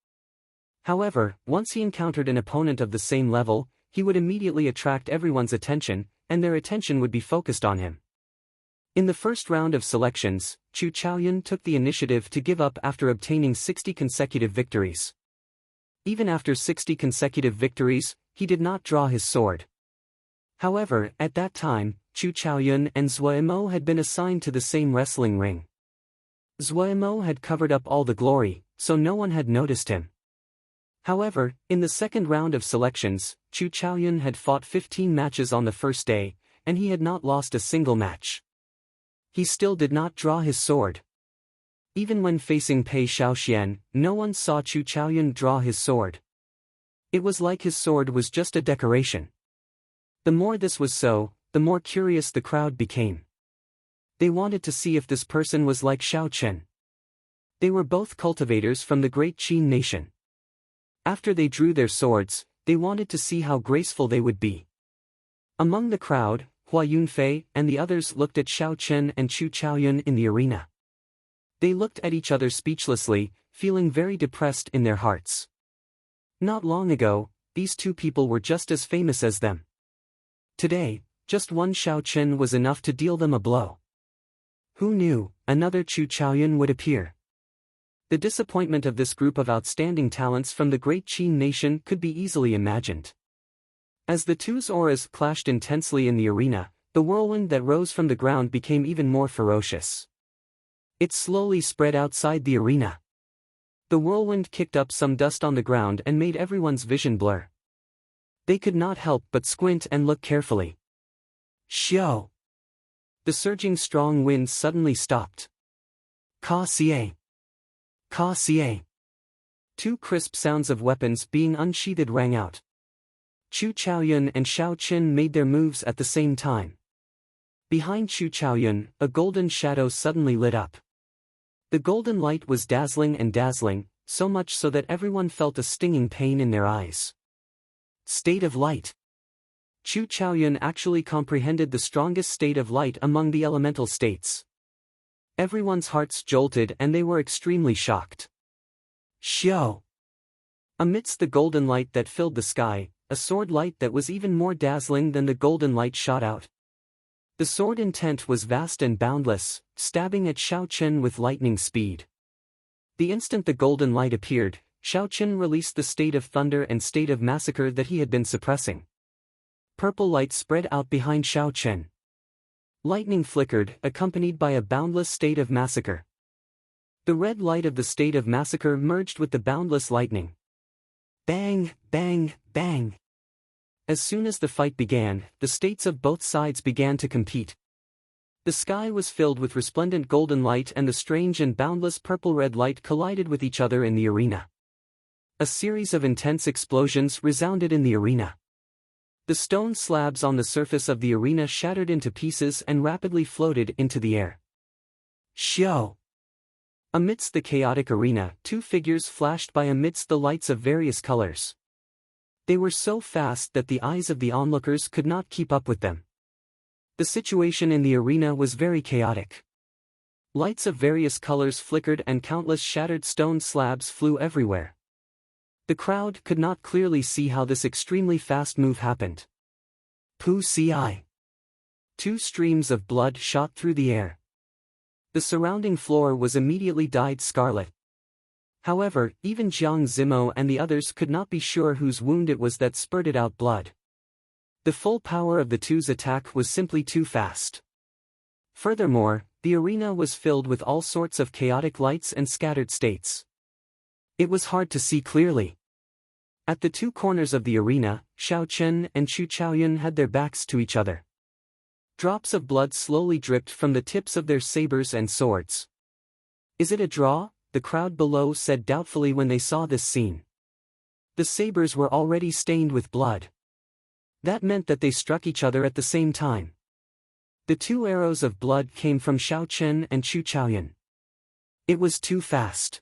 However, once he encountered an opponent of the same level, he would immediately attract everyone's attention, and their attention would be focused on him. In the first round of selections, Chu Chaoyun took the initiative to give up after obtaining 60 consecutive victories. Even after 60 consecutive victories, he did not draw his sword. However, at that time, Chu Chaoyun and Zuomo had been assigned to the same wrestling ring. Zuomo had covered up all the glory, so no one had noticed him. However, in the second round of selections, Chu Chaoyun had fought 15 matches on the first day, and he had not lost a single match. He still did not draw his sword. Even when facing Pei Shaoxian, no one saw Chu Chaoyun draw his sword. It was like his sword was just a decoration. The more this was so, the more curious the crowd became. They wanted to see if this person was like Xiao Chen. They were both cultivators from the great Qin nation. After they drew their swords, they wanted to see how graceful they would be. Among the crowd, Hua Yunfei and the others looked at Xiao Chen and Chu Chaoyun in the arena. They looked at each other speechlessly, feeling very depressed in their hearts. Not long ago, these two people were just as famous as them. Today, just one Xiao Chen was enough to deal them a blow. Who knew, another Chu Chaoyun would appear? The disappointment of this group of outstanding talents from the great Qin nation could be easily imagined. As the two's auras clashed intensely in the arena, the whirlwind that rose from the ground became even more ferocious. It slowly spread outside the arena. The whirlwind kicked up some dust on the ground and made everyone's vision blur. They could not help but squint and look carefully. Xiao! The surging strong wind suddenly stopped. Ka xie! Ka xie! Two crisp sounds of weapons being unsheathed rang out. Chu Chaoyun and Xiao Chen made their moves at the same time. Behind Chu Chaoyun, a golden shadow suddenly lit up. The golden light was dazzling, so much so that everyone felt a stinging pain in their eyes. State of light. Chu Chaoyun actually comprehended the strongest state of light among the elemental states. Everyone's hearts jolted and they were extremely shocked. Xiao! Amidst the golden light that filled the sky, a sword light that was even more dazzling than the golden light shot out. The sword intent was vast and boundless, stabbing at Xiao Chen with lightning speed. The instant the golden light appeared, Xiao Chen released the state of thunder and state of massacre that he had been suppressing. Purple light spread out behind Xiao Chen. Lightning flickered, accompanied by a boundless state of massacre. The red light of the state of massacre merged with the boundless lightning. Bang, bang, bang. As soon as the fight began, the states of both sides began to compete. The sky was filled with resplendent golden light and the strange and boundless purple-red light collided with each other in the arena. A series of intense explosions resounded in the arena. The stone slabs on the surface of the arena shattered into pieces and rapidly floated into the air. Xiao! Amidst the chaotic arena, two figures flashed by amidst the lights of various colors. They were so fast that the eyes of the onlookers could not keep up with them. The situation in the arena was very chaotic. Lights of various colors flickered and countless shattered stone slabs flew everywhere. The crowd could not clearly see how this extremely fast move happened. Pu ci. Two streams of blood shot through the air. The surrounding floor was immediately dyed scarlet. However, even Jiang Zimo and the others could not be sure whose wound it was that spurted out blood. The full power of the two's attack was simply too fast. Furthermore, the arena was filled with all sorts of chaotic lights and scattered states. It was hard to see clearly. At the two corners of the arena, Xiao Chen and Chu Chaoyun had their backs to each other. Drops of blood slowly dripped from the tips of their sabers and swords. Is it a draw? The crowd below said doubtfully when they saw this scene. The sabers were already stained with blood. That meant that they struck each other at the same time. The two arrows of blood came from Xiao Chen and Chu Chaoyun. It was too fast.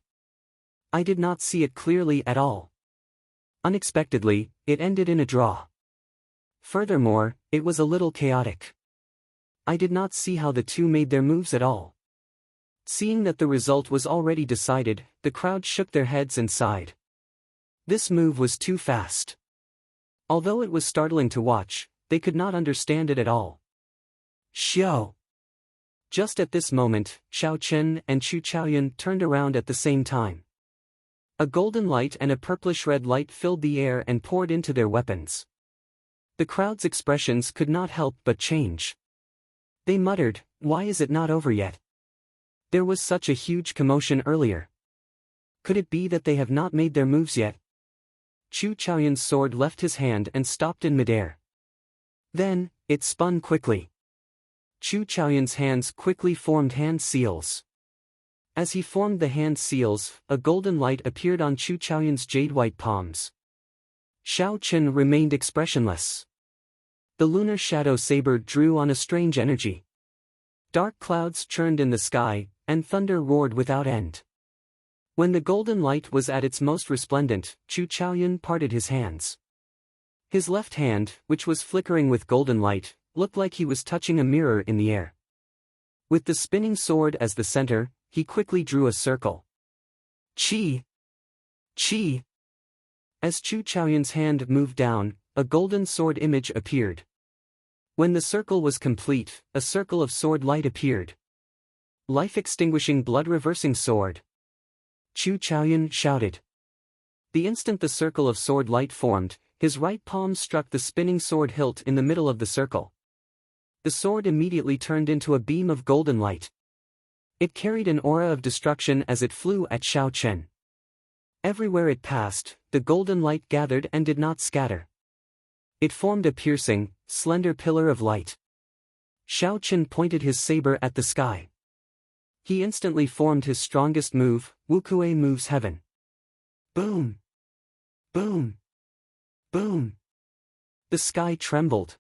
I did not see it clearly at all. Unexpectedly, it ended in a draw. Furthermore, it was a little chaotic. I did not see how the two made their moves at all. Seeing that the result was already decided, the crowd shook their heads and sighed. This move was too fast. Although it was startling to watch, they could not understand it at all. Xiao! Just at this moment, Xiao Chen and Chu Chaoyun turned around at the same time. A golden light and a purplish-red light filled the air and poured into their weapons. The crowd's expressions could not help but change. They muttered, "Why is it not over yet? There was such a huge commotion earlier. Could it be that they have not made their moves yet?" Chu Chaoyun's sword left his hand and stopped in midair. Then, it spun quickly. Chu Chaoyun's hands quickly formed hand seals. As he formed the hand seals, a golden light appeared on Chu Chaoyun's jade-white palms. Xiao Chen remained expressionless. The lunar shadow saber drew on a strange energy. Dark clouds churned in the sky, and thunder roared without end. When the golden light was at its most resplendent, Chu Chaoyun parted his hands. His left hand, which was flickering with golden light, looked like he was touching a mirror in the air. With the spinning sword as the center, he quickly drew a circle. Chi! Chi! As Chu Chaoyun's hand moved down, a golden sword image appeared. When the circle was complete, a circle of sword light appeared. Life-extinguishing blood-reversing sword. Chu Chaoyun shouted. The instant the circle of sword light formed, his right palm struck the spinning sword hilt in the middle of the circle. The sword immediately turned into a beam of golden light. It carried an aura of destruction as it flew at Xiao Chen. Everywhere it passed, the golden light gathered and did not scatter. It formed a piercing, slender pillar of light. Xiao Chen pointed his saber at the sky. He instantly formed his strongest move, Wukuei moves heaven. Boom! Boom! Boom! The sky trembled.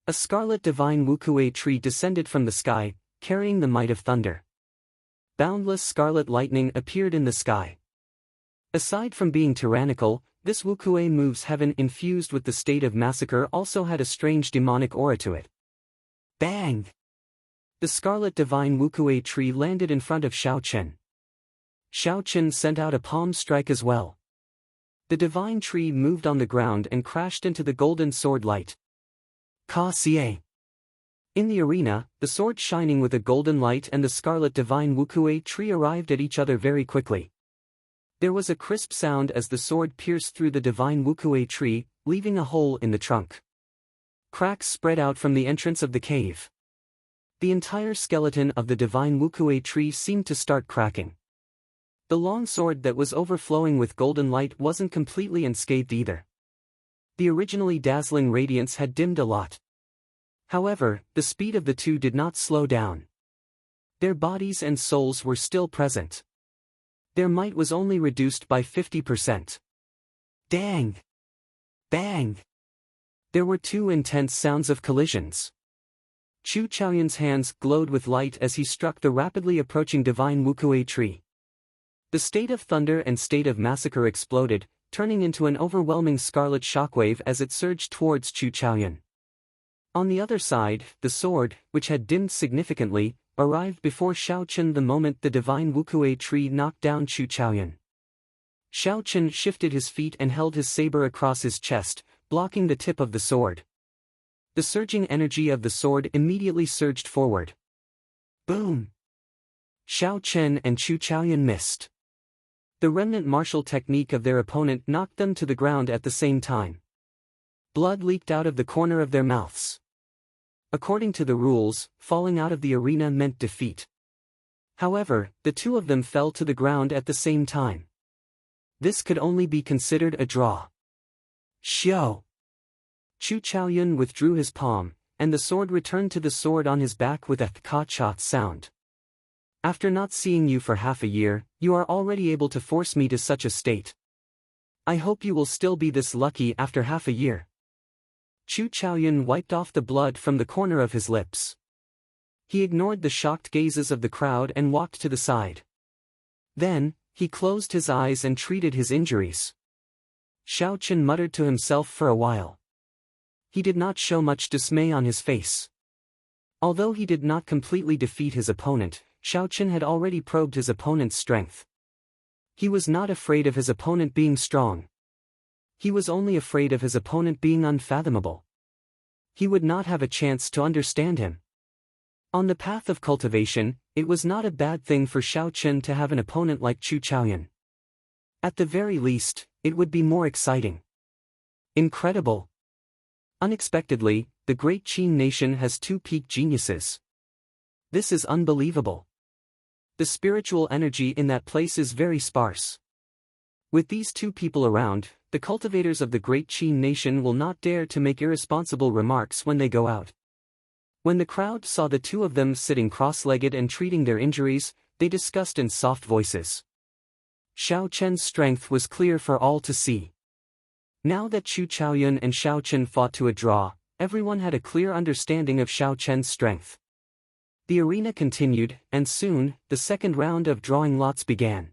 A scarlet divine Wukuei tree descended from the sky, carrying the might of thunder. Boundless scarlet lightning appeared in the sky. Aside from being tyrannical, this Wukuei moves heaven infused with the state of massacre also had a strange demonic aura to it. Bang! The scarlet divine Wukuei tree landed in front of Xiao Chen. Xiao Chen sent out a palm strike as well. The divine tree moved on the ground and crashed into the golden sword light. Ka Xie. In the arena, the sword shining with a golden light and the scarlet divine Wukuei tree arrived at each other very quickly. There was a crisp sound as the sword pierced through the divine Wukuei tree, leaving a hole in the trunk. Cracks spread out from the entrance of the cave. The entire skeleton of the divine Wukuei tree seemed to start cracking. The long sword that was overflowing with golden light wasn't completely unscathed either. The originally dazzling radiance had dimmed a lot. However, the speed of the two did not slow down. Their bodies and souls were still present. Their might was only reduced by 50%. Dang! Bang! There were two intense sounds of collisions. Chu Chaoyun's hands glowed with light as he struck the rapidly approaching divine Wukuei tree. The state of thunder and state of massacre exploded, turning into an overwhelming scarlet shockwave as it surged towards Chu Chaoyun. On the other side, the sword, which had dimmed significantly, arrived before Xiao Chen the moment the divine Wukuei tree knocked down Chu Chaoyun. Xiao Chen shifted his feet and held his saber across his chest, blocking the tip of the sword. The surging energy of the sword immediately surged forward. Boom! Xiao Chen and Chu Chaoyun missed. The remnant martial technique of their opponent knocked them to the ground at the same time. Blood leaked out of the corner of their mouths. According to the rules, falling out of the arena meant defeat. However, the two of them fell to the ground at the same time. This could only be considered a draw. Xiao! Chu Chaoyun withdrew his palm, and the sword returned to the sword on his back with a ka-cha sound. After not seeing you for half a year, you are already able to force me to such a state. I hope you will still be this lucky after half a year. Chu Chaoyun wiped off the blood from the corner of his lips. He ignored the shocked gazes of the crowd and walked to the side. Then, he closed his eyes and treated his injuries. Xiao Chen muttered to himself for a while. He did not show much dismay on his face. Although he did not completely defeat his opponent, Xiao Chen had already probed his opponent's strength. He was not afraid of his opponent being strong. He was only afraid of his opponent being unfathomable. He would not have a chance to understand him. On the path of cultivation, it was not a bad thing for Xiao Chen to have an opponent like Chu Chaoyun. At the very least, it would be more exciting. Incredible! Unexpectedly, the great Qin nation has two peak geniuses. This is unbelievable. The spiritual energy in that place is very sparse. With these two people around, the cultivators of the great Qin nation will not dare to make irresponsible remarks when they go out. When the crowd saw the two of them sitting cross-legged and treating their injuries, they discussed in soft voices. Xiao Chen's strength was clear for all to see. Now that Chu Chaoyun and Xiao Chen fought to a draw, everyone had a clear understanding of Xiao Chen's strength. The arena continued, and soon, the second round of drawing lots began.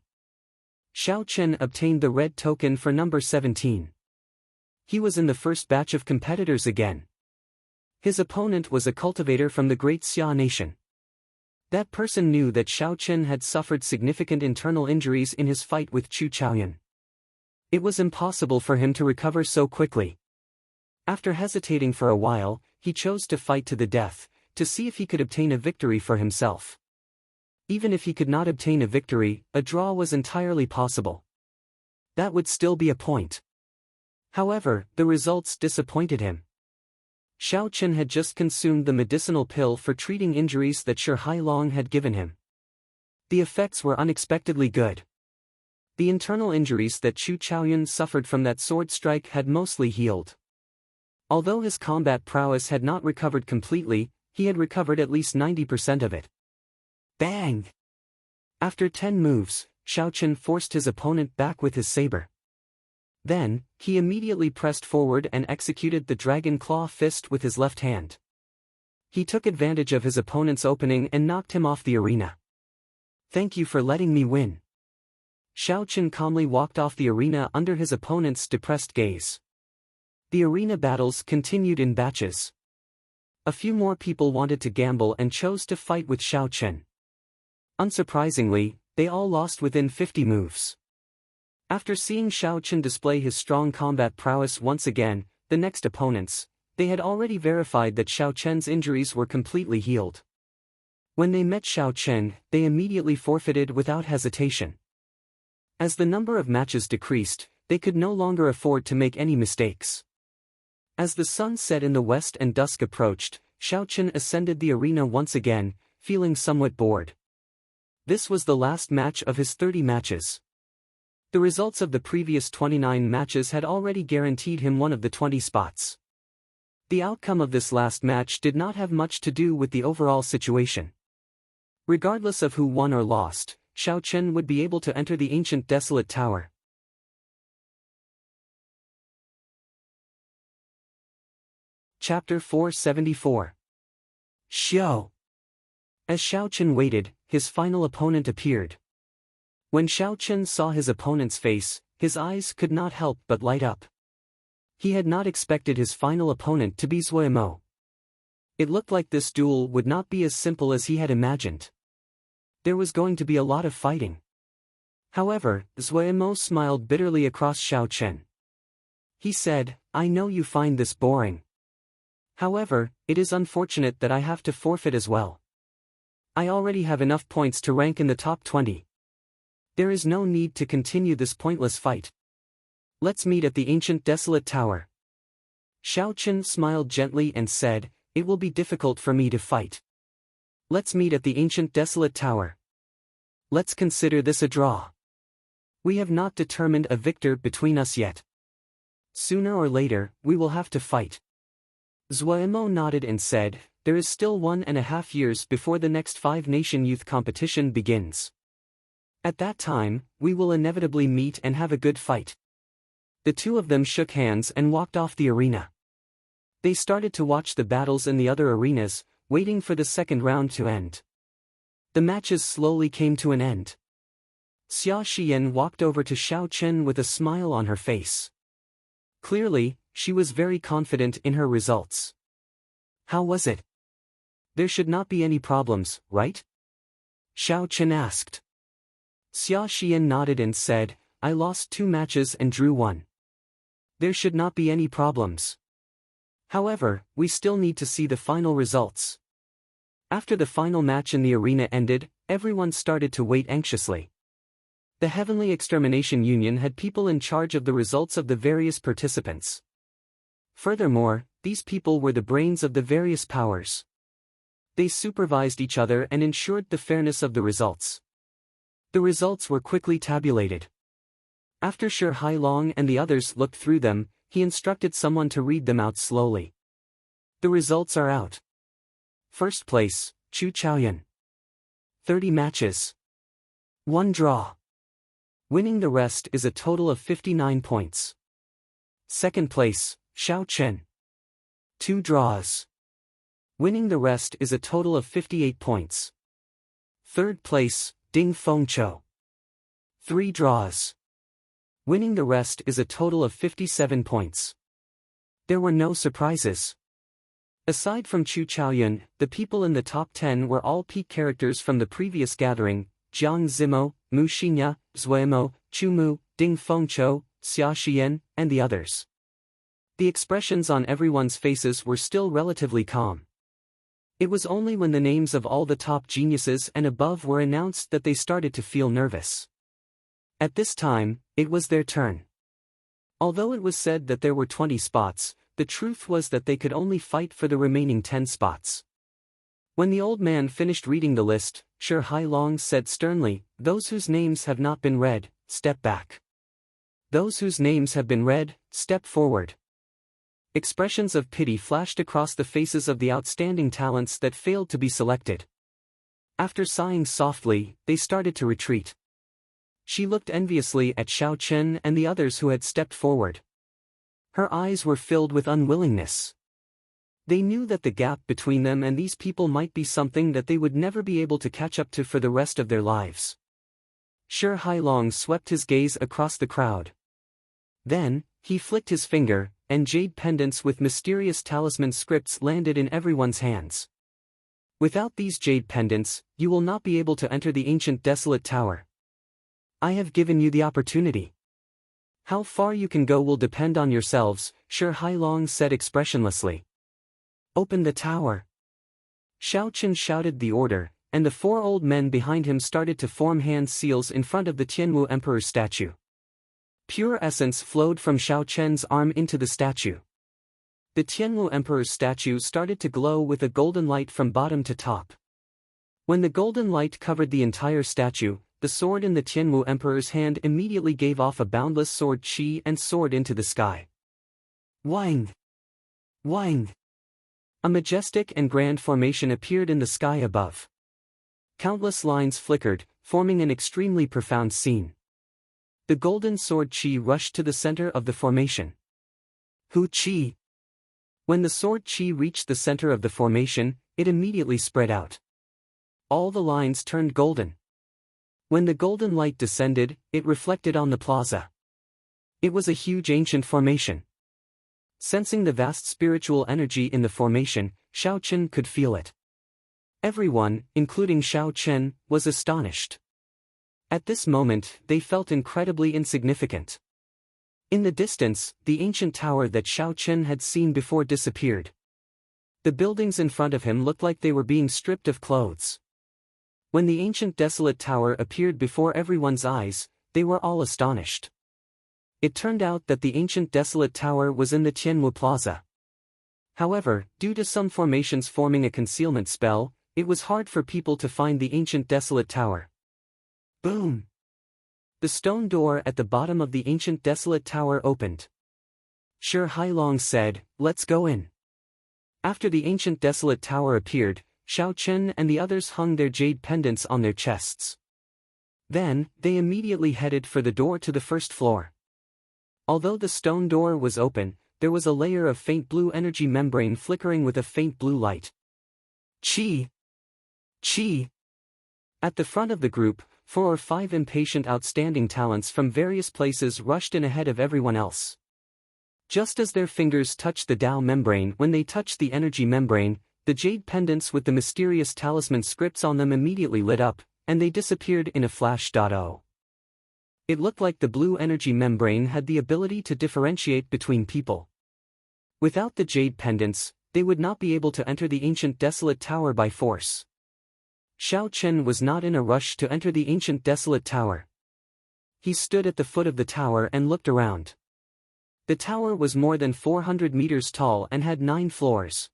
Xiao Chen obtained the red token for number 17. He was in the first batch of competitors again. His opponent was a cultivator from the great Xia nation. That person knew that Xiao Chen had suffered significant internal injuries in his fight with Chu Chaoyun. It was impossible for him to recover so quickly. After hesitating for a while, he chose to fight to the death, to see if he could obtain a victory for himself. Even if he could not obtain a victory, a draw was entirely possible. That would still be a point. However, the results disappointed him. Xiao Chen had just consumed the medicinal pill for treating injuries that Shi Hailong had given him. The effects were unexpectedly good. The internal injuries that Chu Chaoyun suffered from that sword strike had mostly healed. Although his combat prowess had not recovered completely, he had recovered at least 90% of it. Bang! After 10 moves, Xiao Chen forced his opponent back with his saber. Then, he immediately pressed forward and executed the dragon claw fist with his left hand. He took advantage of his opponent's opening and knocked him off the arena. "Thank you for letting me win." Xiao Chen calmly walked off the arena under his opponent's depressed gaze. The arena battles continued in batches. A few more people wanted to gamble and chose to fight with Xiao Chen. Unsurprisingly, they all lost within 50 moves. After seeing Xiao Chen display his strong combat prowess once again, the next opponents, they had already verified that Xiao Chen's injuries were completely healed. When they met Xiao Chen, they immediately forfeited without hesitation. As the number of matches decreased, they could no longer afford to make any mistakes. As the sun set in the west and dusk approached, Xiao Chen ascended the arena once again, feeling somewhat bored. This was the last match of his 30 matches. The results of the previous 29 matches had already guaranteed him one of the 20 spots. The outcome of this last match did not have much to do with the overall situation. Regardless of who won or lost, Xiao Chen would be able to enter the ancient desolate tower. Chapter 474. Xiao. As Xiao Chen waited, his final opponent appeared. When Xiao Chen saw his opponent's face, his eyes could not help but light up. He had not expected his final opponent to be Zuomo. It looked like this duel would not be as simple as he had imagined. There was going to be a lot of fighting. However, Zuomo smiled bitterly across Xiao Chen. He said, "I know you find this boring. However, it is unfortunate that I have to forfeit as well. I already have enough points to rank in the top 20. There is no need to continue this pointless fight. Let's meet at the ancient desolate tower." Xiao Chen smiled gently and said, "It will be difficult for me to fight. Let's meet at the ancient desolate tower. Let's consider this a draw. We have not determined a victor between us yet. Sooner or later, we will have to fight." Zuomo nodded and said, "There is still 1.5 years before the next 5-nation youth competition begins. At that time, we will inevitably meet and have a good fight." The two of them shook hands and walked off the arena. They started to watch the battles in the other arenas, waiting for the second round to end. The matches slowly came to an end. Xia Xian walked over to Xiao Chen with a smile on her face. Clearly, she was very confident in her results. "How was it? There should not be any problems, right?" Xiao Chen asked. Xia Xian nodded and said, "I lost 2 matches and drew 1. There should not be any problems. However, we still need to see the final results." After the final match in the arena ended, everyone started to wait anxiously. The Heavenly Extermination Union had people in charge of the results of the various participants. Furthermore, these people were the brains of the various powers. They supervised each other and ensured the fairness of the results. The results were quickly tabulated. After Shi Hailong and the others looked through them, he instructed someone to read them out slowly. The results are out. First place, Chu Chaoyun. 30 matches. 1 draw. Winning the rest is a total of 59 points. Second place, Xiao Chen. 2 draws. Winning the rest is a total of 58 points. Third place, Ding Fengqiu. 3 draws. Winning the rest is a total of 57 points. There were no surprises. Aside from Chu Chaoyun, the people in the top 10 were all peak characters from the previous gathering: Jiang Zimo, Mu Xinya, Zuemo, Chu Mu, Ding Fengqiu, Xia Xian, and the others. The expressions on everyone's faces were still relatively calm. It was only when the names of all the top geniuses and above were announced that they started to feel nervous. At this time, it was their turn. Although it was said that there were 20 spots, the truth was that they could only fight for the remaining 10 spots. When the old man finished reading the list, Shi Hailong said sternly, "Those whose names have not been read, step back. Those whose names have been read, step forward." Expressions of pity flashed across the faces of the outstanding talents that failed to be selected. After sighing softly, they started to retreat. She looked enviously at Xiao Chen and the others who had stepped forward. Her eyes were filled with unwillingness. They knew that the gap between them and these people might be something that they would never be able to catch up to for the rest of their lives. Shi Hailong swept his gaze across the crowd. Then, he flicked his finger, and jade pendants with mysterious talisman scripts landed in everyone's hands. "Without these jade pendants, you will not be able to enter the ancient desolate tower. I have given you the opportunity. How far you can go will depend on yourselves," Shi Hailong said expressionlessly. "Open the tower." Xiao Chen shouted the order, and the 4 old men behind him started to form hand seals in front of the Tianwu Emperor's statue. Pure essence flowed from Xiao Chen's arm into the statue. The Tianwu Emperor's statue started to glow with a golden light from bottom to top. When the golden light covered the entire statue, the sword in the Tianwu Emperor's hand immediately gave off a boundless sword qi and soared into the sky. Wang! Wang! A majestic and grand formation appeared in the sky above. Countless lines flickered, forming an extremely profound scene. The golden sword qi rushed to the center of the formation. Hu qi! When the sword qi reached the center of the formation, it immediately spread out. All the lines turned golden. When the golden light descended, it reflected on the plaza. It was a huge ancient formation. Sensing the vast spiritual energy in the formation, Xiao Chen could feel it. Everyone, including Xiao Chen, was astonished. At this moment, they felt incredibly insignificant. In the distance, the ancient tower that Xiao Chen had seen before disappeared. The buildings in front of him looked like they were being stripped of clothes. When the ancient desolate tower appeared before everyone's eyes, they were all astonished. It turned out that the ancient desolate tower was in the Tianwu Plaza. However, due to some formations forming a concealment spell, it was hard for people to find the ancient desolate tower. Boom! The stone door at the bottom of the ancient desolate tower opened. Shi Hailong said, "Let's go in." After the ancient desolate tower appeared, Xiao Chen and the others hung their jade pendants on their chests. Then, they immediately headed for the door to the first floor. Although the stone door was open, there was a layer of faint blue energy membrane flickering with a faint blue light. Qi! Qi! At the front of the group, 4 or 5 impatient outstanding talents from various places rushed in ahead of everyone else. Just as their fingers touched the Dao membrane, when they touched the energy membrane, the jade pendants with the mysterious talisman scripts on them immediately lit up, and they disappeared in a flash. It looked like the blue energy membrane had the ability to differentiate between people. Without the jade pendants, they would not be able to enter the ancient desolate tower by force. Xiao Chen was not in a rush to enter the ancient desolate tower. He stood at the foot of the tower and looked around. The tower was more than 400 meters tall and had 9 floors.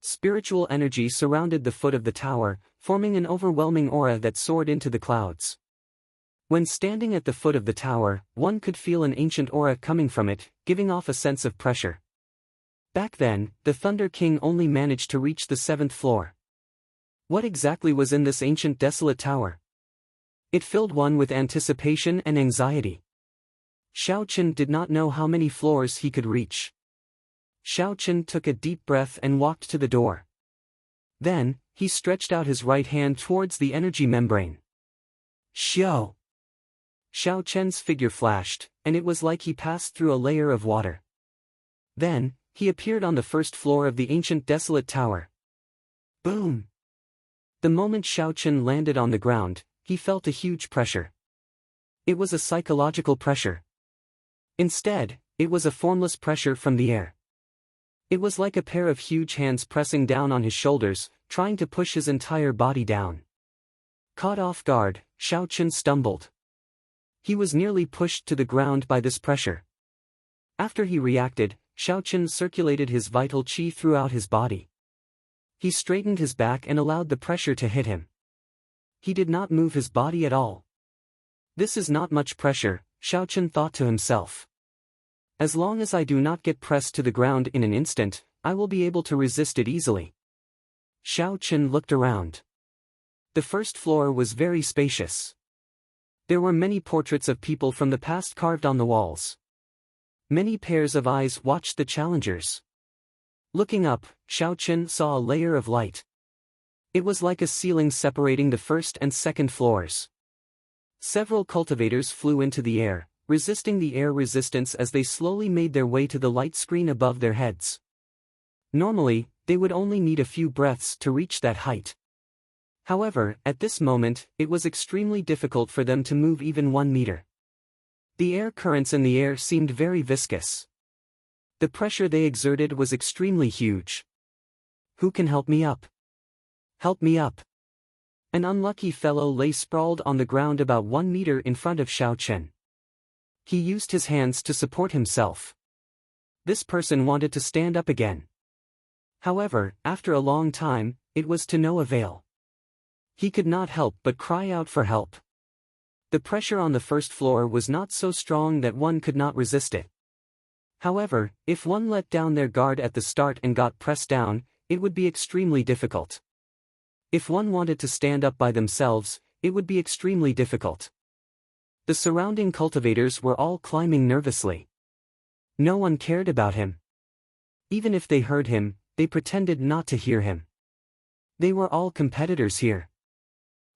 Spiritual energy surrounded the foot of the tower, forming an overwhelming aura that soared into the clouds. When standing at the foot of the tower, one could feel an ancient aura coming from it, giving off a sense of pressure. Back then, the Thunder King only managed to reach the 7th floor. What exactly was in this ancient desolate tower? It filled one with anticipation and anxiety. Xiao Chen did not know how many floors he could reach. Xiao Chen took a deep breath and walked to the door. Then, he stretched out his right hand towards the energy membrane. Xiao! Xiao Chen's figure flashed, and it was like he passed through a layer of water. Then, he appeared on the first floor of the ancient desolate tower. Boom! The moment Xiao Chen landed on the ground, he felt a huge pressure. It was a psychological pressure. Instead, it was a formless pressure from the air. It was like a pair of huge hands pressing down on his shoulders, trying to push his entire body down. Caught off guard, Xiao Chen stumbled. He was nearly pushed to the ground by this pressure. After he reacted, Xiao Chen circulated his vital qi throughout his body. He straightened his back and allowed the pressure to hit him. He did not move his body at all. This is not much pressure, Xiao Chen thought to himself. As long as I do not get pressed to the ground in an instant, I will be able to resist it easily. Xiao Chen looked around. The first floor was very spacious. There were many portraits of people from the past carved on the walls. Many pairs of eyes watched the challengers. Looking up, Xiao Chen saw a layer of light. It was like a ceiling separating the first and second floors. Several cultivators flew into the air, resisting the air resistance as they slowly made their way to the light screen above their heads. Normally, they would only need a few breaths to reach that height. However, at this moment, it was extremely difficult for them to move even 1 meter. The air currents in the air seemed very viscous. The pressure they exerted was extremely huge. Who can help me up? Help me up. An unlucky fellow lay sprawled on the ground about 1 meter in front of Xiao Chen. He used his hands to support himself. This person wanted to stand up again. However, after a long time, it was to no avail. He could not help but cry out for help. The pressure on the first floor was not so strong that one could not resist it. However, if one let down their guard at the start and got pressed down, it would be extremely difficult. If one wanted to stand up by themselves, it would be extremely difficult. The surrounding cultivators were all climbing nervously. No one cared about him. Even if they heard him, they pretended not to hear him. They were all competitors here.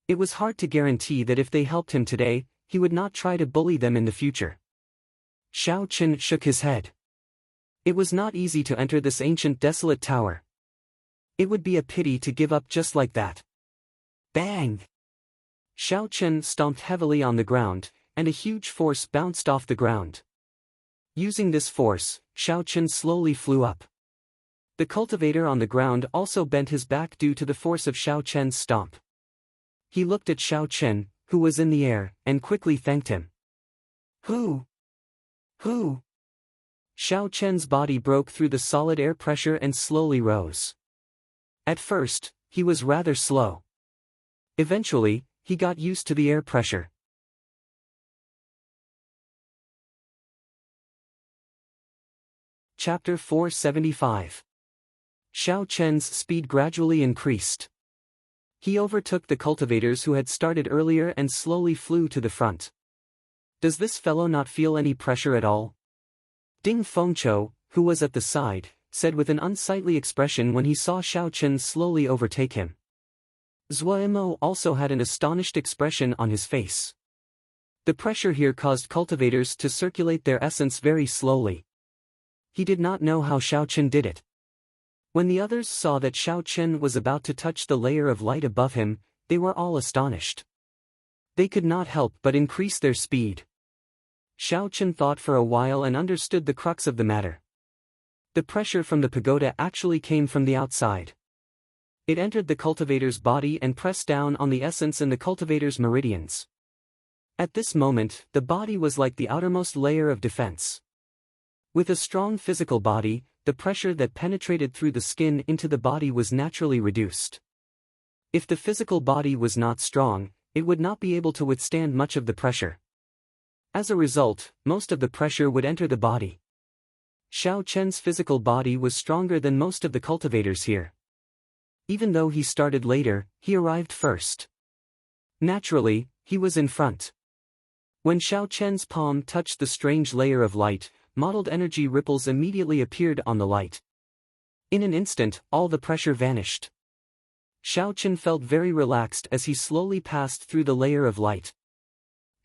It was hard to guarantee that if they helped him today, he would not try to bully them in the future. Xiao Chen shook his head. It was not easy to enter this ancient desolate tower. It would be a pity to give up just like that. Bang! Xiao Chen stomped heavily on the ground, and a huge force bounced off the ground. Using this force, Xiao Chen slowly flew up. The cultivator on the ground also bent his back due to the force of Xiao Chen's stomp. He looked at Xiao Chen, who was in the air, and quickly thanked him. Who? Xiao Chen's body broke through the solid air pressure and slowly rose. At first, he was rather slow. Eventually, he got used to the air pressure. Chapter 475. Xiao Chen's speed gradually increased. He overtook the cultivators who had started earlier and slowly flew to the front. Does this fellow not feel any pressure at all? Ding Fengqiu, who was at the side, said with an unsightly expression when he saw Xiao Chen slowly overtake him. Zuoimo also had an astonished expression on his face. The pressure here caused cultivators to circulate their essence very slowly. He did not know how Xiao Chen did it. When the others saw that Xiao Chen was about to touch the layer of light above him, they were all astonished. They could not help but increase their speed. Xiao Chen thought for a while and understood the crux of the matter. The pressure from the pagoda actually came from the outside. It entered the cultivator's body and pressed down on the essence in the cultivator's meridians. At this moment, the body was like the outermost layer of defense. With a strong physical body, the pressure that penetrated through the skin into the body was naturally reduced. If the physical body was not strong, it would not be able to withstand much of the pressure. As a result, most of the pressure would enter the body. Xiao Chen's physical body was stronger than most of the cultivators here. Even though he started later, he arrived first. Naturally, he was in front. When Xiao Chen's palm touched the strange layer of light, mottled energy ripples immediately appeared on the light. In an instant, all the pressure vanished. Xiao Chen felt very relaxed as he slowly passed through the layer of light.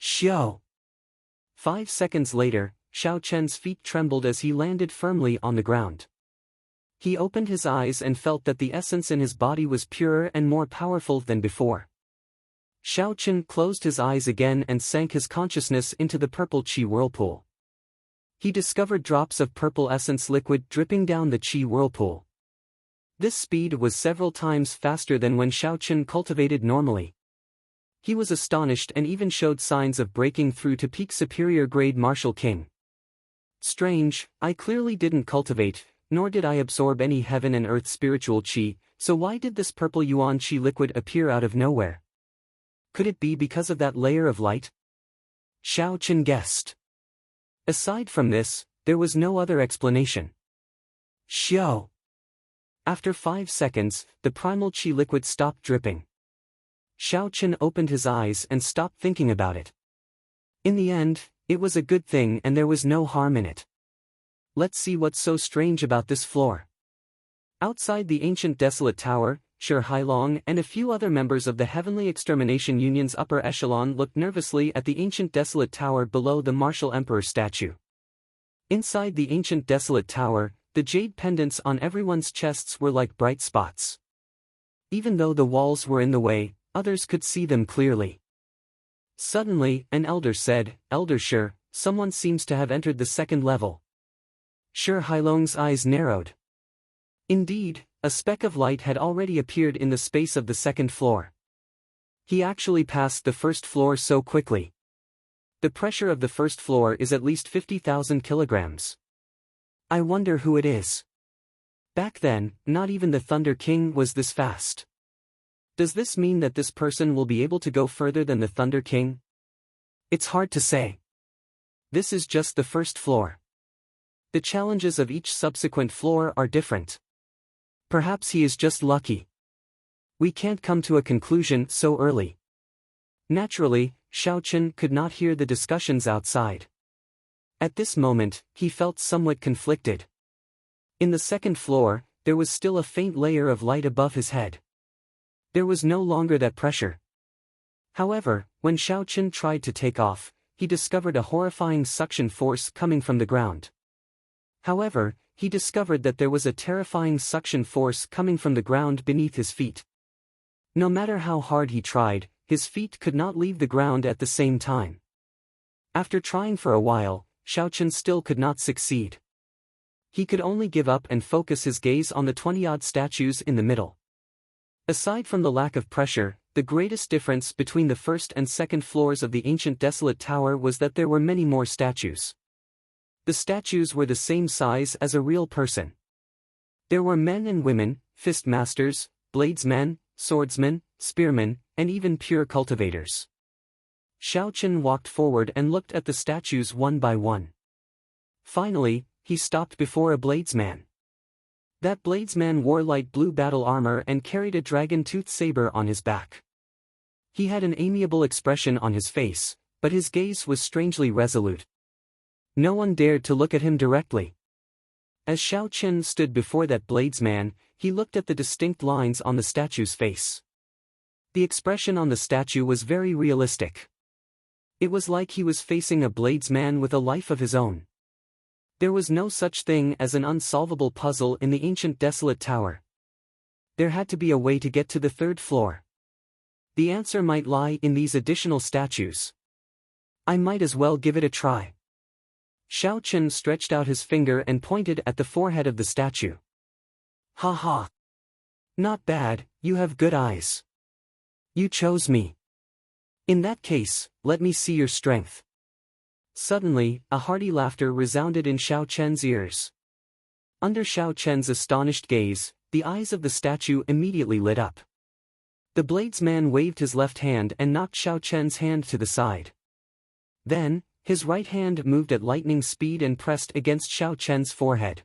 Xiao! 5 seconds later, Xiao Chen's feet trembled as he landed firmly on the ground. He opened his eyes and felt that the essence in his body was purer and more powerful than before. Xiao Chen closed his eyes again and sank his consciousness into the purple qi whirlpool. He discovered drops of purple essence liquid dripping down the qi whirlpool. This speed was several times faster than when Xiao Chen cultivated normally. He was astonished and even showed signs of breaking through to peak superior grade martial king. Strange, I clearly didn't cultivate, nor did I absorb any heaven and earth spiritual qi, so why did this purple yuan qi liquid appear out of nowhere? Could it be because of that layer of light? Xiao Chen guessed. Aside from this, there was no other explanation. Xiao. After 5 seconds, the primal qi liquid stopped dripping. Xiao Chen opened his eyes and stopped thinking about it. In the end, it was a good thing and there was no harm in it. Let's see what's so strange about this floor. Outside the ancient desolate tower, Shi Hailong and a few other members of the Heavenly Extermination Union's upper echelon looked nervously at the ancient desolate tower below the martial emperor statue. Inside the ancient desolate tower, the jade pendants on everyone's chests were like bright spots. Even though the walls were in the way, others could see them clearly. Suddenly, an elder said, "Elder Shi, someone seems to have entered the second level." Shi Hailong's eyes narrowed. Indeed, a speck of light had already appeared in the space of the second floor. He actually passed the first floor so quickly. The pressure of the first floor is at least 50,000 kilograms. I wonder who it is. Back then, not even the Thunder King was this fast. Does this mean that this person will be able to go further than the Thunder King? It's hard to say. This is just the first floor. The challenges of each subsequent floor are different. Perhaps he is just lucky. We can't come to a conclusion so early. Naturally, Xiao Chen could not hear the discussions outside. At this moment, he felt somewhat conflicted. In the second floor, there was still a faint layer of light above his head. There was no longer that pressure. However, when Xiao Chen tried to take off, he discovered a horrifying suction force coming from the ground. However, he discovered that there was a terrifying suction force coming from the ground beneath his feet. No matter how hard he tried, his feet could not leave the ground at the same time. After trying for a while, Xiao Chen still could not succeed. He could only give up and focus his gaze on the 20-odd statues in the middle. Aside from the lack of pressure, the greatest difference between the first and second floors of the ancient desolate tower was that there were many more statues. The statues were the same size as a real person. There were men and women, fist masters, bladesmen, swordsmen, spearmen, and even pure cultivators. Xiao Chen walked forward and looked at the statues one by one. Finally, he stopped before a bladesman. That bladesman wore light blue battle armor and carried a dragon-toothed saber on his back. He had an amiable expression on his face, but his gaze was strangely resolute. No one dared to look at him directly. As Xiao Chen stood before that bladesman, he looked at the distinct lines on the statue's face. The expression on the statue was very realistic. It was like he was facing a bladesman with a life of his own. There was no such thing as an unsolvable puzzle in the ancient desolate tower. There had to be a way to get to the third floor. The answer might lie in these additional statues. I might as well give it a try. Xiao Chen stretched out his finger and pointed at the forehead of the statue. Ha ha! Not bad, you have good eyes. You chose me. In that case, let me see your strength. Suddenly, a hearty laughter resounded in Xiao Chen's ears. Under Xiao Chen's astonished gaze, the eyes of the statue immediately lit up. The bladesman waved his left hand and knocked Xiao Chen's hand to the side. Then, his right hand moved at lightning speed and pressed against Xiao Chen's forehead.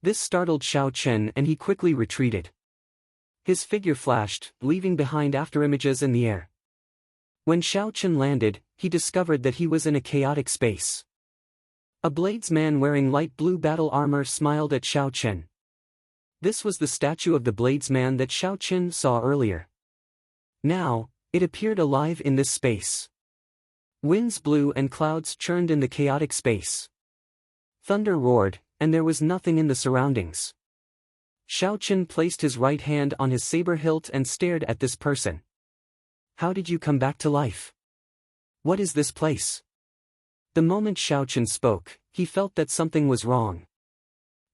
This startled Xiao Chen and he quickly retreated. His figure flashed, leaving behind afterimages in the air. When Xiao Chen landed, he discovered that he was in a chaotic space. A bladesman wearing light blue battle armor smiled at Xiao Chen. This was the statue of the bladesman that Xiao Chen saw earlier. Now, it appeared alive in this space. Winds blew and clouds churned in the chaotic space. Thunder roared, and there was nothing in the surroundings. Xiao Chen placed his right hand on his saber hilt and stared at this person. How did you come back to life? What is this place? The moment Xiao Chen spoke, he felt that something was wrong.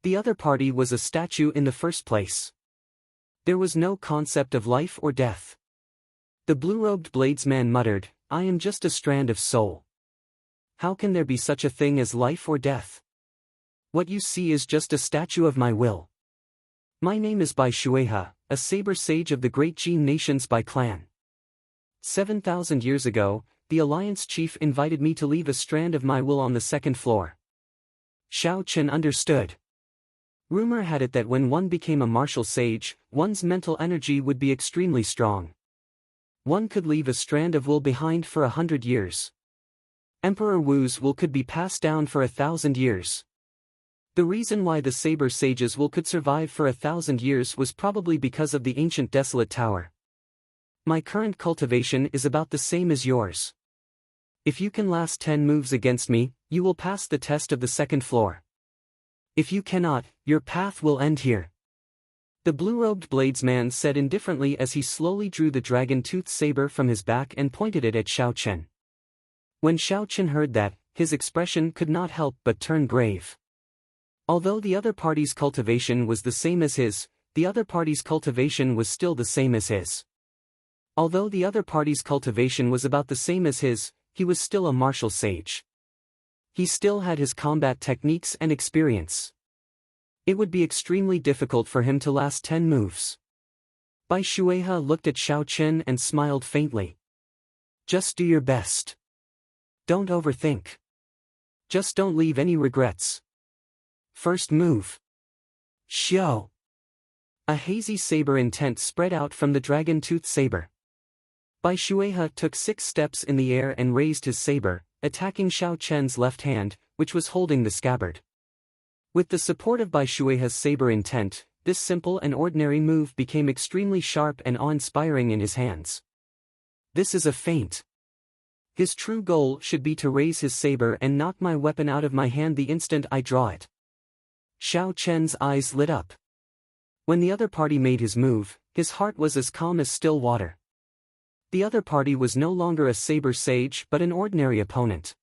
The other party was a statue in the first place. There was no concept of life or death. The blue-robed bladesman muttered, I am just a strand of soul. How can there be such a thing as life or death? What you see is just a statue of my will. My name is Bai Shuehe, a saber sage of the great Jin nations Bai clan. 7,000 years ago, the Alliance chief invited me to leave a strand of my will on the second floor. Xiao Chen understood. Rumor had it that when one became a martial sage, one's mental energy would be extremely strong. One could leave a strand of will behind for 100 years. Emperor Wu's will could be passed down for 1,000 years. The reason why the saber sage's will could survive for 1,000 years was probably because of the ancient desolate tower. My current cultivation is about the same as yours. If you can last 10 moves against me, you will pass the test of the second floor. If you cannot, your path will end here. The blue-robed bladesman said indifferently as he slowly drew the dragon-toothed saber from his back and pointed it at Xiao Chen. When Xiao Chen heard that, his expression could not help but turn grave. Although the other party's cultivation was the same as his, the other party's cultivation was still the same as his. Although the other party's cultivation was about the same as his, he was still a martial sage. He still had his combat techniques and experience. It would be extremely difficult for him to last 10 moves. Bai Shuehe looked at Xiao Chen and smiled faintly. Just do your best. Don't overthink. Just don't leave any regrets. First move. Xiao. A hazy saber intent spread out from the dragon-toothed saber. Bai Shuehe took 6 steps in the air and raised his saber, attacking Xiao Chen's left hand, which was holding the scabbard. With the support of Bai Shuehe's saber intent, this simple and ordinary move became extremely sharp and awe-inspiring in his hands. This is a feint. His true goal should be to raise his saber and knock my weapon out of my hand the instant I draw it. Xiao Chen's eyes lit up. When the other party made his move, his heart was as calm as still water. The other party was no longer a saber sage but an ordinary opponent.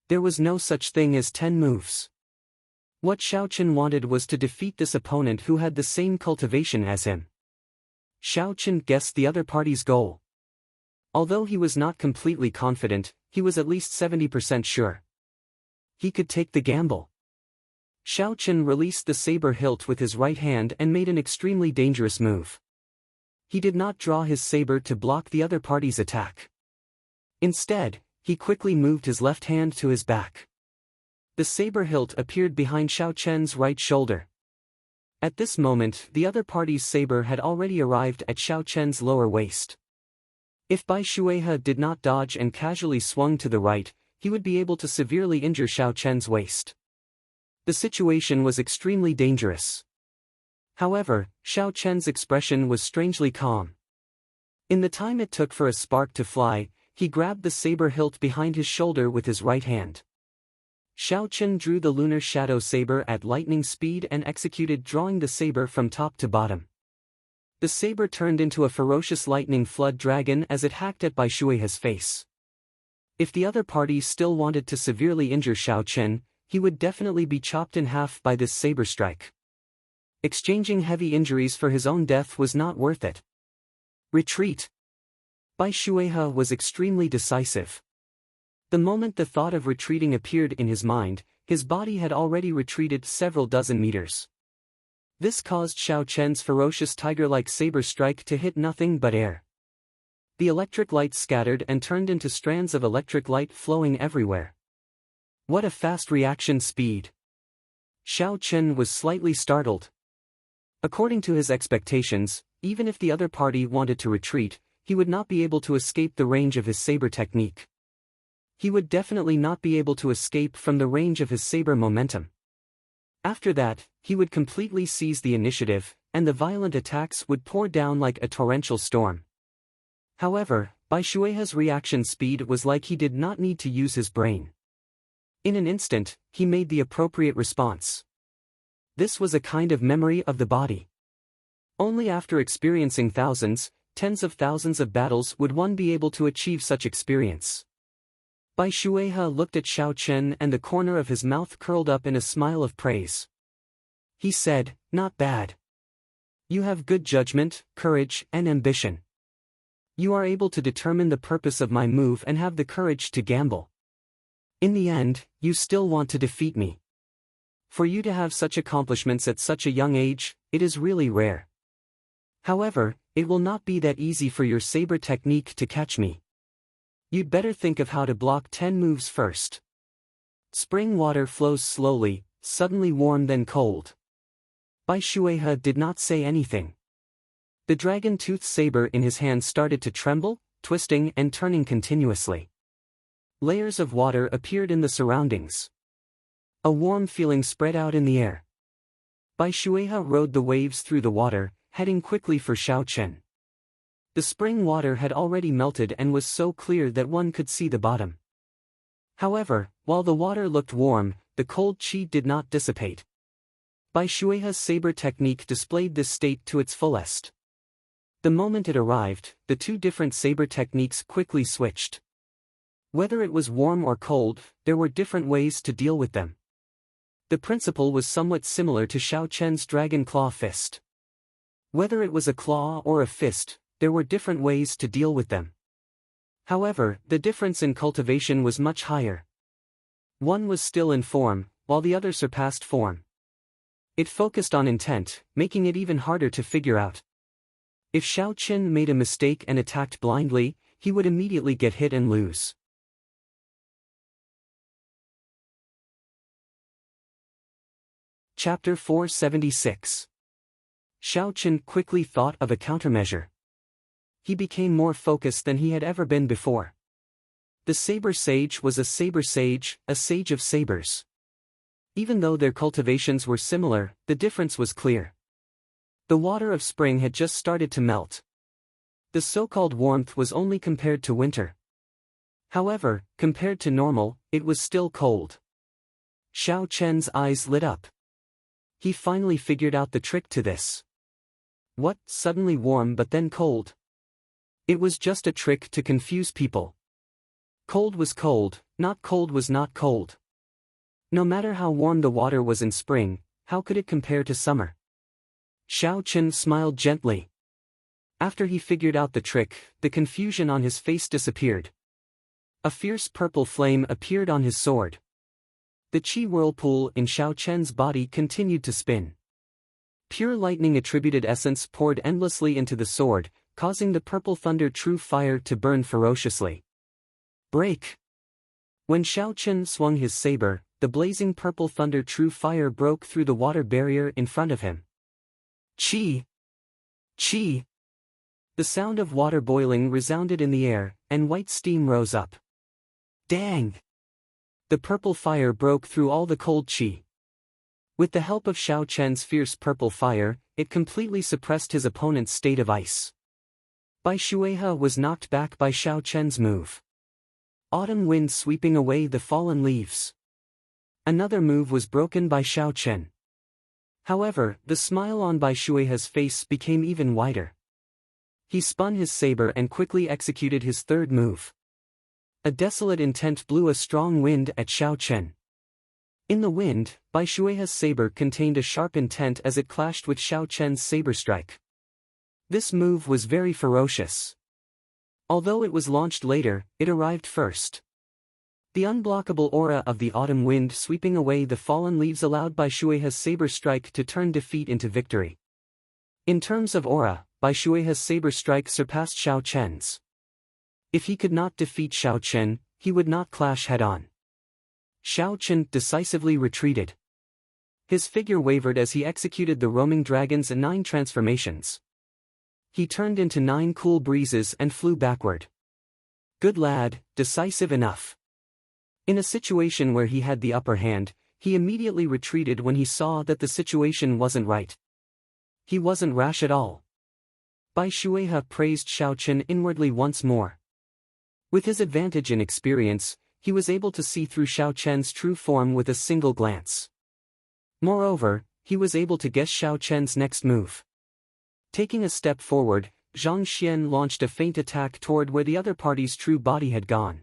There was no such thing as 10 moves. What Xiao Chen wanted was to defeat this opponent who had the same cultivation as him. Xiao Chen guessed the other party's goal. Although he was not completely confident, he was at least 70% sure. He could take the gamble. Xiao Chen released the saber hilt with his right hand and made an extremely dangerous move. He did not draw his saber to block the other party's attack. Instead, he quickly moved his left hand to his back. The saber hilt appeared behind Xiao Chen's right shoulder. At this moment, the other party's saber had already arrived at Xiao Chen's lower waist. If Bai Shuehe did not dodge and casually swung to the right, he would be able to severely injure Xiao Chen's waist. The situation was extremely dangerous. However, Xiao Chen's expression was strangely calm. In the time it took for a spark to fly, he grabbed the saber hilt behind his shoulder with his right hand. Xiao Chen drew the lunar shadow saber at lightning speed and executed drawing the saber from top to bottom. The saber turned into a ferocious lightning flood dragon as it hacked at Bai Shuehe's face. If the other party still wanted to severely injure Xiao Chen, he would definitely be chopped in half by this saber strike. Exchanging heavy injuries for his own death was not worth it. Retreat. Bai Shuehe was extremely decisive. The moment the thought of retreating appeared in his mind, his body had already retreated several dozen meters. This caused Xiao Chen's ferocious tiger-like saber strike to hit nothing but air. The electric light scattered and turned into strands of electric light flowing everywhere. What a fast reaction speed! Xiao Chen was slightly startled. According to his expectations, even if the other party wanted to retreat, he would not be able to escape the range of his saber technique. He would definitely not be able to escape from the range of his saber momentum. After that, he would completely seize the initiative, and the violent attacks would pour down like a torrential storm. However, Bai Shuehe's reaction speed was like he did not need to use his brain. In an instant, he made the appropriate response. This was a kind of memory of the body. Only after experiencing thousands, tens of thousands of battles would one be able to achieve such experience. Bai Shuaihe looked at Xiao Chen and the corner of his mouth curled up in a smile of praise. He said, "Not bad. You have good judgment, courage, and ambition. You are able to determine the purpose of my move and have the courage to gamble. In the end, you still want to defeat me. For you to have such accomplishments at such a young age, it is really rare. However, it will not be that easy for your saber technique to catch me. You'd better think of how to block 10 moves first." Spring water flows slowly, suddenly warm then cold. Bai Shuaihe did not say anything. The dragon-toothed saber in his hand started to tremble, twisting and turning continuously. Layers of water appeared in the surroundings. A warm feeling spread out in the air. Bai Shuaihe rode the waves through the water, heading quickly for Xiao Chen. The spring water had already melted and was so clear that one could see the bottom. However, while the water looked warm, the cold qi did not dissipate. Bai Shuaihe's saber technique displayed this state to its fullest. The moment it arrived, the two different saber techniques quickly switched. Whether it was warm or cold, there were different ways to deal with them. The principle was somewhat similar to Xiao Chen's dragon claw fist. Whether it was a claw or a fist, there were different ways to deal with them. However, the difference in cultivation was much higher. One was still in form, while the other surpassed form. It focused on intent, making it even harder to figure out. If Xiao Chen made a mistake and attacked blindly, he would immediately get hit and lose. Chapter 476. Xiao Chen quickly thought of a countermeasure. He became more focused than he had ever been before. The saber sage was a saber sage, a sage of sabers. Even though their cultivations were similar, the difference was clear. The water of spring had just started to melt. The so-called warmth was only compared to winter. However, compared to normal, it was still cold. Xiao Chen's eyes lit up. He finally figured out the trick to this. What, suddenly warm but then cold? It was just a trick to confuse people. Cold was cold, not cold was not cold. No matter how warm the water was in spring, how could it compare to summer? Xiao Chen smiled gently. After he figured out the trick, the confusion on his face disappeared. A fierce purple flame appeared on his sword. The qi whirlpool in Xiao Chen's body continued to spin. Pure lightning attributed essence poured endlessly into the sword, causing the purple thunder true fire to burn ferociously. Break! When Xiao Chen swung his saber, the blazing purple thunder true fire broke through the water barrier in front of him. Qi! Qi! The sound of water boiling resounded in the air, and white steam rose up. Dang! The purple fire broke through all the cold qi. With the help of Xiao Chen's fierce purple fire, it completely suppressed his opponent's state of ice. Bai Shuaihe was knocked back by Xiao Chen's move. Autumn wind sweeping away the fallen leaves. Another move was broken by Xiao Chen. However, the smile on Bai Shuaihe's face became even wider. He spun his saber and quickly executed his third move. A desolate intent blew a strong wind at Xiao Chen. In the wind, Bai Shuaihe's saber contained a sharp intent as it clashed with Xiao Chen's saber strike. This move was very ferocious. Although it was launched later, it arrived first. The unblockable aura of the autumn wind sweeping away the fallen leaves allowed Bai Shuaihe's saber strike to turn defeat into victory. In terms of aura, Bai Shuaihe's saber strike surpassed Xiao Chen's. If he could not defeat Xiao Chen, he would not clash head-on. Xiao Chen decisively retreated. His figure wavered as he executed the roaming dragon's 9 transformations. He turned into 9 cool breezes and flew backward. Good lad, decisive enough. In a situation where he had the upper hand, he immediately retreated when he saw that the situation wasn't right. He wasn't rash at all. Bai Shuaihe praised Xiao Chen inwardly once more. With his advantage in experience, he was able to see through Xiao Chen's true form with a single glance. Moreover, he was able to guess Xiao Chen's next move. Taking a step forward, Zhang Xian launched a feint attack toward where the other party's true body had gone.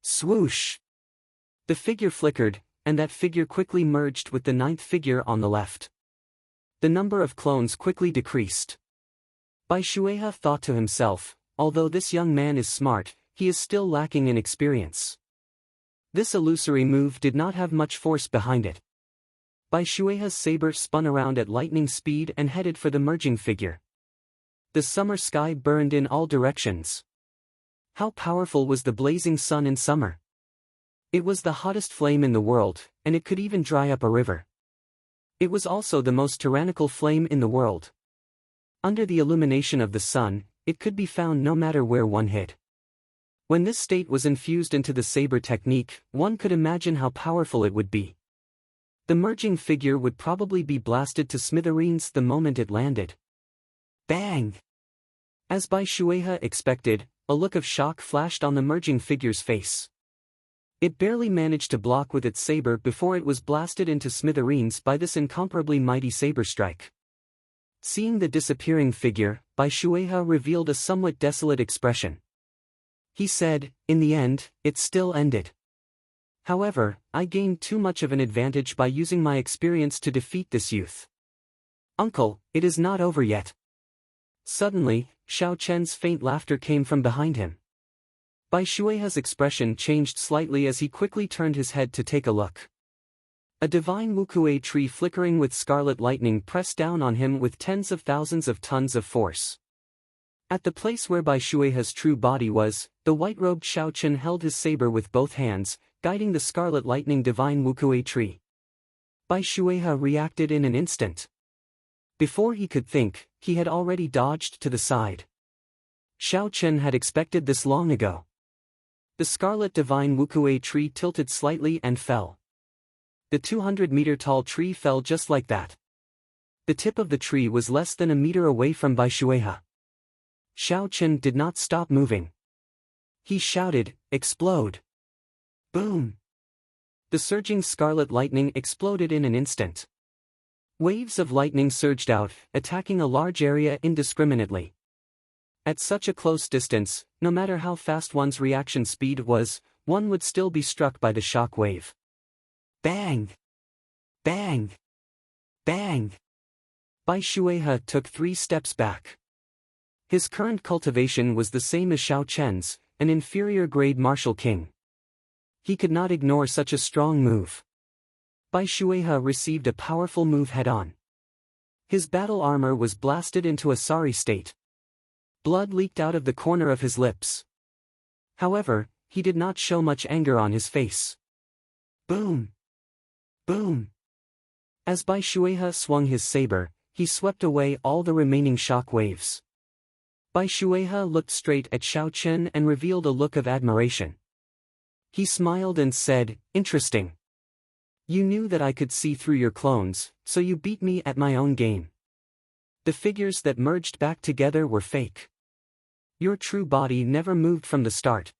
Swoosh! The figure flickered, and that figure quickly merged with the ninth figure on the left. The number of clones quickly decreased. Bai Shuehe thought to himself, although this young man is smart, he is still lacking in experience. This illusory move did not have much force behind it. Bai Shuehe's saber spun around at lightning speed and headed for the merging figure. The summer sky burned in all directions. How powerful was the blazing sun in summer? It was the hottest flame in the world, and it could even dry up a river. It was also the most tyrannical flame in the world. Under the illumination of the sun, it could be found no matter where one hit. When this state was infused into the saber technique, one could imagine how powerful it would be. The merging figure would probably be blasted to smithereens the moment it landed. Bang! As Bai Shuehe expected, a look of shock flashed on the merging figure's face. It barely managed to block with its saber before it was blasted into smithereens by this incomparably mighty saber strike. Seeing the disappearing figure, Bai Shuehe revealed a somewhat desolate expression. He said, "In the end, it still ended. However, I gained too much of an advantage by using my experience to defeat this youth. Uncle, it is not over yet." Suddenly, Xiao Chen's faint laughter came from behind him. Bai Shuehe's expression changed slightly as he quickly turned his head to take a look. A divine wukue tree flickering with scarlet lightning pressed down on him with tens of thousands of tons of force. At the place where Bai Shuehe's true body was, the white-robed Xiao Chen held his saber with both hands, guiding the scarlet lightning divine wukue tree. Bai Shuehe reacted in an instant. Before he could think, he had already dodged to the side. Xiao Chen had expected this long ago. The scarlet divine wukue tree tilted slightly and fell. The 200-meter-tall tree fell just like that. The tip of the tree was less than a meter away from Bai Shuehe. Xiao Chen did not stop moving. He shouted, "Explode!" Boom! The surging scarlet lightning exploded in an instant. Waves of lightning surged out, attacking a large area indiscriminately. At such a close distance, no matter how fast one's reaction speed was, one would still be struck by the shock wave. Bang! Bang! Bang! Bai Shuehe took 3 steps back. His current cultivation was the same as Xiao Chen's, an inferior-grade martial king. He could not ignore such a strong move. Bai Shuehe received a powerful move head-on. His battle armor was blasted into a sorry state. Blood leaked out of the corner of his lips. However, he did not show much anger on his face. Boom! Boom! As Bai Shuehe swung his saber, he swept away all the remaining shock waves. Bai Shuehe looked straight at Xiao Chen and revealed a look of admiration. He smiled and said, "Interesting. You knew that I could see through your clones, so you beat me at my own game. The figures that merged back together were fake. Your true body never moved from the start.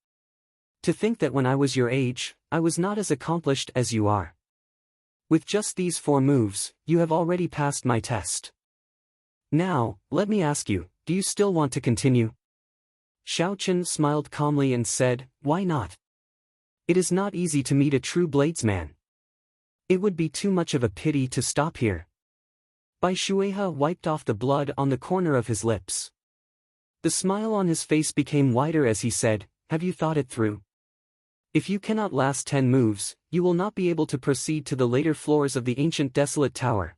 To think that when I was your age, I was not as accomplished as you are. With just these 4 moves, you have already passed my test. Now, let me ask you, do you still want to continue?" Xiao Chen smiled calmly and said, "Why not? It is not easy to meet a true bladesman. It would be too much of a pity to stop here." Bai Shuehe wiped off the blood on the corner of his lips. The smile on his face became wider as he said, "Have you thought it through? If you cannot last 10 moves, you will not be able to proceed to the later floors of the ancient desolate tower."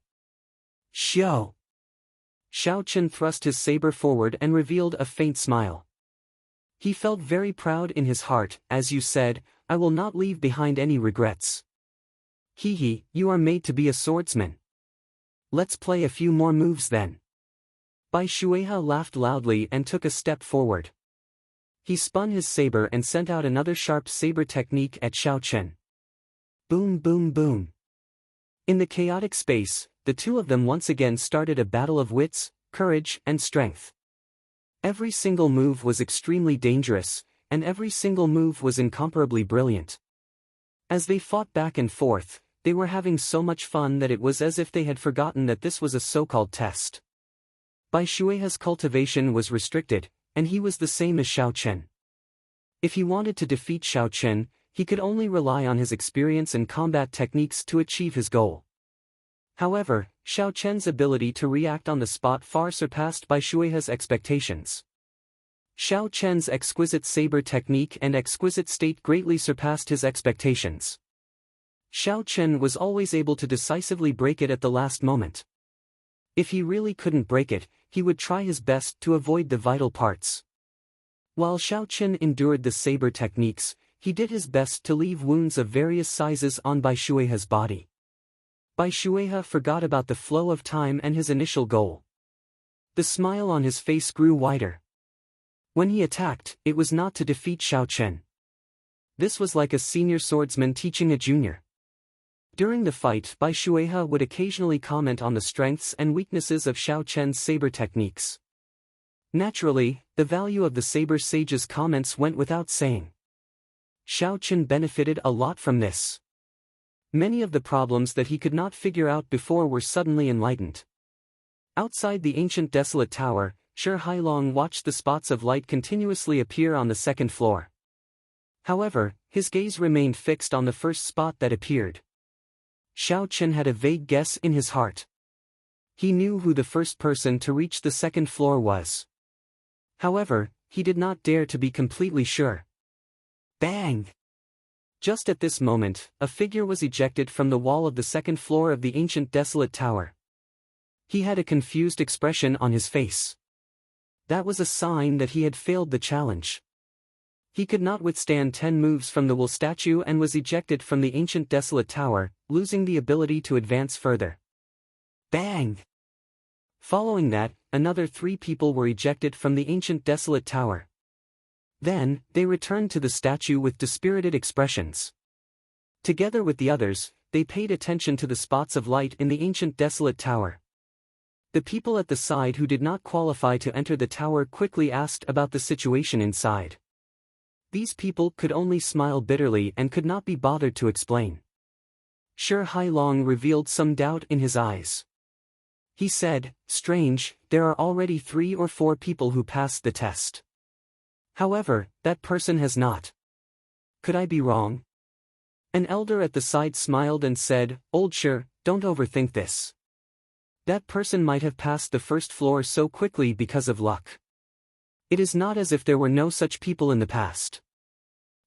Xiao! Xiao Chen thrust his saber forward and revealed a faint smile. He felt very proud in his heart. "As you said, I will not leave behind any regrets. Hehe, you are made to be a swordsman. Let's play a few more moves then." Bai Shuehe laughed loudly and took a step forward. He spun his saber and sent out another sharp saber technique at Xiao Chen. Boom boom boom. In the chaotic space, the two of them once again started a battle of wits, courage, and strength. Every single move was extremely dangerous, and every single move was incomparably brilliant. As they fought back and forth, they were having so much fun that it was as if they had forgotten that this was a so-called test. Bai Shuihe's cultivation was restricted, and he was the same as Xiao Chen. If he wanted to defeat Xiao Chen, he could only rely on his experience and combat techniques to achieve his goal. However, Xiao Chen's ability to react on the spot far surpassed Bai Shuihe's expectations. Xiao Chen's exquisite saber technique and exquisite state greatly surpassed his expectations. Xiao Chen was always able to decisively break it at the last moment. If he really couldn't break it, he would try his best to avoid the vital parts. While Xiao Chen endured the saber techniques, he did his best to leave wounds of various sizes on Bai Shuihe's body. Bai Shuihe forgot about the flow of time and his initial goal. The smile on his face grew wider. When he attacked, it was not to defeat Xiao Chen. This was like a senior swordsman teaching a junior. During the fight, Bai Shuihe would occasionally comment on the strengths and weaknesses of Xiao Chen's saber techniques. Naturally, the value of the saber sage's comments went without saying. Xiao Chen benefited a lot from this. Many of the problems that he could not figure out before were suddenly enlightened. Outside the ancient desolate tower, Shi Hailong watched the spots of light continuously appear on the second floor. However, his gaze remained fixed on the first spot that appeared. Xiao Chen had a vague guess in his heart. He knew who the first person to reach the second floor was. However, he did not dare to be completely sure. Bang! Just at this moment, a figure was ejected from the wall of the second floor of the ancient desolate tower. He had a confused expression on his face. That was a sign that he had failed the challenge. He could not withstand 10 moves from the wool statue and was ejected from the ancient desolate tower, losing the ability to advance further. Bang! Following that, another 3 people were ejected from the ancient desolate tower. Then, they returned to the statue with dispirited expressions. Together with the others, they paid attention to the spots of light in the ancient desolate tower. The people at the side who did not qualify to enter the tower quickly asked about the situation inside. These people could only smile bitterly and could not be bothered to explain. Shi Hailong revealed some doubt in his eyes. He said, "Strange, there are already 3 or 4 people who passed the test. However, that person has not. Could I be wrong?" An elder at the side smiled and said, "Old Shi, don't overthink this. That person might have passed the first floor so quickly because of luck. It is not as if there were no such people in the past.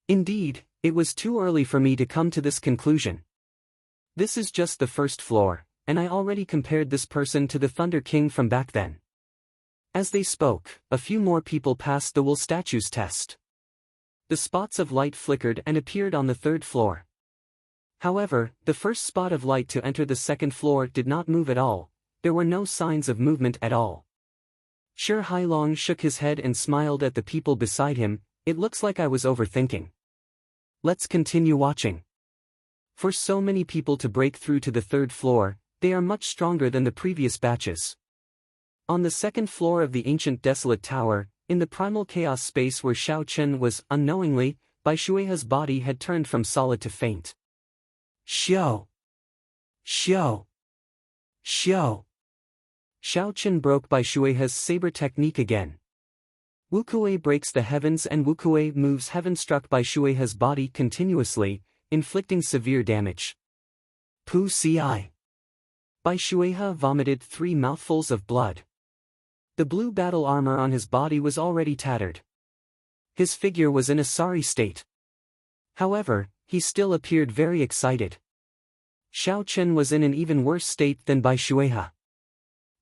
Indeed, it was too early for me to come to this conclusion. This is just the first floor, and I already compared this person to the Thunder King from back then." As they spoke, a few more people passed the wool statue's test. The spots of light flickered and appeared on the 3rd floor. However, the first spot of light to enter the 2nd floor did not move at all. There were no signs of movement at all. Shi Hailong shook his head and smiled at the people beside him. "It looks like I was overthinking. Let's continue watching." For so many people to break through to the 3rd floor, they are much stronger than the previous batches. On the 2nd floor of the ancient desolate tower, in the primal chaos space where Xiao Chen was, unknowingly, Bai Shuihe's body had turned from solid to faint. Xiao! Xiao! Xiao! Xiao Chen broke Bai Shuihe's saber technique again. Wukuei breaks the heavens and Wukuei moves heaven struck Bai Shuihe's body continuously, inflicting severe damage. Pu Ci. Bai Shuihe vomited 3 mouthfuls of blood. The blue battle armor on his body was already tattered. His figure was in a sorry state. However, he still appeared very excited. Xiao Chen was in an even worse state than Bai Shuihe.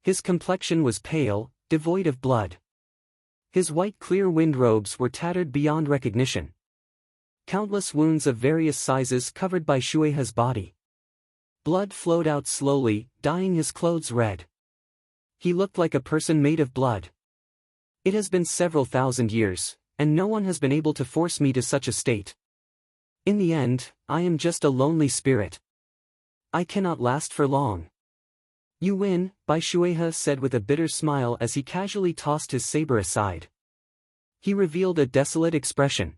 His complexion was pale, devoid of blood. His white clear wind robes were tattered beyond recognition. Countless wounds of various sizes covered Bai Shuihe's body. Blood flowed out slowly, dyeing his clothes red. He looked like a person made of blood. It has been several thousand years, and no one has been able to force me to such a state. In the end, I am just a lonely spirit. I cannot last for long. You win, Bai Shuihe said with a bitter smile as he casually tossed his saber aside. He revealed a desolate expression.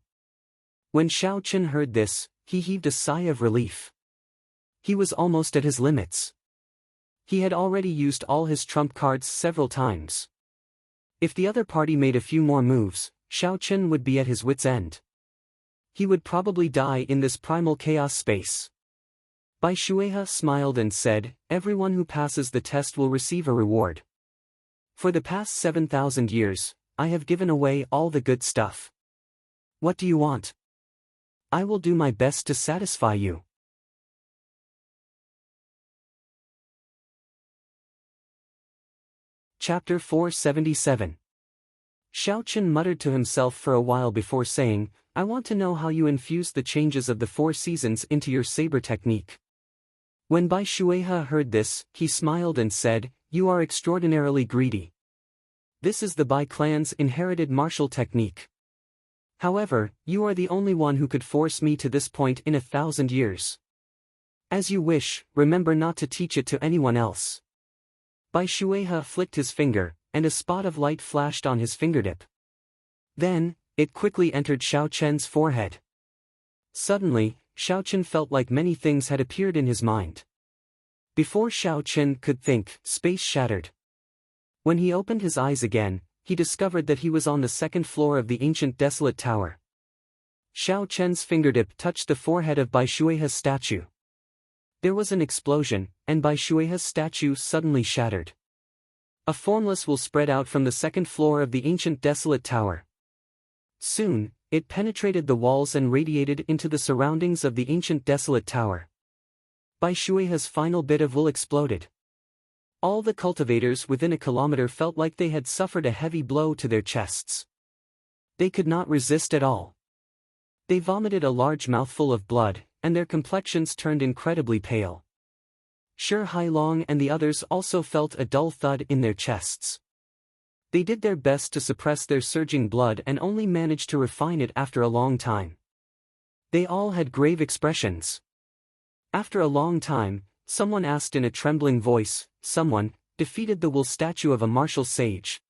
When Xiao Chen heard this, he heaved a sigh of relief. He was almost at his limits. He had already used all his trump cards several times. If the other party made a few more moves, Xiao Chen would be at his wit's end. He would probably die in this primal chaos space. Bai Shuehe smiled and said, "Everyone who passes the test will receive a reward. For the past 7,000 years, I have given away all the good stuff. What do you want? I will do my best to satisfy you." Chapter 477. Xiao Chen muttered to himself for a while before saying, "I want to know how you infused the changes of the 4 seasons into your saber technique." When Bai Shuehe heard this, he smiled and said, "You are extraordinarily greedy. This is the Bai clan's inherited martial technique. However, you are the only one who could force me to this point in 1,000 years. As you wish, remember not to teach it to anyone else." Bai Shuehe flicked his finger, and a spot of light flashed on his fingertip. Then, it quickly entered Xiao Chen's forehead. Suddenly, Xiao Chen felt like many things had appeared in his mind. Before Xiao Chen could think, space shattered. When he opened his eyes again, he discovered that he was on the 2nd floor of the ancient desolate tower. Xiao Chen's fingertip touched the forehead of Bai Shuehe's statue. There was an explosion, and Bai Shuehe's statue suddenly shattered. A formless will spread out from the 2nd floor of the ancient desolate tower. Soon, it penetrated the walls and radiated into the surroundings of the ancient desolate tower. Bai Shuehe's final bit of wool exploded. All the cultivators within a kilometer felt like they had suffered a heavy blow to their chests. They could not resist at all. They vomited a large mouthful of blood, and their complexions turned incredibly pale. Shi Hailong and the others also felt a dull thud in their chests. They did their best to suppress their surging blood and only managed to refine it after a long time. They all had grave expressions. After a long time, someone asked in a trembling voice, "Someone defeated the wool statue of a martial sage."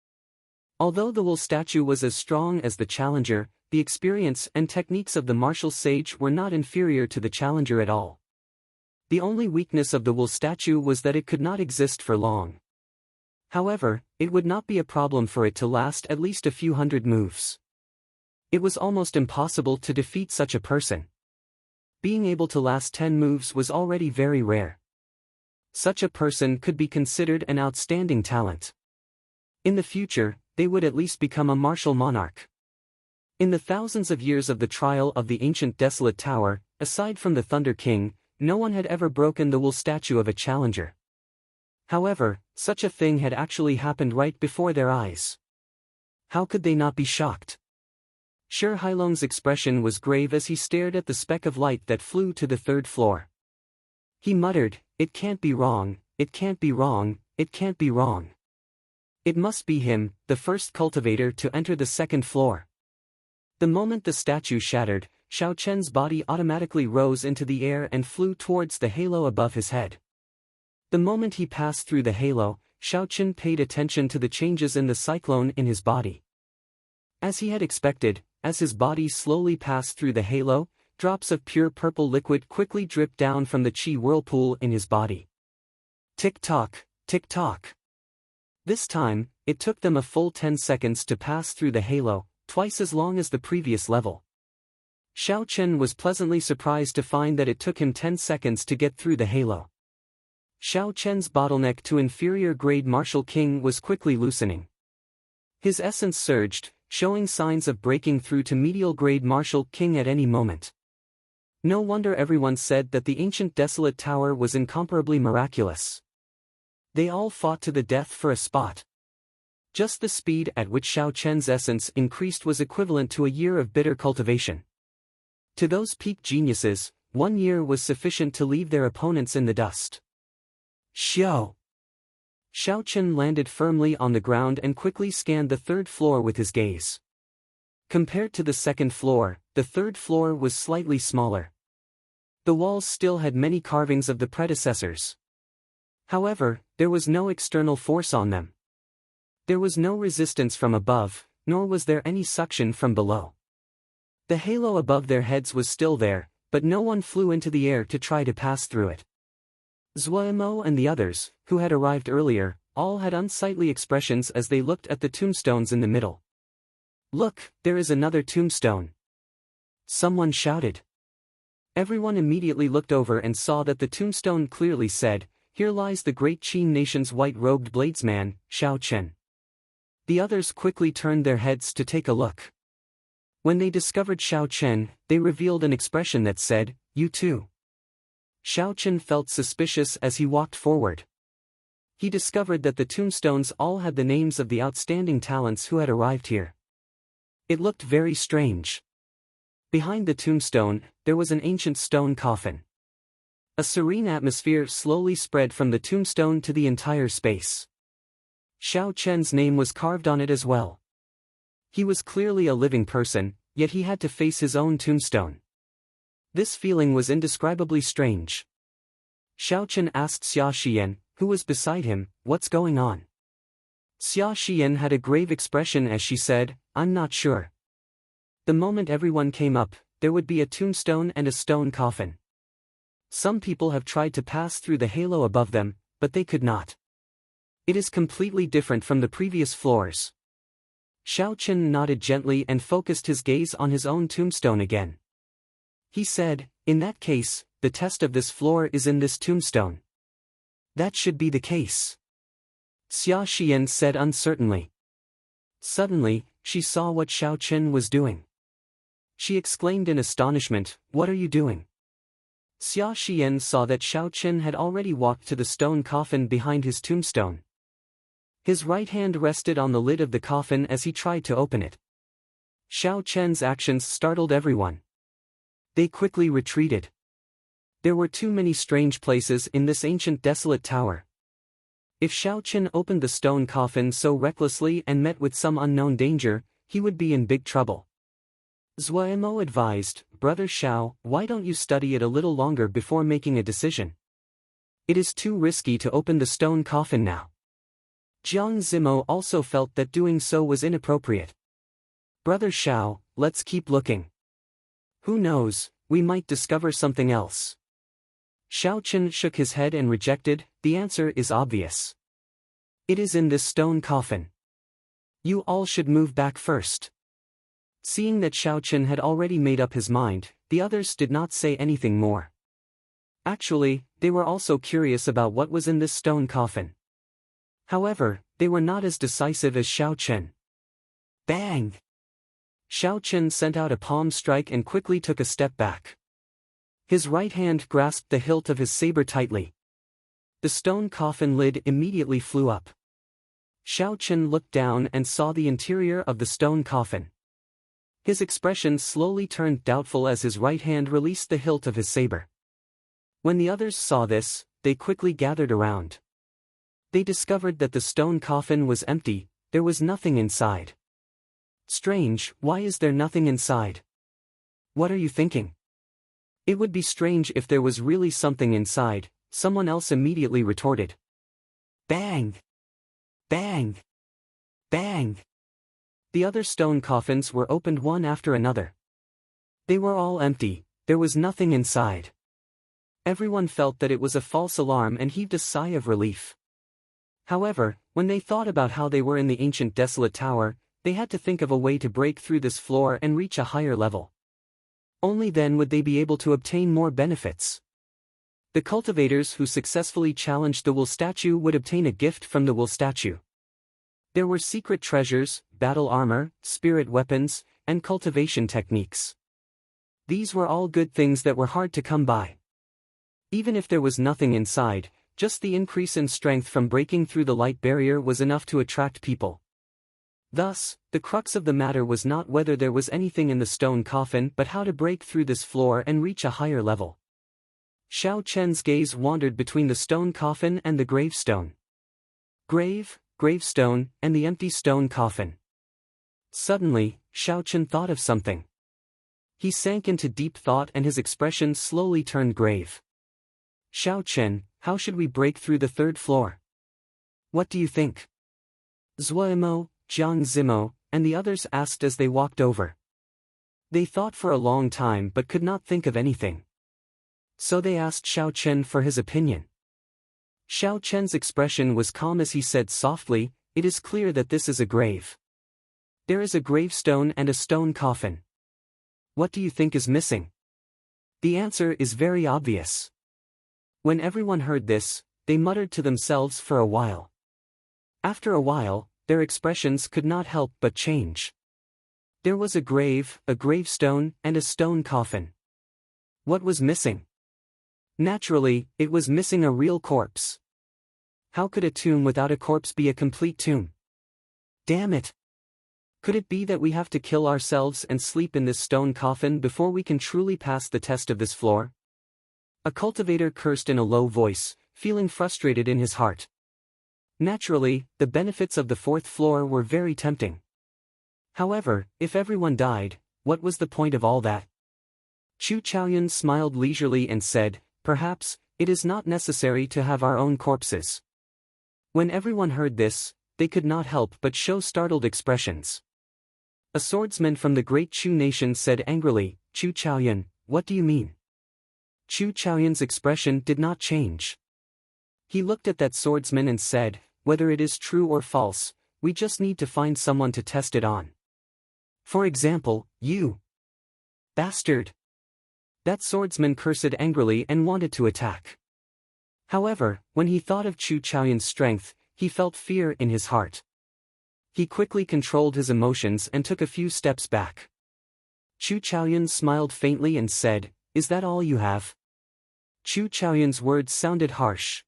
Although the wool statue was as strong as the challenger, the experience and techniques of the martial sage were not inferior to the challenger at all. The only weakness of the wool statue was that it could not exist for long. However, it would not be a problem for it to last at least a few hundred moves. It was almost impossible to defeat such a person. Being able to last 10 moves was already very rare. Such a person could be considered an outstanding talent. In the future, they would at least become a martial monarch. In the thousands of years of the trial of the ancient desolate tower, aside from the Thunder King, no one had ever broken the wool statue of a challenger. However, such a thing had actually happened right before their eyes. How could they not be shocked? Shi Hailong's expression was grave as he stared at the speck of light that flew to the 3rd floor. He muttered, "It can't be wrong, it can't be wrong, it can't be wrong. It must be him, the first cultivator to enter the 2nd floor." The moment the statue shattered, Xiao Chen's body automatically rose into the air and flew towards the halo above his head. The moment he passed through the halo, Xiao Chen paid attention to the changes in the cyclone in his body. As he had expected, as his body slowly passed through the halo, drops of pure purple liquid quickly dripped down from the chi whirlpool in his body. Tick-tock, tick-tock. This time, it took them a full 10 seconds to pass through the halo, twice as long as the previous level. Xiao Chen was pleasantly surprised to find that it took him 10 seconds to get through the halo. Xiao Chen's bottleneck to inferior grade martial king was quickly loosening. His essence surged, showing signs of breaking through to medial grade martial king at any moment. No wonder everyone said that the ancient desolate tower was incomparably miraculous. They all fought to the death for a spot. Just the speed at which Xiao Chen's essence increased was equivalent to a year of bitter cultivation. To those peak geniuses, 1 year was sufficient to leave their opponents in the dust. Xiao Chen landed firmly on the ground and quickly scanned the 3rd floor with his gaze. Compared to the 2nd floor, the 3rd floor was slightly smaller. The walls still had many carvings of the predecessors. However, there was no external force on them. There was no resistance from above, nor was there any suction from below. The halo above their heads was still there, but no one flew into the air to try to pass through it. Zuomo and the others, who had arrived earlier, all had unsightly expressions as they looked at the tombstones in the middle. "Look, there is another tombstone!" someone shouted. Everyone immediately looked over and saw that the tombstone clearly said, "Here lies the great Qin nation's white-robed bladesman, Xiao Chen." The others quickly turned their heads to take a look. When they discovered Xiao Chen, they revealed an expression that said, "You too." Xiao Chen felt suspicious as he walked forward. He discovered that the tombstones all had the names of the outstanding talents who had arrived here. It looked very strange. Behind the tombstone, there was an ancient stone coffin. A serene atmosphere slowly spread from the tombstone to the entire space. Xiao Chen's name was carved on it as well. He was clearly a living person, yet he had to face his own tombstone. This feeling was indescribably strange. Xiao Chen asked Xia Xian, who was beside him, "What's going on?" Xia Xian had a grave expression as she said, "I'm not sure." The moment everyone came up, there would be a tombstone and a stone coffin. Some people have tried to pass through the halo above them, but they could not. It is completely different from the previous floors. Xiao Chen nodded gently and focused his gaze on his own tombstone again. He said, "In that case, the test of this floor is in this tombstone." "That should be the case," Xia Xian said uncertainly. Suddenly, she saw what Xiao Chen was doing. She exclaimed in astonishment, "What are you doing?" Xia Xian saw that Xiao Chen had already walked to the stone coffin behind his tombstone. His right hand rested on the lid of the coffin as he tried to open it. Xiao Chen's actions startled everyone. They quickly retreated. There were too many strange places in this ancient desolate tower. If Xiao Chen opened the stone coffin so recklessly and met with some unknown danger, he would be in big trouble. Zuomo advised, "Brother Xiao, why don't you study it a little longer before making a decision? It is too risky to open the stone coffin now." Jiang Zimo also felt that doing so was inappropriate. "Brother Xiao, let's keep looking. Who knows, we might discover something else." Xiao Chen shook his head and rejected, "The answer is obvious. It is in this stone coffin. You all should move back first." Seeing that Xiao Chen had already made up his mind, the others did not say anything more. Actually, they were also curious about what was in this stone coffin. However, they were not as decisive as Xiao Chen. Bang! Xiao Chen sent out a palm strike and quickly took a step back. His right hand grasped the hilt of his saber tightly. The stone coffin lid immediately flew up. Xiao Chen looked down and saw the interior of the stone coffin. His expression slowly turned doubtful as his right hand released the hilt of his saber. When the others saw this, they quickly gathered around. They discovered that the stone coffin was empty, there was nothing inside. "Strange, why is there nothing inside? What are you thinking?" "It would be strange if there was really something inside," someone else immediately retorted. Bang! Bang! Bang! The other stone coffins were opened one after another. They were all empty, there was nothing inside. Everyone felt that it was a false alarm and heaved a sigh of relief. However, when they thought about how they were in the ancient desolate tower, they had to think of a way to break through this floor and reach a higher level. Only then would they be able to obtain more benefits. The cultivators who successfully challenged the wool statue would obtain a gift from the wool statue. There were secret treasures, battle armor, spirit weapons, and cultivation techniques. These were all good things that were hard to come by. Even if there was nothing inside, just the increase in strength from breaking through the light barrier was enough to attract people. Thus, the crux of the matter was not whether there was anything in the stone coffin but how to break through this floor and reach a higher level. Xiao Chen's gaze wandered between the stone coffin and the gravestone. Gravestone, and the empty stone coffin. Suddenly, Xiao Chen thought of something. He sank into deep thought and his expression slowly turned grave. "Xiao Chen, how should we break through the third floor? What do you think?" Zuomo, Jiang Zimo, and the others asked as they walked over. They thought for a long time but could not think of anything. So they asked Xiao Chen for his opinion. Xiao Chen's expression was calm as he said softly, "It is clear that this is a grave. There is a gravestone and a stone coffin. What do you think is missing?" The answer is very obvious. When everyone heard this, they muttered to themselves for a while. After a while, their expressions could not help but change. There was a grave, a gravestone, and a stone coffin. What was missing? Naturally, it was missing a real corpse. How could a tomb without a corpse be a complete tomb? Damn it! Could it be that we have to kill ourselves and sleep in this stone coffin before we can truly pass the test of this floor? A cultivator cursed in a low voice, feeling frustrated in his heart. Naturally, the benefits of the fourth floor were very tempting. However, if everyone died, what was the point of all that? Chu Chaoyun smiled leisurely and said, "Perhaps, it is not necessary to have our own corpses." When everyone heard this, they could not help but show startled expressions. A swordsman from the great Chu nation said angrily, "Chu Chaoyun, what do you mean?" Chu Chaoyun's expression did not change. He looked at that swordsman and said, "Whether it is true or false, we just need to find someone to test it on. For example, you. Bastard!" That swordsman cursed angrily and wanted to attack. However, when he thought of Chu Chaoyun's strength, he felt fear in his heart. He quickly controlled his emotions and took a few steps back. Chu Chaoyun smiled faintly and said, "Is that all you have?" Chu Chaoyun's words sounded harsh.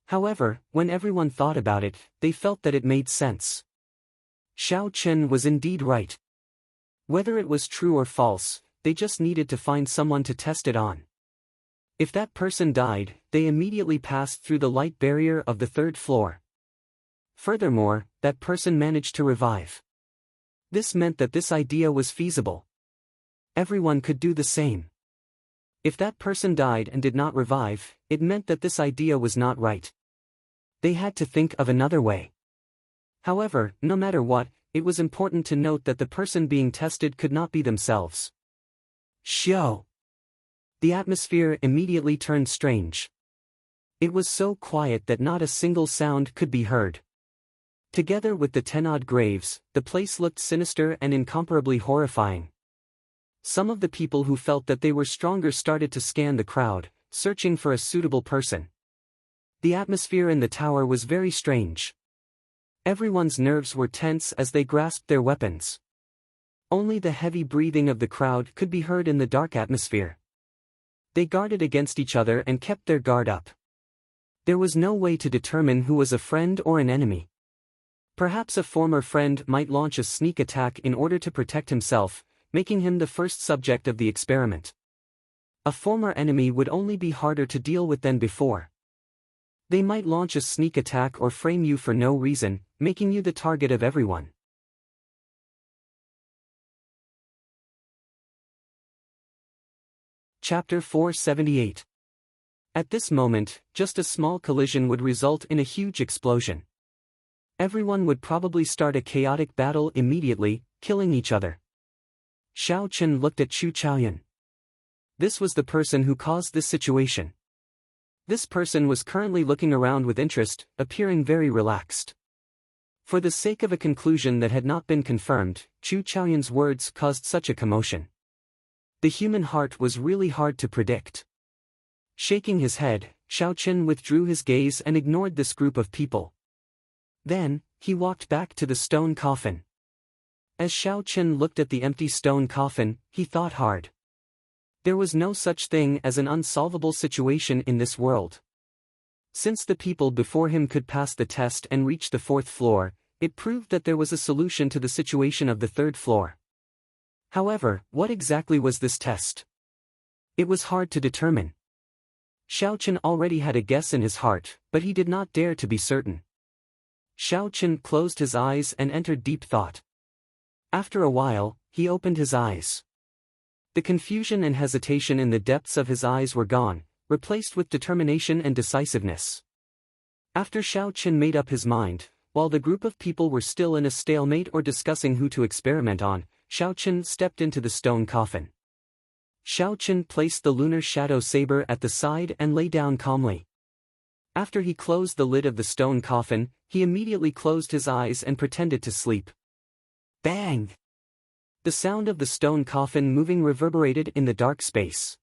However, when everyone thought about it, they felt that it made sense. Xiao Chen was indeed right. Whether it was true or false, they just needed to find someone to test it on. If that person died, they immediately passed through the light barrier of the third floor. Furthermore, that person managed to revive. This meant that this idea was feasible. Everyone could do the same. If that person died and did not revive, it meant that this idea was not right. They had to think of another way. However, no matter what, it was important to note that the person being tested could not be themselves. Xiao. The atmosphere immediately turned strange. It was so quiet that not a single sound could be heard. Together with the 10-odd graves, the place looked sinister and incomparably horrifying. Some of the people who felt that they were stronger started to scan the crowd, searching for a suitable person. The atmosphere in the tower was very strange. Everyone's nerves were tense as they grasped their weapons. Only the heavy breathing of the crowd could be heard in the dark atmosphere. They guarded against each other and kept their guard up. There was no way to determine who was a friend or an enemy. Perhaps a former friend might launch a sneak attack in order to protect himself, making him the first subject of the experiment. A former enemy would only be harder to deal with than before. They might launch a sneak attack or frame you for no reason, making you the target of everyone. Chapter 478. At this moment, just a small collision would result in a huge explosion. Everyone would probably start a chaotic battle immediately, killing each other. Xiao Chen looked at Chu Chaoyun. This was the person who caused this situation. This person was currently looking around with interest, appearing very relaxed. For the sake of a conclusion that had not been confirmed, Chu Chaoyun's words caused such a commotion. The human heart was really hard to predict. Shaking his head, Xiao Chen withdrew his gaze and ignored this group of people. Then, he walked back to the stone coffin. As Xiao Chen looked at the empty stone coffin, he thought hard. There was no such thing as an unsolvable situation in this world. Since the people before him could pass the test and reach the fourth floor, it proved that there was a solution to the situation of the third floor. However, what exactly was this test? It was hard to determine. Xiao Chen already had a guess in his heart, but he did not dare to be certain. Xiao Chen closed his eyes and entered deep thought. After a while, he opened his eyes. The confusion and hesitation in the depths of his eyes were gone, replaced with determination and decisiveness. After Xiao Chen made up his mind, while the group of people were still in a stalemate or discussing who to experiment on, Xiao Chen stepped into the stone coffin. Xiao Chen placed the lunar shadow saber at the side and lay down calmly. After he closed the lid of the stone coffin, he immediately closed his eyes and pretended to sleep. Bang! The sound of the stone coffin moving reverberated in the dark space.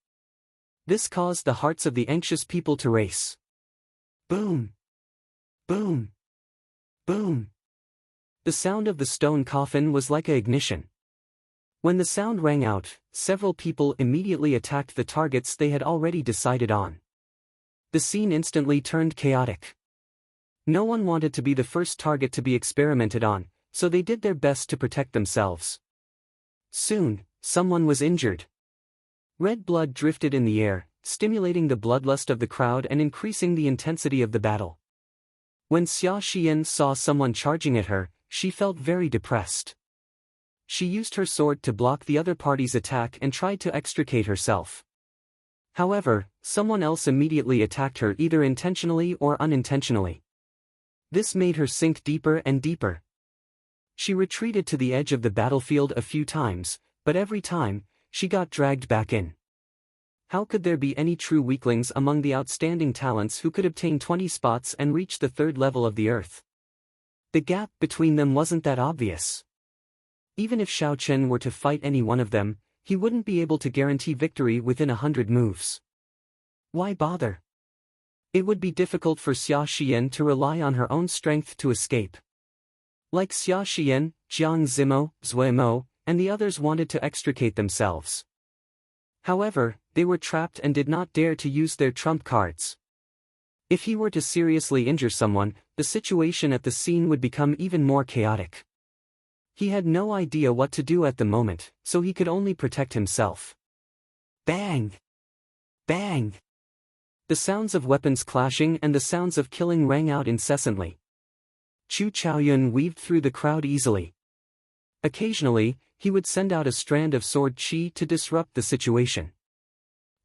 This caused the hearts of the anxious people to race. Boom! Boom! Boom! The sound of the stone coffin was like an ignition. When the sound rang out, several people immediately attacked the targets they had already decided on. The scene instantly turned chaotic. No one wanted to be the first target to be experimented on, so they did their best to protect themselves. Soon, someone was injured. Red blood drifted in the air, stimulating the bloodlust of the crowd and increasing the intensity of the battle. When Xia Xian saw someone charging at her, she felt very depressed. She used her sword to block the other party's attack and tried to extricate herself. However, someone else immediately attacked her either intentionally or unintentionally. This made her sink deeper and deeper. She retreated to the edge of the battlefield a few times, but every time, she got dragged back in. How could there be any true weaklings among the outstanding talents who could obtain 20 spots and reach the third level of the earth? The gap between them wasn't that obvious. Even if Xiao Chen were to fight any one of them, he wouldn't be able to guarantee victory within 100 moves. Why bother? It would be difficult for Xia Xian to rely on her own strength to escape. Like Xia Xian, Jiang Zimo, Zui Mo, and the others wanted to extricate themselves. However, they were trapped and did not dare to use their trump cards. If he were to seriously injure someone, the situation at the scene would become even more chaotic. He had no idea what to do at the moment, so he could only protect himself. Bang! Bang! The sounds of weapons clashing and the sounds of killing rang out incessantly. Chu Chaoyun weaved through the crowd easily. Occasionally, he would send out a strand of sword qi to disrupt the situation.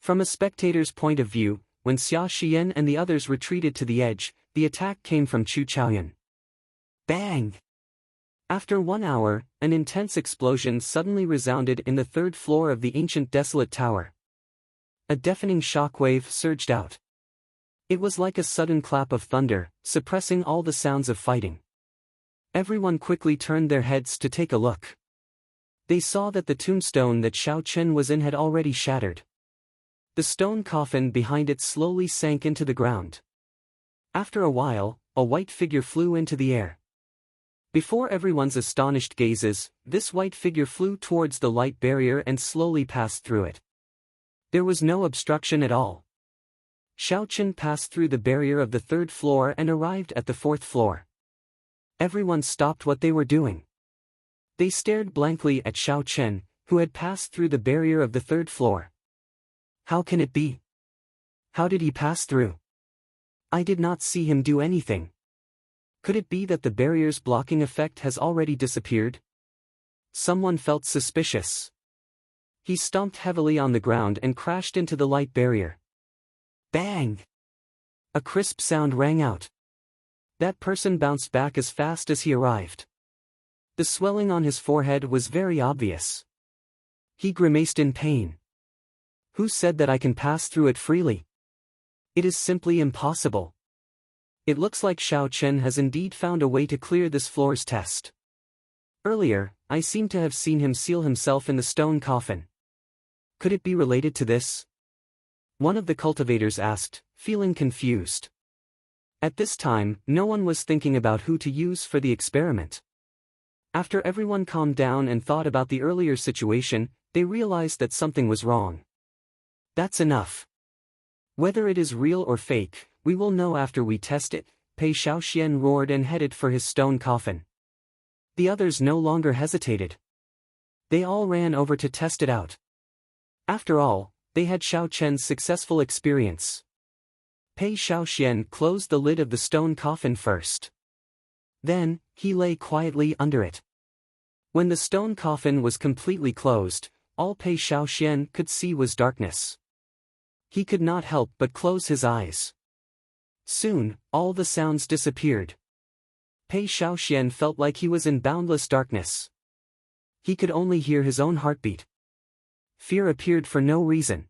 From a spectator's point of view, when Xia Xian and the others retreated to the edge, the attack came from Chu Chaoyun. Bang! After 1 hour, an intense explosion suddenly resounded in the third floor of the ancient desolate tower. A deafening shockwave surged out. It was like a sudden clap of thunder, suppressing all the sounds of fighting. Everyone quickly turned their heads to take a look. They saw that the tombstone that Xiao Chen was in had already shattered. The stone coffin behind it slowly sank into the ground. After a while, a white figure flew into the air. Before everyone's astonished gazes, this white figure flew towards the light barrier and slowly passed through it. There was no obstruction at all. Xiao Chen passed through the barrier of the third floor and arrived at the fourth floor. Everyone stopped what they were doing. They stared blankly at Xiao Chen, who had passed through the barrier of the third floor. How can it be? How did he pass through? I did not see him do anything. Could it be that the barrier's blocking effect has already disappeared? Someone felt suspicious. He stomped heavily on the ground and crashed into the light barrier. Bang! A crisp sound rang out. That person bounced back as fast as he arrived. The swelling on his forehead was very obvious. He grimaced in pain. Who said that I can pass through it freely? It is simply impossible. It looks like Xiao Chen has indeed found a way to clear this floor's test. Earlier, I seem to have seen him seal himself in the stone coffin. Could it be related to this? One of the cultivators asked, feeling confused. At this time, no one was thinking about who to use for the experiment. After everyone calmed down and thought about the earlier situation, they realized that something was wrong. That's enough. Whether it is real or fake, we will know after we test it, Pei Xiaoxian roared and headed for his stone coffin. The others no longer hesitated. They all ran over to test it out. After all, they had Xiao Chen's successful experience. Pei Xiaoxian closed the lid of the stone coffin first. Then, he lay quietly under it. When the stone coffin was completely closed, all Pei Xiaoxian could see was darkness. He could not help but close his eyes. Soon, all the sounds disappeared. Pei Xiaoxian felt like he was in boundless darkness. He could only hear his own heartbeat. Fear appeared for no reason.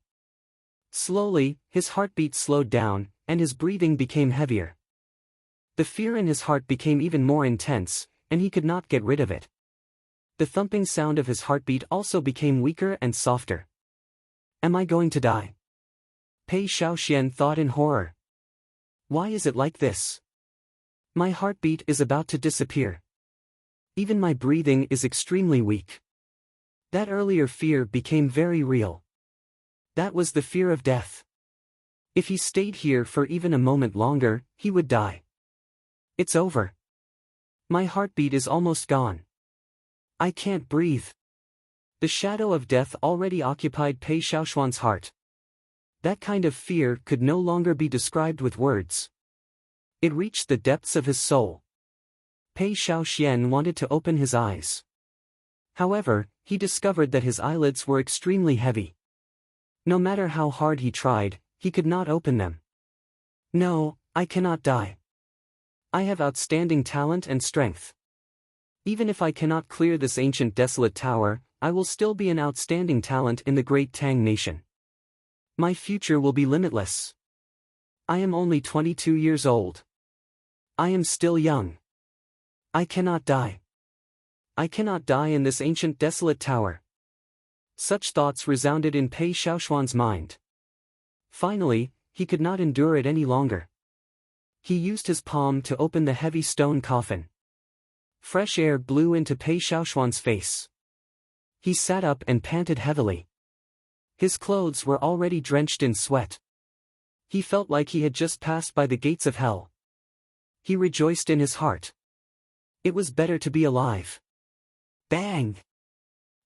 Slowly, his heartbeat slowed down, and his breathing became heavier. The fear in his heart became even more intense, and he could not get rid of it. The thumping sound of his heartbeat also became weaker and softer. Am I going to die? Pei Xiaoxian thought in horror. Why is it like this? My heartbeat is about to disappear. Even my breathing is extremely weak. That earlier fear became very real. That was the fear of death. If he stayed here for even a moment longer, he would die. It's over. My heartbeat is almost gone. I can't breathe. The shadow of death already occupied Pei Xiaoxuan's heart. That kind of fear could no longer be described with words. It reached the depths of his soul. Pei Xiaoxian wanted to open his eyes. However, he discovered that his eyelids were extremely heavy. No matter how hard he tried, he could not open them. No, I cannot die. I have outstanding talent and strength. Even if I cannot clear this ancient desolate tower, I will still be an outstanding talent in the great Tang nation. My future will be limitless. I am only 22 years old. I am still young. I cannot die. I cannot die in this ancient desolate tower. Such thoughts resounded in Pei Xiaoxuan's mind. Finally, he could not endure it any longer. He used his palm to open the heavy stone coffin. Fresh air blew into Pei Xiaoxuan's face. He sat up and panted heavily. His clothes were already drenched in sweat. He felt like he had just passed by the gates of hell. He rejoiced in his heart. It was better to be alive. Bang!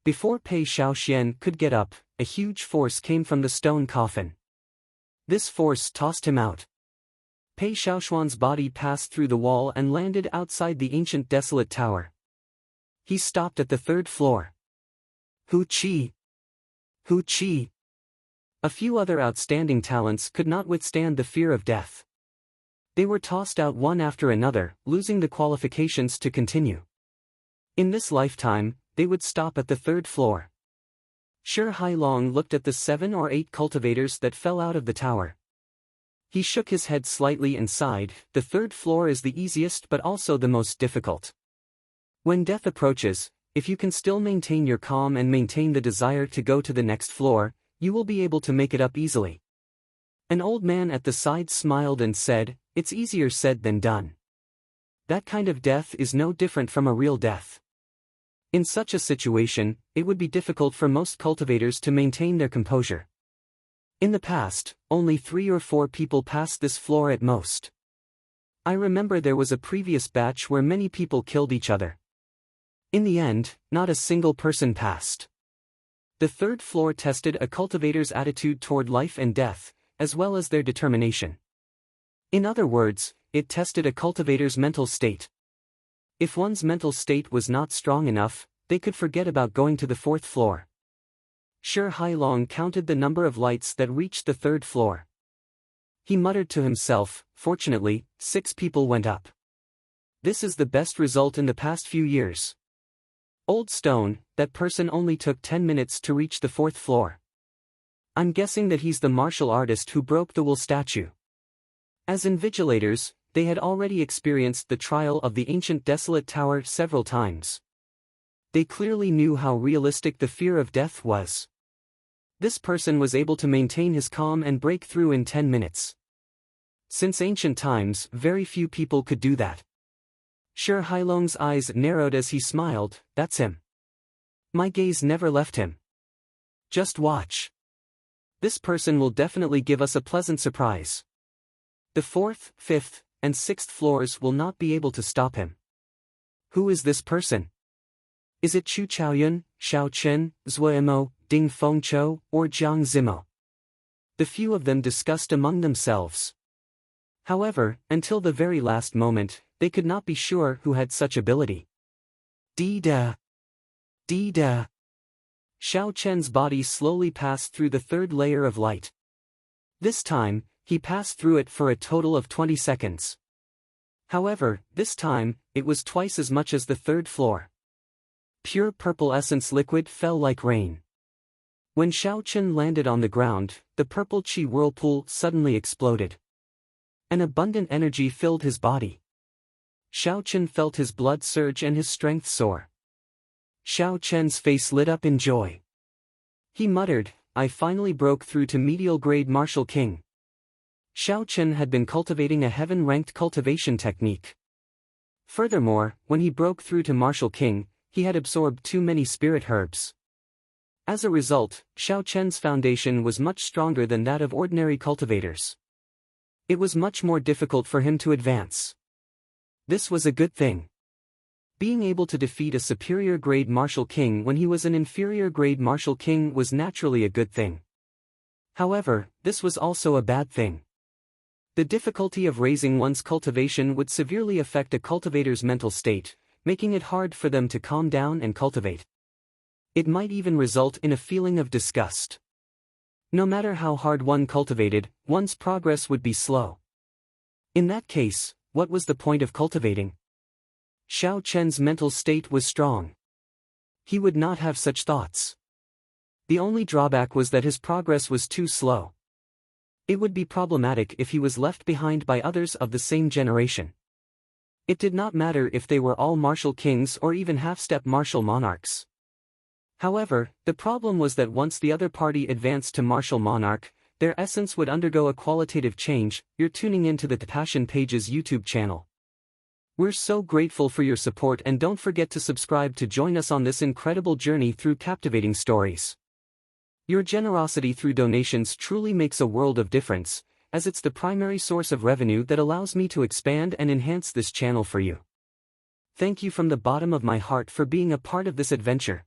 Before Pei Xiaoxian could get up, a huge force came from the stone coffin. This force tossed him out. Pei Xiaoxuan's body passed through the wall and landed outside the ancient desolate tower. He stopped at the third floor. Hu Qi! Hu Qi! A few other outstanding talents could not withstand the fear of death. They were tossed out one after another, losing the qualifications to continue. In this lifetime, they would stop at the third floor. Shi Hailong looked at the 7 or 8 cultivators that fell out of the tower. He shook his head slightly and sighed. The third floor is the easiest but also the most difficult. When death approaches, if you can still maintain your calm and maintain the desire to go to the next floor, you will be able to make it up easily. An old man at the side smiled and said, "It's easier said than done." That kind of death is no different from a real death. In such a situation, it would be difficult for most cultivators to maintain their composure. In the past, only 3 or 4 people passed this floor at most. I remember there was a previous batch where many people killed each other. In the end, not a single person passed. The third floor tested a cultivator's attitude toward life and death, as well as their determination. In other words, it tested a cultivator's mental state. If one's mental state was not strong enough, they could forget about going to the 4th floor. Shi Hailong counted the number of lights that reached the 3rd floor. He muttered to himself, "Fortunately, 6 people went up. This is the best result in the past few years." Old Stone, that person only took 10 minutes to reach the 4th floor. I'm guessing that he's the martial artist who broke the wool statue. As invigilators, they had already experienced the trial of the ancient desolate tower several times. They clearly knew how realistic the fear of death was. This person was able to maintain his calm and break through in 10 minutes. Since ancient times, very few people could do that. Shi Hailong's eyes narrowed as he smiled. "That's him. My gaze never left him. Just watch. This person will definitely give us a pleasant surprise. The 4th, 5th, and 6th floors will not be able to stop him." Who is this person? Is it Chu Chaoyun, Xiao Chen, Zuomo, Ding Fengqiu, or Jiang Zimo? The few of them discussed among themselves. However, until the very last moment, they could not be sure who had such ability. Di-da! Di-da! Xiao Chen's body slowly passed through the 3rd layer of light. This time, he passed through it for a total of 20 seconds. However, this time, it was twice as much as the 3rd floor. Pure purple essence liquid fell like rain. When Xiao Chen landed on the ground, the purple qi whirlpool suddenly exploded. An abundant energy filled his body. Xiao Chen felt his blood surge and his strength soar. Xiao Chen's face lit up in joy. He muttered, "I finally broke through to medial grade Martial King." Xiao Chen had been cultivating a heaven-ranked cultivation technique. Furthermore, when he broke through to Martial King, he had absorbed too many spirit herbs. As a result, Xiao Chen's foundation was much stronger than that of ordinary cultivators. It was much more difficult for him to advance. This was a good thing. Being able to defeat a superior grade Martial King when he was an inferior grade Martial King was naturally a good thing. However, this was also a bad thing. The difficulty of raising one's cultivation would severely affect a cultivator's mental state, making it hard for them to calm down and cultivate. It might even result in a feeling of disgust. No matter how hard one cultivated, one's progress would be slow. In that case, what was the point of cultivating? Xiao Chen's mental state was strong. He would not have such thoughts. The only drawback was that his progress was too slow. It would be problematic if he was left behind by others of the same generation. It did not matter if they were all martial kings or even half-step martial monarchs. However, the problem was that once the other party advanced to martial monarch, their essence would undergo a qualitative change. You're tuning into the Passion Pages YouTube channel. We're so grateful for your support, and don't forget to subscribe to join us on this incredible journey through captivating stories. Your generosity through donations truly makes a world of difference, as it's the primary source of revenue that allows me to expand and enhance this channel for you. Thank you from the bottom of my heart for being a part of this adventure.